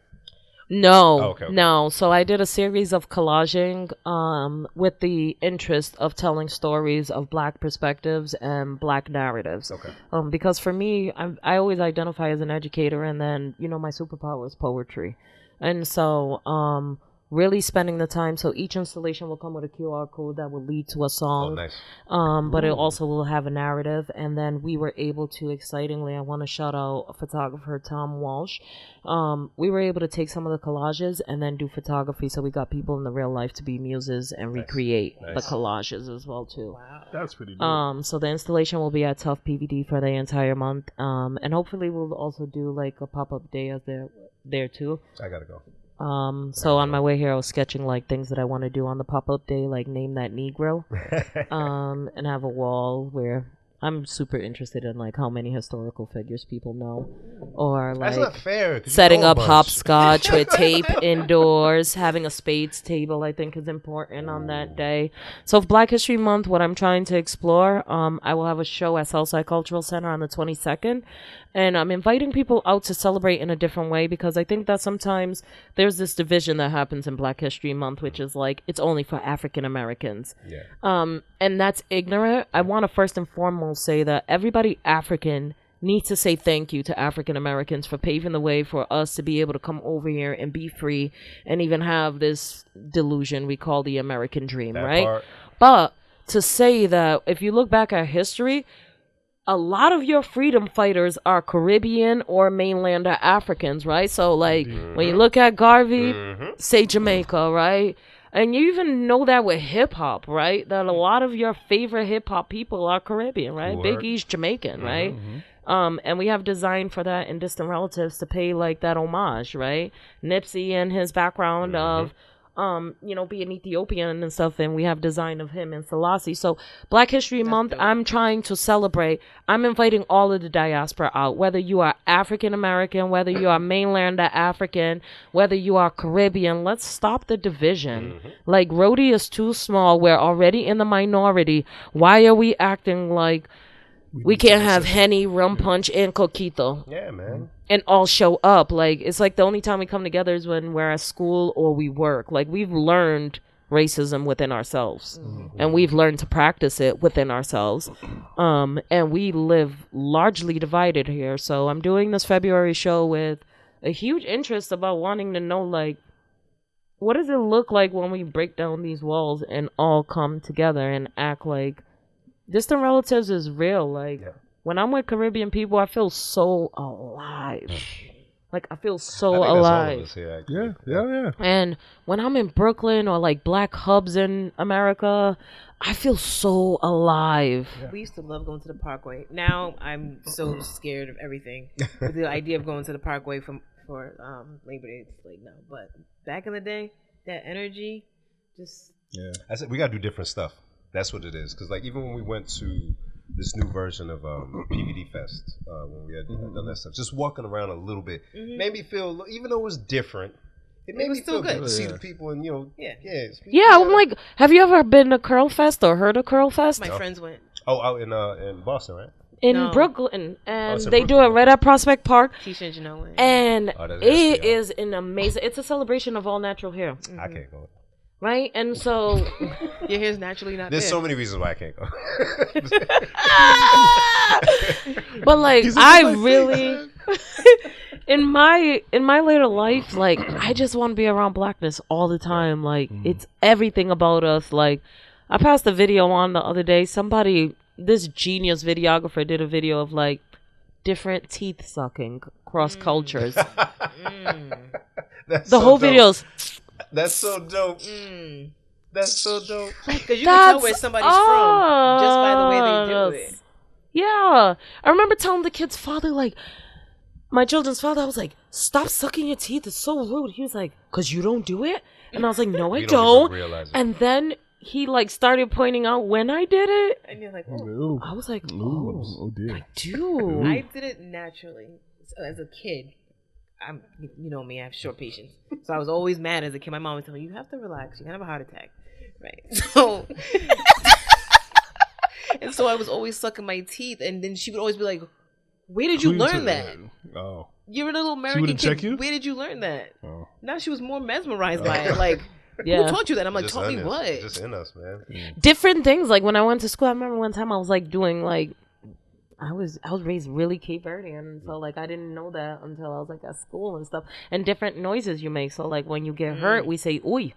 No, okay. no. So I did a series of collaging with the interest of telling stories of Black perspectives and Black narratives. Okay. Because for me, I always identify as an educator, and then, my superpower is poetry. And so really spending the time. So each installation will come with a QR code that will lead to a song. Oh, nice. But it also will have a narrative. And then we were able to, excitingly, I want to shout out a photographer, Tom Walsh. We were able to take some of the collages and then do photography. So we got people in the real life to be muses and recreate the collages as well too. Wow. That's pretty dope. So the installation will be at Tuft PVD for the entire month. And hopefully we'll also do like a pop-up day as there too. I gotta go. So on my way here, I was sketching like things that I want to do on the pop-up day, like name that Negro, and have a wall where I'm super interested in like how many historical figures people know, or That's not like fair. 'Cause you setting know a up bunch. hopscotch with tape indoors, having a spades table. I think is important on that day. So for Black History Month, what I'm trying to explore, I will have a show at Southside Cultural Center on the 22nd. And I'm inviting people out to celebrate in a different way, because I think that sometimes there's this division that happens in Black History Month, which is like, it's only for African Americans. Yeah. And that's ignorant. I want to first and foremost say that everybody African needs to say thank you to African Americans for paving the way for us to be able to come over here and be free and even have this delusion we call the American dream, That right? part. But to say that if you look back at history, a lot of your freedom fighters are Caribbean or mainlander Africans, right? So, like, when you look at Garvey, say Jamaica, right? And you even know that with hip-hop, right? That a lot of your favorite hip-hop people are Caribbean, right? Word. Big E's Jamaican, right? And we have design for that in Distant Relatives to pay, like, that homage, right? Nipsey and his background of... being Ethiopian and stuff, and we have design of him and Selassie. So Black History Month, dope. I'm trying to celebrate. I'm inviting all of the diaspora out, whether you are African American, whether you are mainlander African, whether you are Caribbean. Let's stop the division. Like, Rhodey is too small. We're already in the minority. Why are we acting like we can't have Henny, rum punch, and coquito Yeah, man. and all show up? Like, it's like the only time we come together is when we're at school or we work. Like, we've learned racism within ourselves, and we've learned to practice it within ourselves. And we live largely divided here. So I'm doing this February show with a huge interest about wanting to know, like, what does it look like when we break down these walls and all come together and act like Distant Relatives is real. Like, when I'm with Caribbean people, I feel so alive. Like, I feel so I think that's all of alive. us here, actually. Yeah. And when I'm in Brooklyn or like black hubs in America, I feel so alive. We used to love going to the Parkway. Now I'm so scared of everything. With the idea of going to the Parkway for Labor Day, it's like no. But back in the day, that energy, just I said we gotta do different stuff. That's what it is. Because like even when we went to this new version of PVD Fest, when we had done that stuff, just walking around a little bit made me feel, even though it was different, it made was me still feel good good. to see the people and I'm like, have you ever been to Curl Fest or heard of Curl Fest? my friends went. Oh, out in Boston, right? In No. Brooklyn, and it's in they do Brooklyn. it right at Prospect Park. Tisha and Janelle went. And that's it STL. is an amazing, it's a celebration of all natural hair, I can't go. right? And so Your hair's naturally not There's there. so many reasons why I can't go. but like, He's like, I "It's my really in my later life, like, I just want to be around blackness all the time. Like, it's everything about us. Like, I passed a video on the other day. This genius videographer did a video of like different teeth sucking cross cultures. That's The so whole dope. video's That's so dope. That's so dope. Because you can tell where somebody's from just by the way they do it. Yeah. I remember telling the kid's father, like, my children's father, I was like, stop sucking your teeth. It's so rude. He was like, because you don't do it? And I was like, no, I You don't even don't. realize it. And then he like started pointing out when I did it. And you're like, oh. Ooh. I was like, Ooh. oh, Oh dear. I do. I did it naturally. So as a kid, you know me, I have short patience. So I was always mad as a kid. My mom would tell me, you have to relax. You're going to have a heart attack. Right. So, and so I was always sucking my teeth. And then she would always be like, where did you learn that? Oh. You're a little American wouldn't kid. check you? Where did you learn that? Oh. Now she was more mesmerized by it. Like, Yeah. who taught you that? I'm like, Just taught me in us. what? It's just in us, man. Different things. Like when I went to school, I remember one time I was like doing like, I was raised really Cape Verdean, so like I didn't know that until I was like at school and stuff. And different noises you make. So like when you get hurt, we say "uy."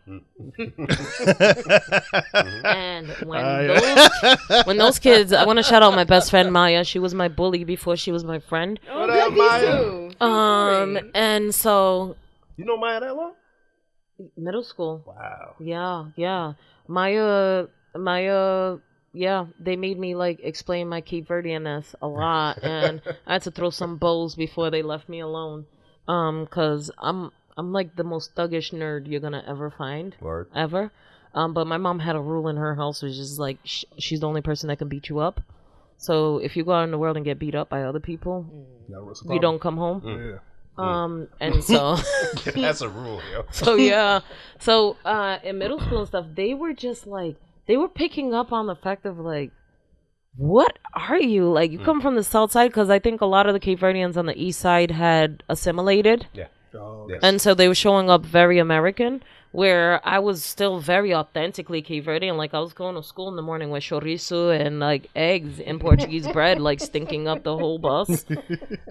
And when those kids, I want to shout out my best friend Maya. She was my bully before she was my friend. Oh, What up, me Maya? too. Sorry. And so You know Maya that long? middle school. Wow. Yeah. Maya, yeah, they made me like explain my Cape Verdeanness a lot, and I had to throw some bows before they left me alone. Cause I'm like the most thuggish nerd you're gonna ever find, Word. ever. But my mom had a rule in her house, which is like she's the only person that can beat you up. So if you go out in the world and get beat up by other people, you don't come home. Yeah. And so That's a rule, yo. So in middle school and stuff, they were just like, they were picking up on the fact of like, what are you? Like, you come from the south side? Because I think a lot of the Cape Verdeans on the east side had assimilated. Yeah. Oh, Yes. And so they were showing up very American, where I was still very authentically Cape Verdean. Like, I was going to school in the morning with chorizo and like eggs and Portuguese bread, like stinking up the whole bus,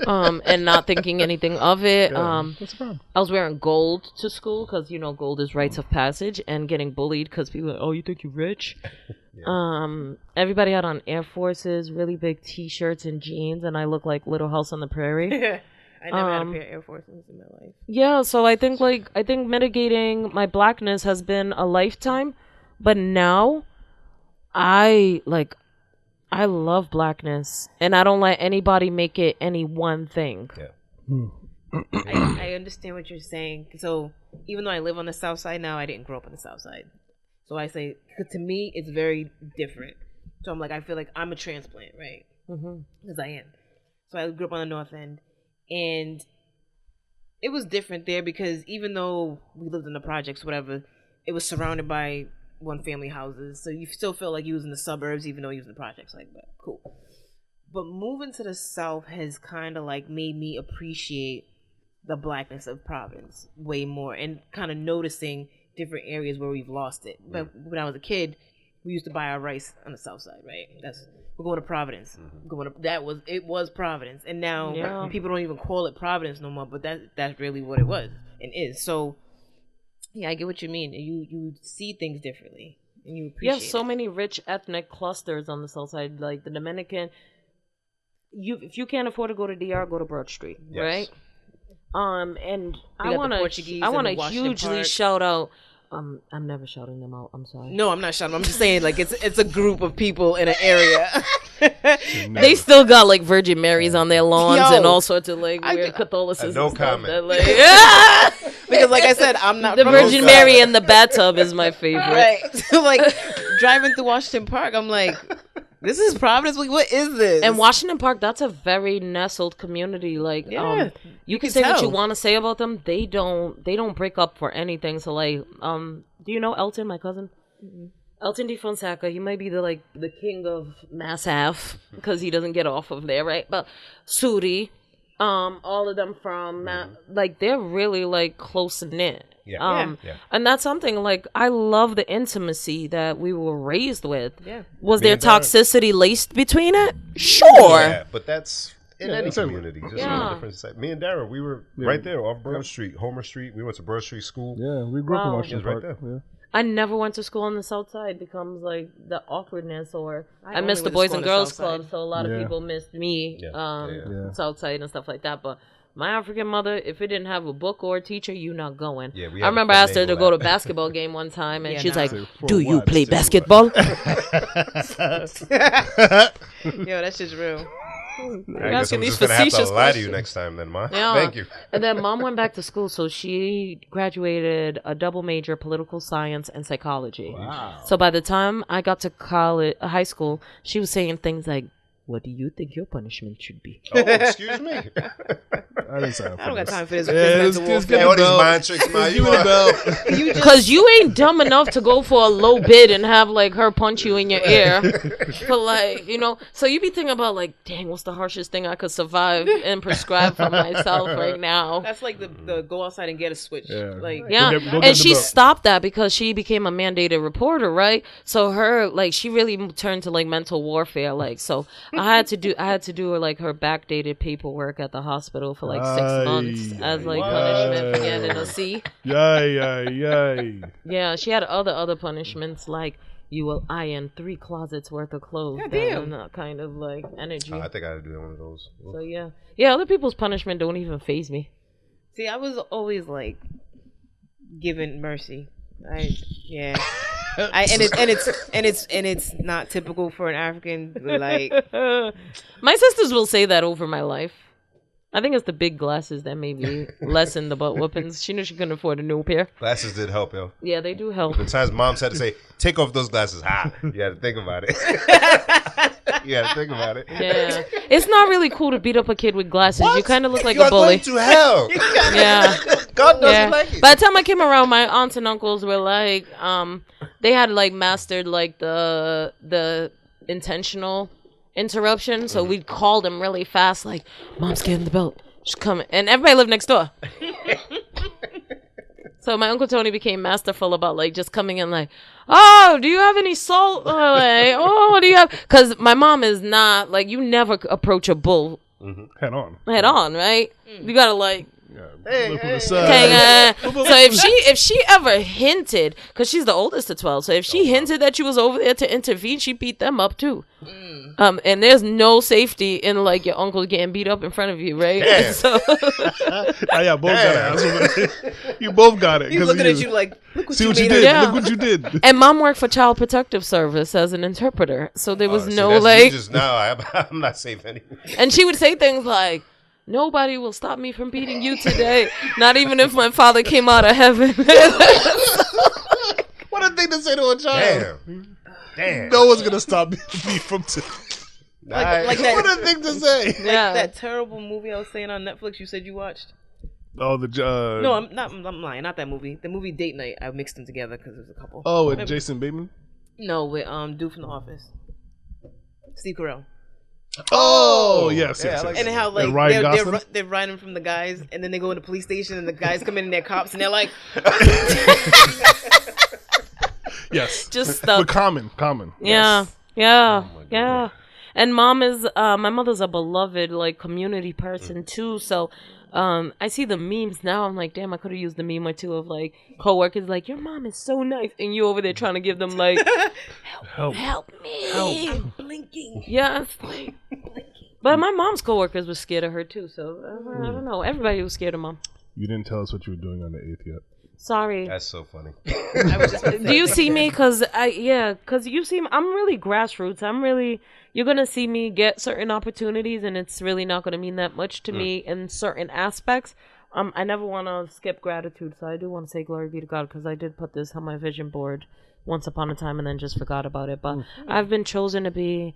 and not thinking anything of it. What's the problem? I was wearing gold to school because, you know, gold is rites of passage, and getting bullied because people are like, oh, you think you're rich? Everybody had on Air Forces, really big T-shirts and jeans, and I looked like Little House on the Prairie. I never had a pair of Air Forces in my life. Yeah, so I think mitigating my blackness has been a lifetime, but now I love blackness, and I don't let anybody make it any one thing. Yeah. I understand what you're saying. So even though I live on the south side now, I didn't grow up on the south side. So I say, 'cause to me, it's very different. So I'm like, I feel like I'm a transplant, right? Because I am. So I grew up on the north end. And it was different there because even though we lived in the projects, whatever, it was surrounded by one family houses. So you still felt like you was in the suburbs, even though you was in the projects. Like, but cool. But moving to the south has kind of like made me appreciate the blackness of Providence way more, and kind of noticing different areas where we've lost it. But when I was a kid, we used to buy our rice on the south side, right? We're going to Providence. It was Providence, and now people don't even call it Providence no more. But that's really what it was and is. So yeah, I get what you mean. You see things differently, and you appreciate. You have so many rich ethnic clusters on the south side, like the Dominican. If you can't afford to go to DR, go to Broad Street, right? And I want to hugely shout out. I'm never shouting them out. I'm sorry. No, I'm not shouting. I'm just saying, like, it's a group of people in an area. They still got like Virgin Marys on their lawns and all sorts of like weird Catholicism. No stuff comment. that, like, because, like I said, I'm not the from Virgin Mary in the bathtub is my favorite. Right. So, like, driving through Washington Park, I'm like, this is Providence. Like, what is this? And Washington Park, that's a very nestled community. Like, you can say what you want to say about them. They don't break up for anything. So, like, do you know Elton, my cousin? Mm-hmm. Elton D. Fonseca, he might be the king of Mass Ave because he doesn't get off of there, right? But Suri, all of them from like they're really like close knit. And that's something like I love the intimacy that we were raised with. Yeah. Was there toxicity laced between it? Sure. Yeah, but that's in any community. Just in a different society. Me and Dara, we were right there off Broad Street, Homer Street. We went to Broad Street School. Yeah, we grew up in Washington Park. Right there. Yeah. I never went to school on the south side. Becomes like the awkwardness, or I missed the Boys and Girls Club, so a lot of people missed me, south side and stuff like that. But my African mother, if it didn't have a book or a teacher, you not going. Yeah, I remember I asked her to go to a basketball game one time, and she's like, "Do you play basketball?" Yo, that shit's real. I guess I'm just gonna have to lie to you next time, then, Ma. Yeah. Thank you. And then mom went back to school, so she graduated a double major, political science and psychology. Wow. So by the time I got to high school, she was saying things like, "What do you think your punishment should be?" Oh, excuse me. I don't got time for this. Hey, all these mind tricks, Ma. You Because you ain't dumb enough to go for a low bid and have like her punch you in your ear. But like, you know, so you be thinking about like, dang, what's the harshest thing I could survive and prescribe for myself right now? That's like the go outside and get a switch. Yeah. Like, Yeah, and she stopped that because she became a mandated reporter, right? So her like she really turned to like mental warfare, like so. I had to do like her backdated paperwork at the hospital for like 6 months as like punishment for getting a C. Yay. Yeah, she had other punishments like you will iron 3 closets worth of clothes. God damn. And that kind of like energy. I think I had to do one of those. So yeah, other people's punishment don't even faze me. see, I was always like given mercy. And it's not typical for an African. But like, My sisters will say that over my life. I think it's the big glasses that maybe lessen the butt whoopings. She knew she couldn't afford a new pair. Glasses did help, yo. Yeah, they do help. The times moms had to say, "Take off those glasses." You had to think about it. You had to think about it. Yeah, it's not really cool to beat up a kid with glasses. What? You kind of look like You a are bully. going to hell. Yeah. God doesn't like it. By the time I came around, my aunts and uncles were like, they had like mastered like the intentional interruption, so we'd call them really fast, like, "Mom's getting the belt, she's coming," and everybody lived next door. So my Uncle Tony became masterful about like just coming in like, "Oh, do you have any salt? Oh, do you have?" Because my mom is not like, you never approach a bull Head on. right? You gotta like. Look from the side. So if she ever hinted, because she's the oldest of 12, so if she hinted that she was over there to intervene, she beat them up too. And there's no safety in like your uncle getting beat up in front of you, right? Damn. So Yeah, both got it. You both got it. he's looking at you like, look what See you what you made did. her Yeah. Look what you did. and mom worked for Child Protective Service as an interpreter, so there was See, no that's- like, you just now I'm not safe anymore. and she would say things like, "Nobody will stop me from beating you today, not even if my father came out of heaven." What a thing to say to a child. Damn. No one's gonna stop me from. like that. What a thing to say. Yeah. That terrible movie I was saying on Netflix. You said you watched. Oh, the No, I'm not. I'm lying. Not that movie. The movie Date Night. I mixed them together because there's a couple. Oh, with Jason Bateman. No, with dude from The Office, Steve Carell. Oh, yes. Yeah, I like And how like And Ryan Gosling? they're running from the guys, and then they go in the police station, and the guys come in and they're cops, and they're like, Yes. Just But stuff. common. Yeah. And my mother's a beloved like community person too. So I see the memes now. I'm like, damn, I could have used the meme or two of like coworkers like, "Your mom is so nice," and you over there trying to give them like, help me. I'm blinking. Yeah, it's like blinking. But my mom's coworkers were scared of her too. So I don't know. Everybody was scared of mom. You didn't tell us what you were doing on the 8th yet. Sorry. That's so funny. I was just gonna Do say, you see me? Cause you see me. I'm really grassroots. You're gonna see me get certain opportunities, and it's really not gonna mean that much to me in certain aspects. I never want to skip gratitude, so I do want to say glory be to God, because I did put this on my vision board once upon a time and then just forgot about it. But I've been chosen to be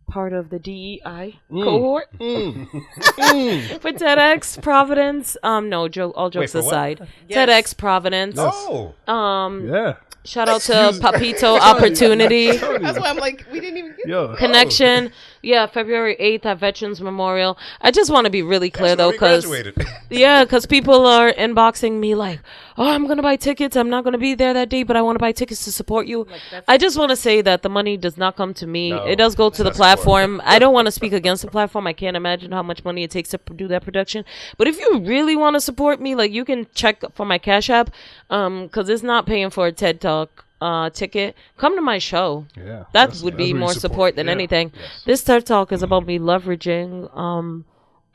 part of the DEI cohort for TEDx Providence. No, all jokes for what? aside, Yes. TEDx Providence. Oh. Yeah. Shout out to Papito Opportunity that's why I'm like, we didn't even get. Yo. Connection. Yeah, February 8th at Veterans Memorial. I just want to be really clear though, We because graduated. people are inboxing me like, "Oh, I'm gonna buy tickets. I'm not gonna be there that day, but I want to buy tickets to support you." I just want to say that the money does not come to me. No, it does go to the that's platform. I don't want to speak against the platform. I can't imagine how much money it takes to do that production. But if you really want to support me, like, you can check for my Cash App, because it's not paying for a TED Talk ticket. Come to my show. Yeah. That would be where you more support than anything. This TED Talk is about me leveraging,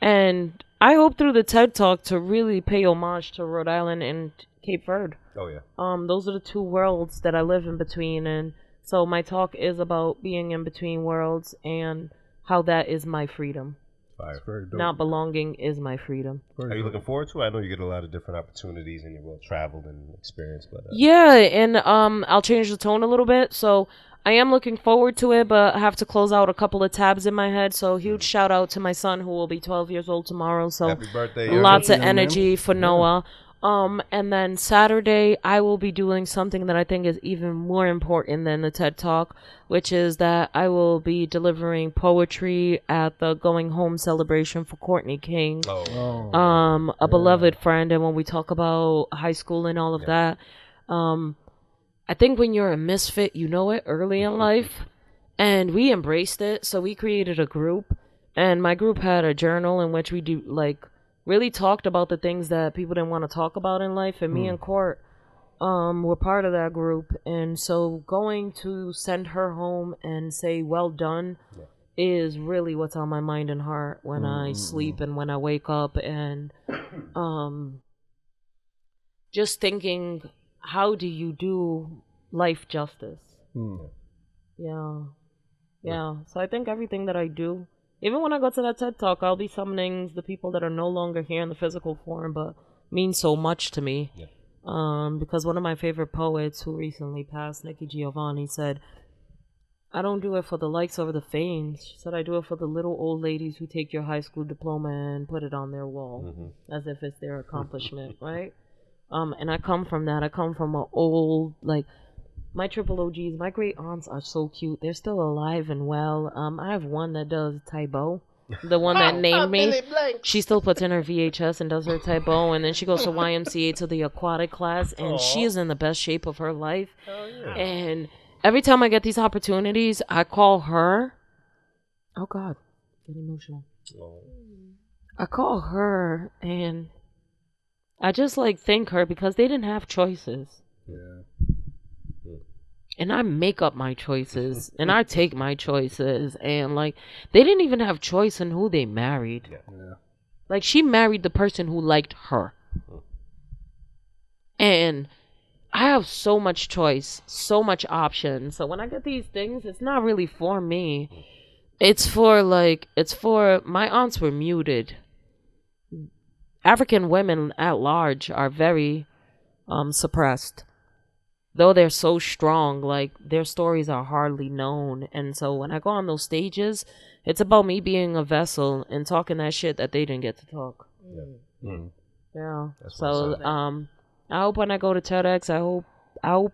and I hope through the TED Talk to really pay homage to Rhode Island and Cape Verde. Oh yeah. Those are the two worlds that I live in between, and so my talk is about being in between worlds and how that is my freedom. Fire. Very dope. Not belonging is my freedom. Are you looking forward to it? I know you get a lot of different opportunities and you're well traveled and experienced, but Yeah, and I'll change the tone a little bit. So I am looking forward to it, but I have to close out a couple of tabs in my head. So huge shout out to my son who will be 12 years old tomorrow. So happy birthday, lots of young man. energy for Noah. And then Saturday I will be doing something that I think is even more important than the TED Talk, which is that I will be delivering poetry at the going home celebration for Courtney King. A beloved friend. And when we talk about high school and all of that, I think when you're a misfit, you know it early in life, and we embraced it. So we created a group, and my group had a journal in which we do really talked about the things that people didn't want to talk about in life. And me and Court were part of that group. And so going to send her home and say, well done, is really what's on my mind and heart when I sleep and when I wake up. And just thinking, how do you do life justice? Yeah. So I think everything that I do, even when I go to that TED Talk, I'll be summoning the people that are no longer here in the physical form, but mean so much to me. Because one of my favorite poets who recently passed, Nikki Giovanni, said, I don't do it for the likes or the fames. She said, I do it for the little old ladies who take your high school diploma and put it on their wall as if it's their accomplishment, right? And I come from that. I come from an old, my triple OGs, my great aunts are so cute. They're still alive and well. I have one that does Taibo. The one that named me. She still puts in her VHS and does her Taibo, and then she goes to YMCA to the aquatic class, and she is in the best shape of her life. And every time I get these opportunities, I call her. Oh, God. Get emotional. I call her, and I just thank her because they didn't have choices. And I make up my choices and I take my choices, and they didn't even have choice in who they married. She married the person who liked her. And I have so much choice, so much option. So when I get these things, it's not really for me. It's for my aunts were muted. African women at large are very suppressed. Though they're so strong, their stories are hardly known. And so when I go on those stages, it's about me being a vessel and talking that shit that they didn't get to talk. Yeah. So I hope when I go to TEDx, I hope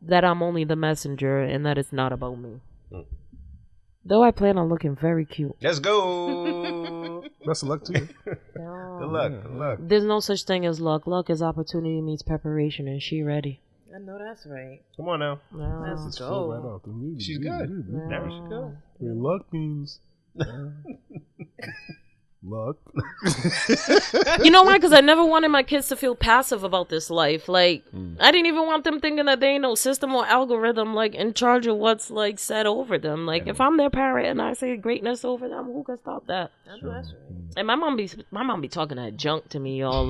that I'm only the messenger and that it's not about me. Though I plan on looking very cute. Let's go. Best of luck to you. Good luck. There's no such thing as luck. Luck is opportunity meets preparation, and she ready. I know that's right. Come on now. Let's Flow go. right off. She's good. There she go. Luck means luck. You know why? Because I never wanted my kids to feel passive about this life. I didn't even want them thinking that they ain't no system or algorithm in charge of what's said over them. If I'm their parent and I say greatness over them, who can stop that? I know that's right. And my mom be talking that junk to me, y'all.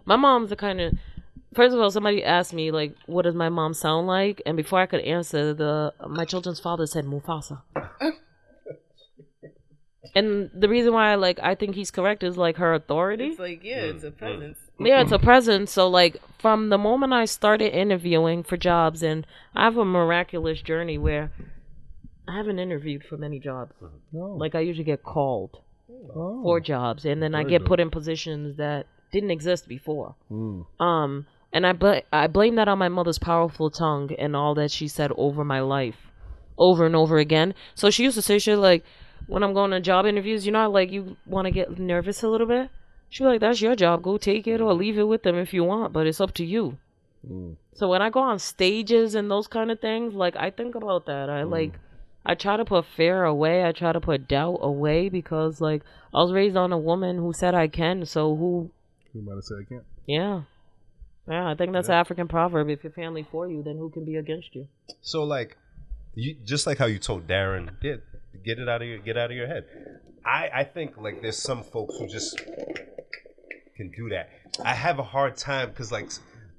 My mom's the kind of. First of all, somebody asked me, what does my mom sound like? And before I could answer, my children's father said Mufasa. And the reason why, I think he's correct is, her authority. It's it's a presence. Yeah, it's a presence. So, from the moment I started interviewing for jobs, and I have a miraculous journey where I haven't interviewed for many jobs. I usually get called for jobs, and then I get put in positions that didn't exist before. And I blame that on my mother's powerful tongue and all that she said over my life, over and over again. So she used to say shit when I'm going to job interviews, you want to get nervous a little bit? She'd be like, that's your job. Go take it or leave it with them if you want, but it's up to you. So when I go on stages and those kind of things, I think about that. I try to put fear away. I try to put doubt away because, I was raised on a woman who said I can, so who... You might have said I can't. Yeah. Yeah, I think that's an African proverb. If your family for you, then who can be against you? So you just how you told Darren, get out of your head. I think there's some folks who just can do that. I have a hard time because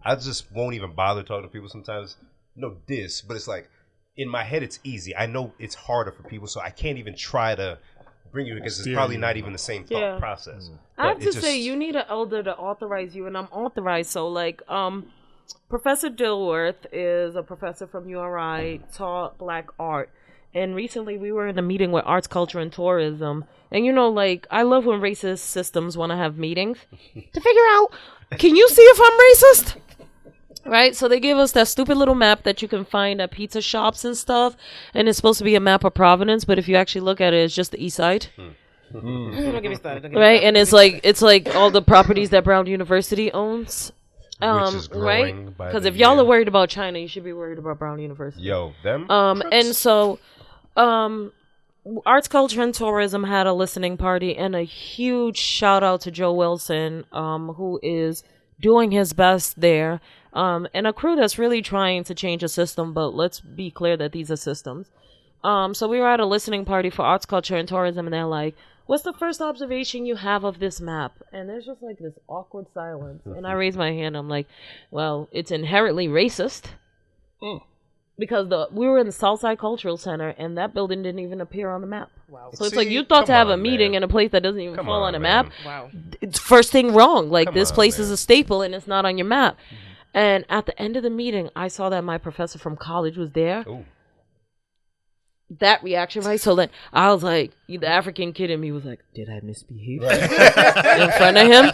I just won't even bother talking to people sometimes. No diss, but it's in my head it's easy. I know it's harder for people, so I can't even try to bring you because it's Steer probably you. not even the same thought Yeah. process. I have But to it just- say, you need an elder to authorize you, and I'm authorized. So, like, Professor Dilworth is a professor from URI, taught black art. And recently we were in a meeting with arts, culture, and tourism. And, you know, like, I love when racist systems want to have meetings to figure out, can you see if I'm racist? Right? So they give us that stupid little map that you can find at pizza shops and stuff. And it's supposed to be a map of Providence. But if you actually look at it, it's just the east side. Don't get me started. Don't get me Right? started. And it's like all the properties that Brown University owns. Which is Right? growing by Because the if y'all year. are worried about China, you should be worried about Brown University. Yo, them. And so, arts, culture, and tourism had a listening party, and a huge shout out to Joe Wilson, who is doing his best there, and a crew that's really trying to change a system. But let's be clear that these are systems. So we were at a listening party for arts, culture, and tourism, and they're like, what's the first observation you have of this map? And there's just like this awkward silence. And I raise my hand. I'm like, well, it's inherently racist. Because we were in the Southside Cultural Center, and that building didn't even appear on the map. Wow. So it's See, like you thought to come have a on, meeting man. in a place that doesn't even Come fall on a man. map. Wow. It's first thing wrong. Like, Come this on, place is man. a staple, and it's not on your map. And at the end of the meeting, I saw that my professor from college was there. Ooh. That reaction, right? So then I was like, the African kid in me was like, did I misbehave in front of him?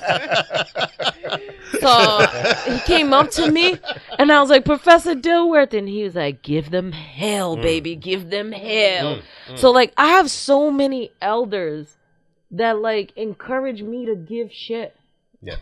So he came up to me, and I was like, Professor Dilworth, and he was like, give them hell, baby, give them hell. So, like, I have so many elders that, like, encourage me to give shit. Yeah.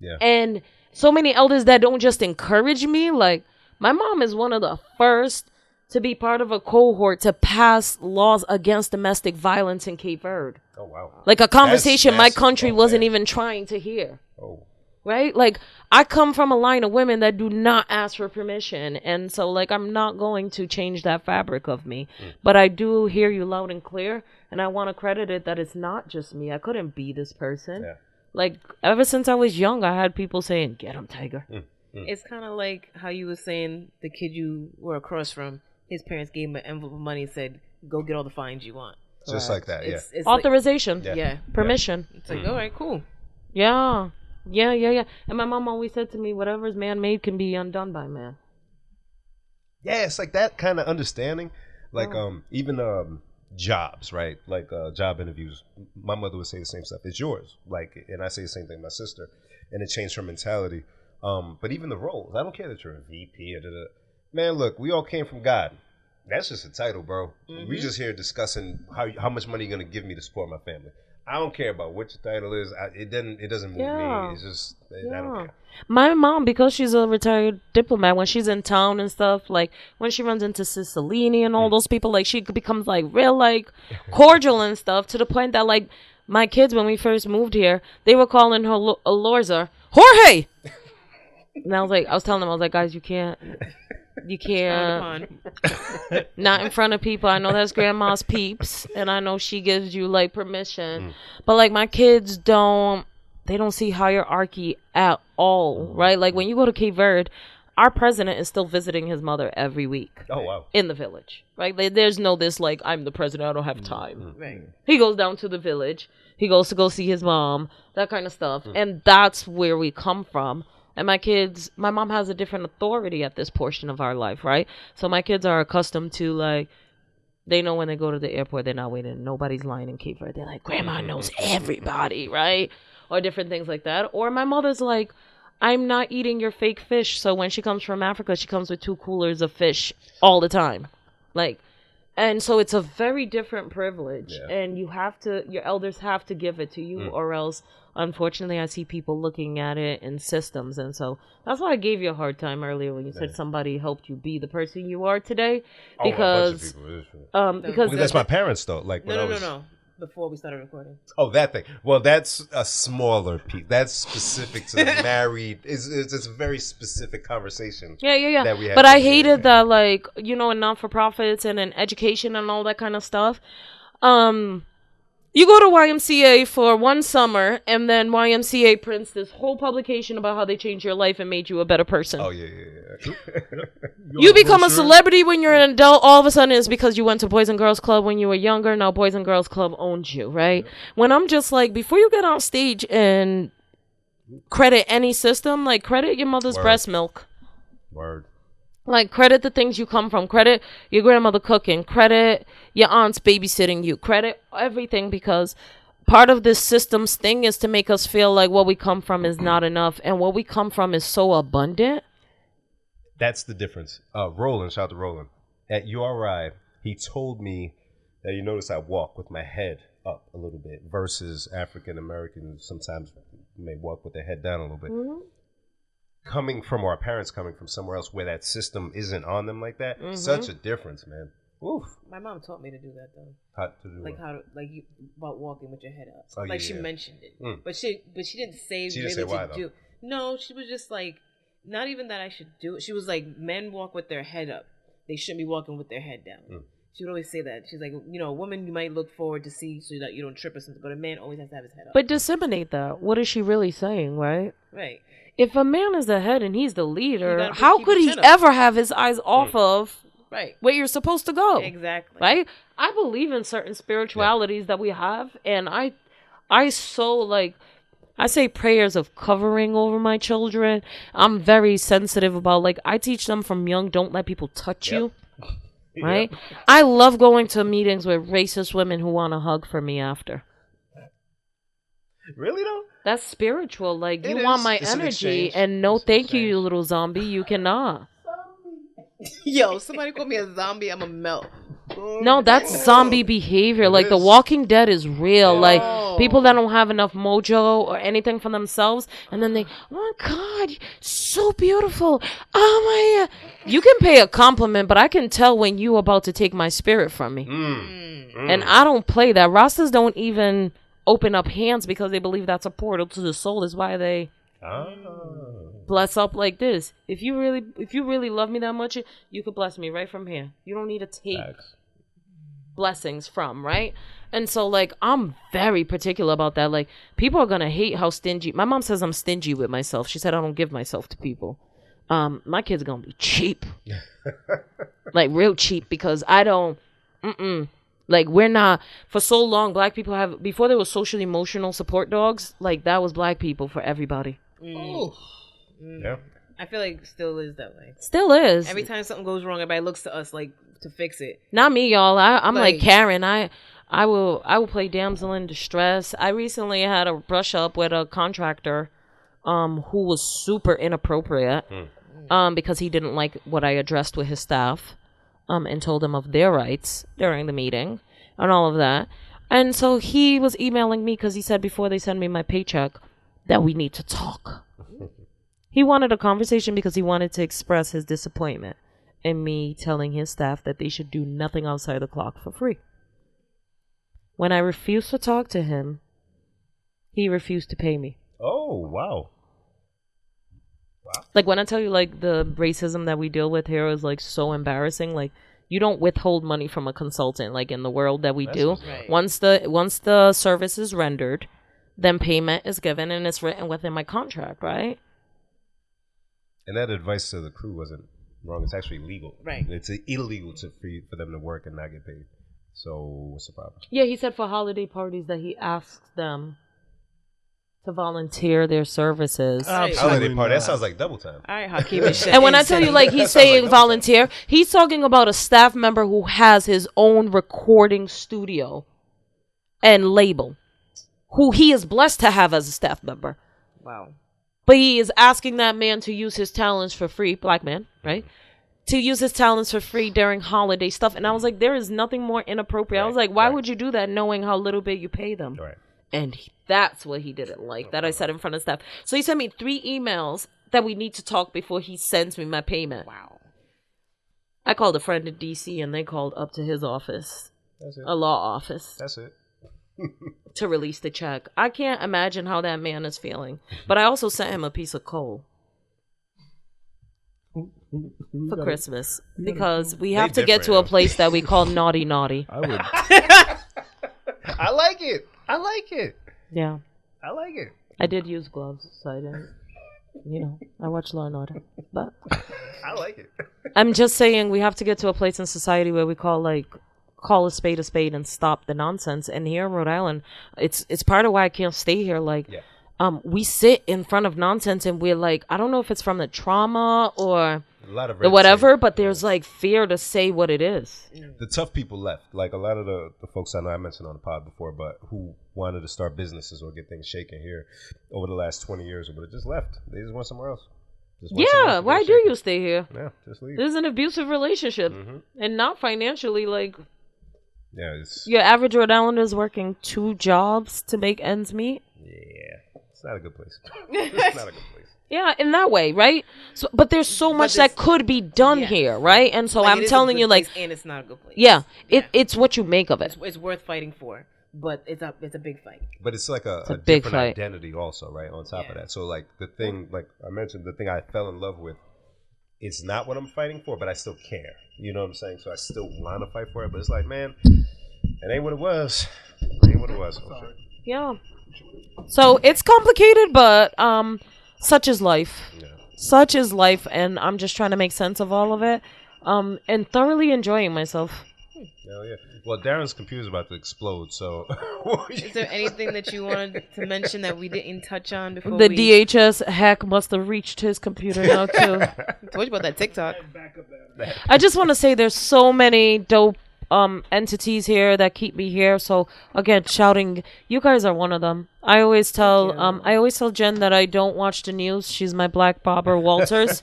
Yeah. And so many elders that don't just encourage me. Like, my mom is one of the first to be part of a cohort to pass laws against domestic violence in Cape Verde. Oh wow. Like a conversation my massive. country Oh, wasn't man. even trying to hear. Oh. Right? Like, I come from a line of women that do not ask for permission. And so, like, I'm not going to change that fabric of me. But I do hear you loud and clear. And I want to credit it that it's not just me. I couldn't be this person. Yeah. Like, ever since I was young, I had people saying, get him, Tiger. It's kind of like how you were saying the kid you were across from, his parents gave him an envelope of money and said, go get all the fines you want. Just like that. Yeah. It's like, Authorization. yeah. Permission. It's like, all right, cool. Yeah. Yeah. And my mom always said to me, whatever is man-made can be undone by man. Yeah, it's like that kind of understanding. Like even jobs, right? Like job interviews. My mother would say the same stuff. It's yours. Like, and I say the same thing to my sister, and it changed her mentality. But even the roles, I don't care that you're a VP or da-da. Man, look, we all came from God. That's just a title, bro. We just here discussing how much money you're gonna give me to support my family. I don't care about what your title is. It doesn't move Yeah. me. It's just I don't care. My mom, because she's a retired diplomat, when she's in town and stuff, like when she runs into Cicilline and all those people, like she becomes like real like cordial and stuff, to the point that like my kids, when we first moved here, they were calling her Alorza Jorge. And I was telling them, I was like, guys, you can't, not in front of people. I know that's grandma's peeps, and I know she gives you like permission, but like my kids don't see hierarchy at all, right? Like when you go to Cape Verde, our president is still visiting his mother every week. Oh wow. In the village, right? There's no this like, I'm the president, I don't have time. Right. He goes down to the village. He goes to go see his mom, that kind of stuff. And that's where we come from. And my mom has a different authority at this portion of our life, right? So my kids are accustomed to, like, they know when they go to the airport, they're not waiting. Nobody's lying in Cape Verde. They're like, Grandma knows everybody, right? Or different things like that. Or my mother's like, I'm not eating your fake fish. So when she comes from Africa, she comes with 2 coolers of fish all the time. Like, and so it's a very different privilege. Yeah. And your elders have to give it to you, or else, unfortunately, I see people looking at it in systems. And so that's why I gave you a hard time earlier when you said somebody helped you be the person you are today. Because, Because that's my parents though. Like when I was, No. Before we started recording. Oh, that thing. Well, that's a smaller piece. That's specific to the married. It's a very specific conversation. Yeah. That we had But I today. hated that, like, you know, in non-for-profits and in education and all that kind of stuff. You go to YMCA for one summer, and then YMCA prints this whole publication about how they changed your life and made you a better person. Oh, yeah. You become a celebrity when you're an adult. All of a sudden, it's because you went to Boys and Girls Club when you were younger. Now Boys and Girls Club owns you, right? Yeah. When I'm just like, before you get on stage and credit any system, like credit your mother's breast milk. Word. Like credit the things you come from. Credit your grandmother cooking. Credit your aunts babysitting you. Credit everything, because part of this system's thing is to make us feel like what we come from is not enough, and what we come from is so abundant. That's the difference. Roland, shout out to Roland. At URI, he told me that he noticed I walk with my head up a little bit versus African Americans sometimes may walk with their head down a little bit. Mm-hmm. Coming from our parents, coming from somewhere else where that system isn't on them like that, such a difference, man. Oof. My mom taught me to do that though. How to do like what? How to about walking with your head up. Oh, like she mentioned it, but she didn't say she really didn't say why, to do. No, she was just like, not even that I should do it. She was like, men walk with their head up. They shouldn't be walking with their head down. She would always say that. She's like, you know, a woman you might look forward to see so that you don't trip or something, but a man always has to have his head up. But disseminate that. What is she really saying, right? Right. If a man is the head and he's the leader, how could he ever have his eyes off of where you're supposed to go? Exactly. Right? I believe in certain spiritualities that we have, and I so like, I say prayers of covering over my children. I'm very sensitive about, like, I teach them from young, don't let people touch you. Right? I love going to meetings with racist women who want a hug from me after. Really though? That's spiritual. Like, you want my energy, and no thank you, you little zombie. You cannot. Yo, somebody call me a zombie, I'm a melt. No, that's zombie behavior. Like, The Walking Dead is real. Like, people that don't have enough mojo or anything for themselves, and then they, oh my God, so beautiful. Oh my God. You can pay a compliment, but I can tell when you about to take my spirit from me. And I don't play that. Rastas don't even open up hands because they believe that's a portal to the soul. Is why they bless up like this. If you really love me that much, you could bless me right from here. You don't need to take blessings from, right? And so, like, I'm very particular about that. Like, people are gonna hate how stingy. My mom says I'm stingy with myself. She said I don't give myself to people. My kids are gonna be cheap. Like, real cheap, because I don't like, we're not, for so long, black people have, before there was social emotional support dogs, like, that was black people for everybody. Yeah. I feel like still is that way. Still is. Every time something goes wrong, everybody looks to us like to fix it. Not me, y'all. I'm like Karen. I will play damsel in distress. I recently had a brush up with a contractor who was super inappropriate because he didn't like what I addressed with his staff and told them of their rights during the meeting and all of that. And so he was emailing me because he said before they send me my paycheck that we need to talk. He wanted a conversation because he wanted to express his disappointment in me telling his staff that they should do nothing outside the clock for free. When I refused to talk to him, he refused to pay me. Oh, wow. Like, when I tell you, like, the racism that we deal with here is, like, so embarrassing. Like, you don't withhold money from a consultant, like, in the world that we do. Right. Once the service is rendered, then payment is given, and it's written within my contract, right? And that advice to the crew wasn't wrong. It's actually legal. Right. It's illegal for them to work and not get paid. So what's the problem? Yeah, he said for holiday parties that he asks them to volunteer their services. Holiday party, that sounds like double time. All right, Hakeem. And when I tell you, like, he's saying like volunteer, he's talking about a staff member who has his own recording studio and label, who he is blessed to have as a staff member. Wow. But he is asking that man to use his talents for free, black man, right? To use his talents for free during holiday stuff. And I was like, there is nothing more inappropriate. Right. I was like, why would you do that knowing how little bit you pay them? Right. And that's what he didn't like, that I said in front of staff. So he sent me 3 emails that we need to talk before he sends me my payment. Wow. I called a friend in D.C. and they called up to his office, a law office. That's it. To release the check. I can't imagine how that man is feeling. But I also sent him a piece of coal for Christmas because we have to get to a place that we call naughty naughty. I like it. I like it. Yeah. I like it. I did use gloves, so I didn't. I watch Law and Order, but I like it. I'm just saying we have to get to a place in society where we call a spade and stop the nonsense. And here in Rhode Island, it's part of why I can't stay here. We sit in front of nonsense and we're like, I don't know if it's from the trauma or A lot of the whatever, but there's like fear to say what it is. The tough people left. Like a lot of the folks I know I mentioned on the pod before, but who wanted to start businesses or get things shaken here over the last 20 years or whatever, just left. They just went somewhere else. Yeah, why do you stay here? Yeah, just leave. This is an abusive relationship, and not financially. Like, yeah, it's your average Rhode Islander is working 2 jobs to make ends meet. yeah, it's not a good place. It's not a good place. Yeah, in that way, right? So, but there's so much that could be done here, right? And so I'm telling you, like, and it's not a good place. Yeah, it's what you make of it. It's worth fighting for, but it's a big fight. But it's like a big different fight. identity also, right? On top of that. So like the thing, like I mentioned, the thing I fell in love with, it's not what I'm fighting for, but I still care. You know what I'm saying? So I still want to fight for it, but it's like, man, it ain't what it was. It ain't what it was. Oh, shit. Yeah. So it's complicated, but such is life. Yeah. Such is life, and I'm just trying to make sense of all of it, and thoroughly enjoying myself. Hell yeah. Well, Darren's computer's about to explode, so... Is there anything that you wanted to mention that we didn't touch on before The DHS hack must have reached his computer now, too. I told you about that TikTok. I just want to say there's so many dope entities here that keep me here. So again, shouting, you guys are one of them. I always tell Jen that I don't watch the news. She's my black Barbara Walters.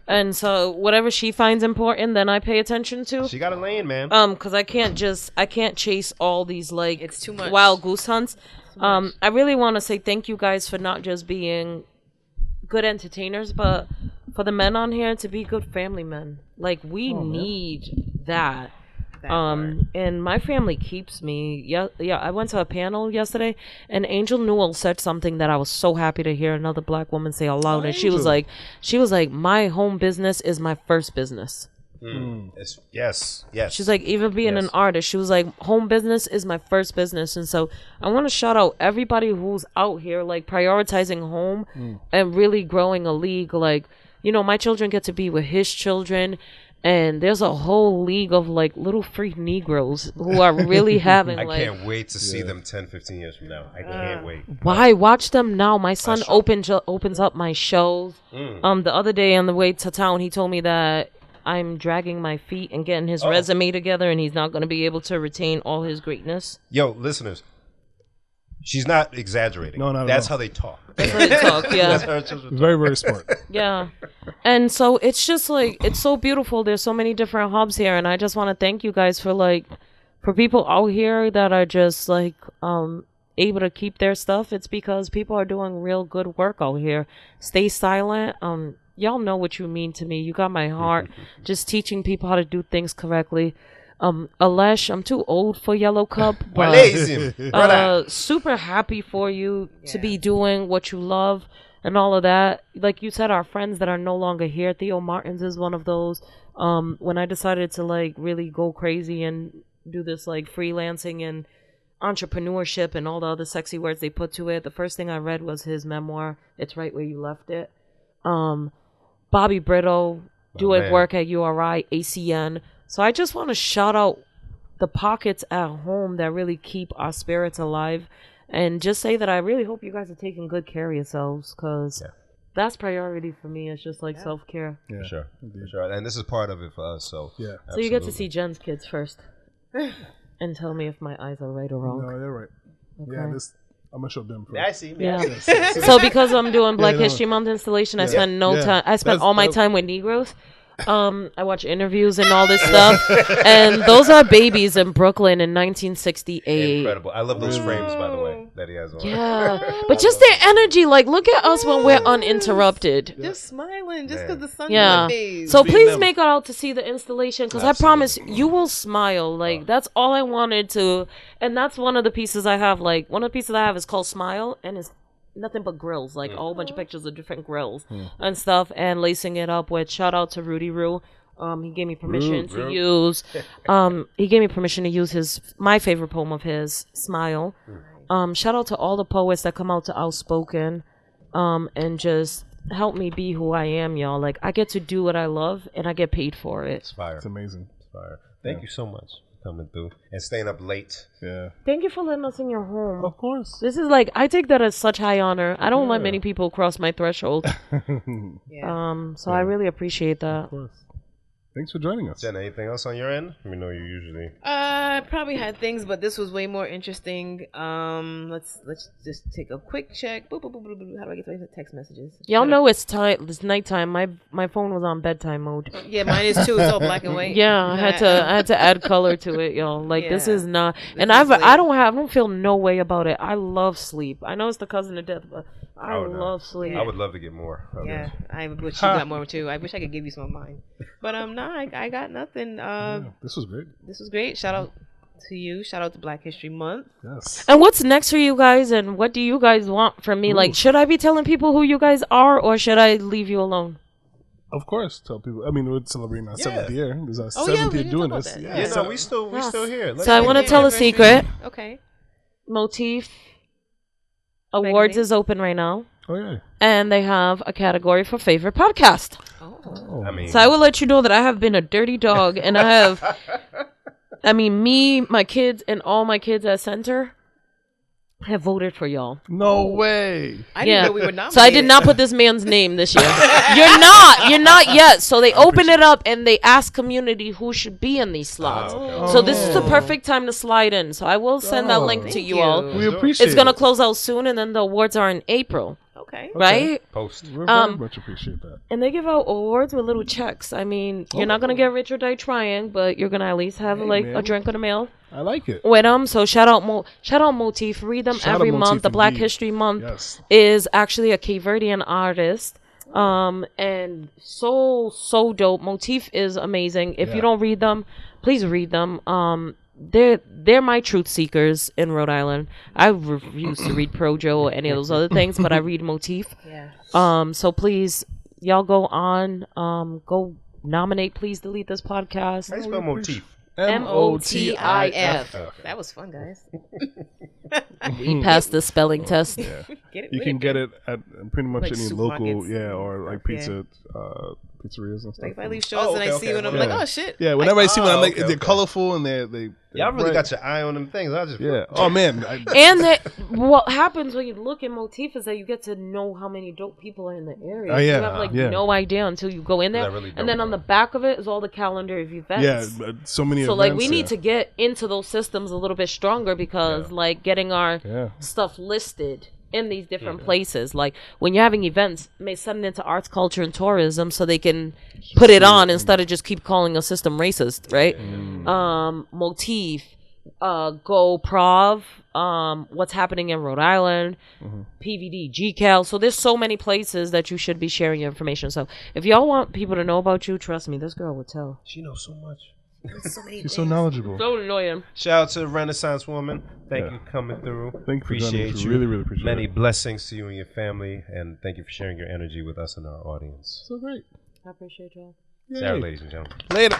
And so whatever she finds important, then I pay attention to. She got a lane, man. Because I can't chase all these like It's too much. wild goose hunts. I really want to say thank you guys for not just being good entertainers, but for the men on here to be good family men. Like we need that. And my family keeps me. Yeah. I went to a panel yesterday, and Angel Newell said something that I was so happy to hear another black woman say out loud. And she was like, my home business is my first business. Yes. She's like, even being an artist, she was like, home business is my first business. And so I want to shout out everybody who's out here like prioritizing home and really growing a league. Like, my children get to be with his children. And there's a whole league of like little freak Negroes who are really having I can't wait to see them 10, 15 years from now. I can't wait. Why? Watch them now. My son opens up my shows. The other day on the way to town, he told me that I'm dragging my feet and getting his resume together, and he's not going to be able to retain all his greatness. Yo, listeners, she's not exaggerating. No, that's how they talk. That's how they talk, yeah. That's how her children talk. Very, very smart. Yeah. And so it's just like, it's so beautiful. There's so many different hubs here, and I just want to thank you guys for people out here that are just like able to keep their stuff. It's because people are doing real good work out here. Stay silent. Y'all know what you mean to me. You got my heart. Just teaching people how to do things correctly. Alesh, I'm too old for Yellow Cup, but super happy for you to be doing what you love and all of that. Like you said, our friends that are no longer here, Theo Martins is one of those. When I decided to like really go crazy and do this like freelancing and entrepreneurship and all the other sexy words they put to it, the first thing I read was his memoir, It's Right Where You Left It. Bobby Brito doing work at URI, ACN. So I just want to shout out the pockets at home that really keep our spirits alive, and just say that I really hope you guys are taking good care of yourselves, because that's priority for me. It's just like self-care. Yeah, for sure. And this is part of it for us. So yeah. So you get to see Jen's kids first and tell me if my eyes are right or wrong. No, you're right. Okay. Yeah, I'm gonna show them first. Yeah, I see. Yeah. So because I'm doing Black History Month installation, I spend time. I spent all my time with Negroes. I watch interviews and all this stuff, and those are babies in Brooklyn in 1968. Incredible. I love those frames, by the way, that he has on. Yeah, but just their energy, like look at us when we're uninterrupted. Just smiling, just because the sun's yeah. face. So please make it out to see the installation, because I promise you will smile. Like that's all I wanted to, and that's one of the pieces I have. Like one of the pieces I have is called Smile, and it's nothing but grills, like a whole bunch of pictures of different grills and stuff, and lacing it up with shout out to Rudy Roo. He gave me permission to rude. use. He gave me permission to use my favorite poem of his, "Smile." Shout out to all the poets that come out to Outspoken, and just help me be who I am, y'all. Like, I get to do what I love, and I get paid for it. It's fire. It's amazing. It's fire. Thank you so much for coming through and staying up late. Yeah. Thank you for letting us in your home. Of course. This is like, I take that as such high honor. I don't let many people cross my threshold. So I really appreciate that. Of course. Thanks for joining us. Jen, anything else on your end? We know you usually. I probably had things, but this was way more interesting. Let's just take a quick check. Boop, boop, boop, boop, boop. How do I get to the text messages? Y'all know it's time. It's nighttime. My phone was on bedtime mode. Yeah, mine is too. It's all black and white. Yeah, I had to add color to it, y'all. Like, this Yeah. is not. And This is I don't feel no way about it. I love sleep. I know it's the cousin of death, but I love sleep. I would love to get more. Yeah, I wish you got more too. I wish I could give you some of mine, but no, I got nothing. This was great. This was great. Shout out to you. Shout out to Black History Month. Yes. And what's next for you guys? And what do you guys want from me? Like, should I be telling people who you guys are, or should I leave you alone? Of course, tell people. I mean, we're celebrating our 7th year. This is our Oh, yeah, 7th we year didn't doing talk about this. that. Yeah, Yeah, so no, we still here. So I want to tell a secret. Okay. Motif Awards is open right now, Oh yeah. and they have a category for favorite podcast. Oh. I mean, So I will let you know that I have been a dirty dog, and I have, I mean, me, my kids, and all my kids at center have voted for y'all. No way. I didn't know we were nominated. So I did not put this man's name this year. You're not yet. So they open it up and they ask community who should be in these slots. okay. So this is the perfect time to slide in. So I will send that link to Thank you you. all. We appreciate It's gonna it. close out soon, and then the awards are in April, Okay. right? Post. We very much appreciate that. And they give out awards with little checks. I mean, you're not gonna get rich or die trying, but you're gonna at least have like man. a drink in the mail I like it. with them. So shout out Motif. Read them Shout out every month. Motif The Black indeed. History Month Yes. is actually a Cape Verdean artist. And so dope. Motif is amazing. If you Yeah. don't read them, please read them. They're my truth seekers in Rhode Island. I refuse to read Projo or any of those other things, but I read Motif. Yeah. So please, y'all go on. Go nominate. Please delete this podcast. How you spell motif? MOTIF. That was fun, guys. We passed the spelling test. Yeah. Get it You with can it, get man. it at pretty much Like any local, supermarkets or like and pizza, pizzerias and stuff. Like if I leave shorts and I see one, I'm Yeah. like, oh shit. Yeah, whenever I see one, I'm like, okay, they're okay. colorful and they Y'all really bright. got your eye on them things. I just Yeah. Oh man. And what happens when you look at Motif is that you get to know how many dope people are in the area. Oh, yeah, You have like yeah. no idea until you go in there. I really don't And then on know. the back of it is all the calendar of events. Yeah, so many. So events, like we need to get into those systems a little bit stronger because like getting our stuff listed in these different places. Like when you're having events, may send it into arts, culture, and tourism so they can put it on instead of just keep calling a system racist, right? Motif, Go Prov, what's happening in Rhode Island, PVD, GCal. So there's so many places that you should be sharing your information. So if y'all want people to know about you, trust me, this girl will tell. She knows so much. She's so knowledgeable. So annoying. Shout out to the Renaissance Woman. Thank you for coming through. Thank you for joining Appreciate us. you. Really, really appreciate Many it. blessings to you and your family, and thank you for sharing your energy with us and our audience. So great. I appreciate y'all. Sarah, ladies and gentlemen. Later.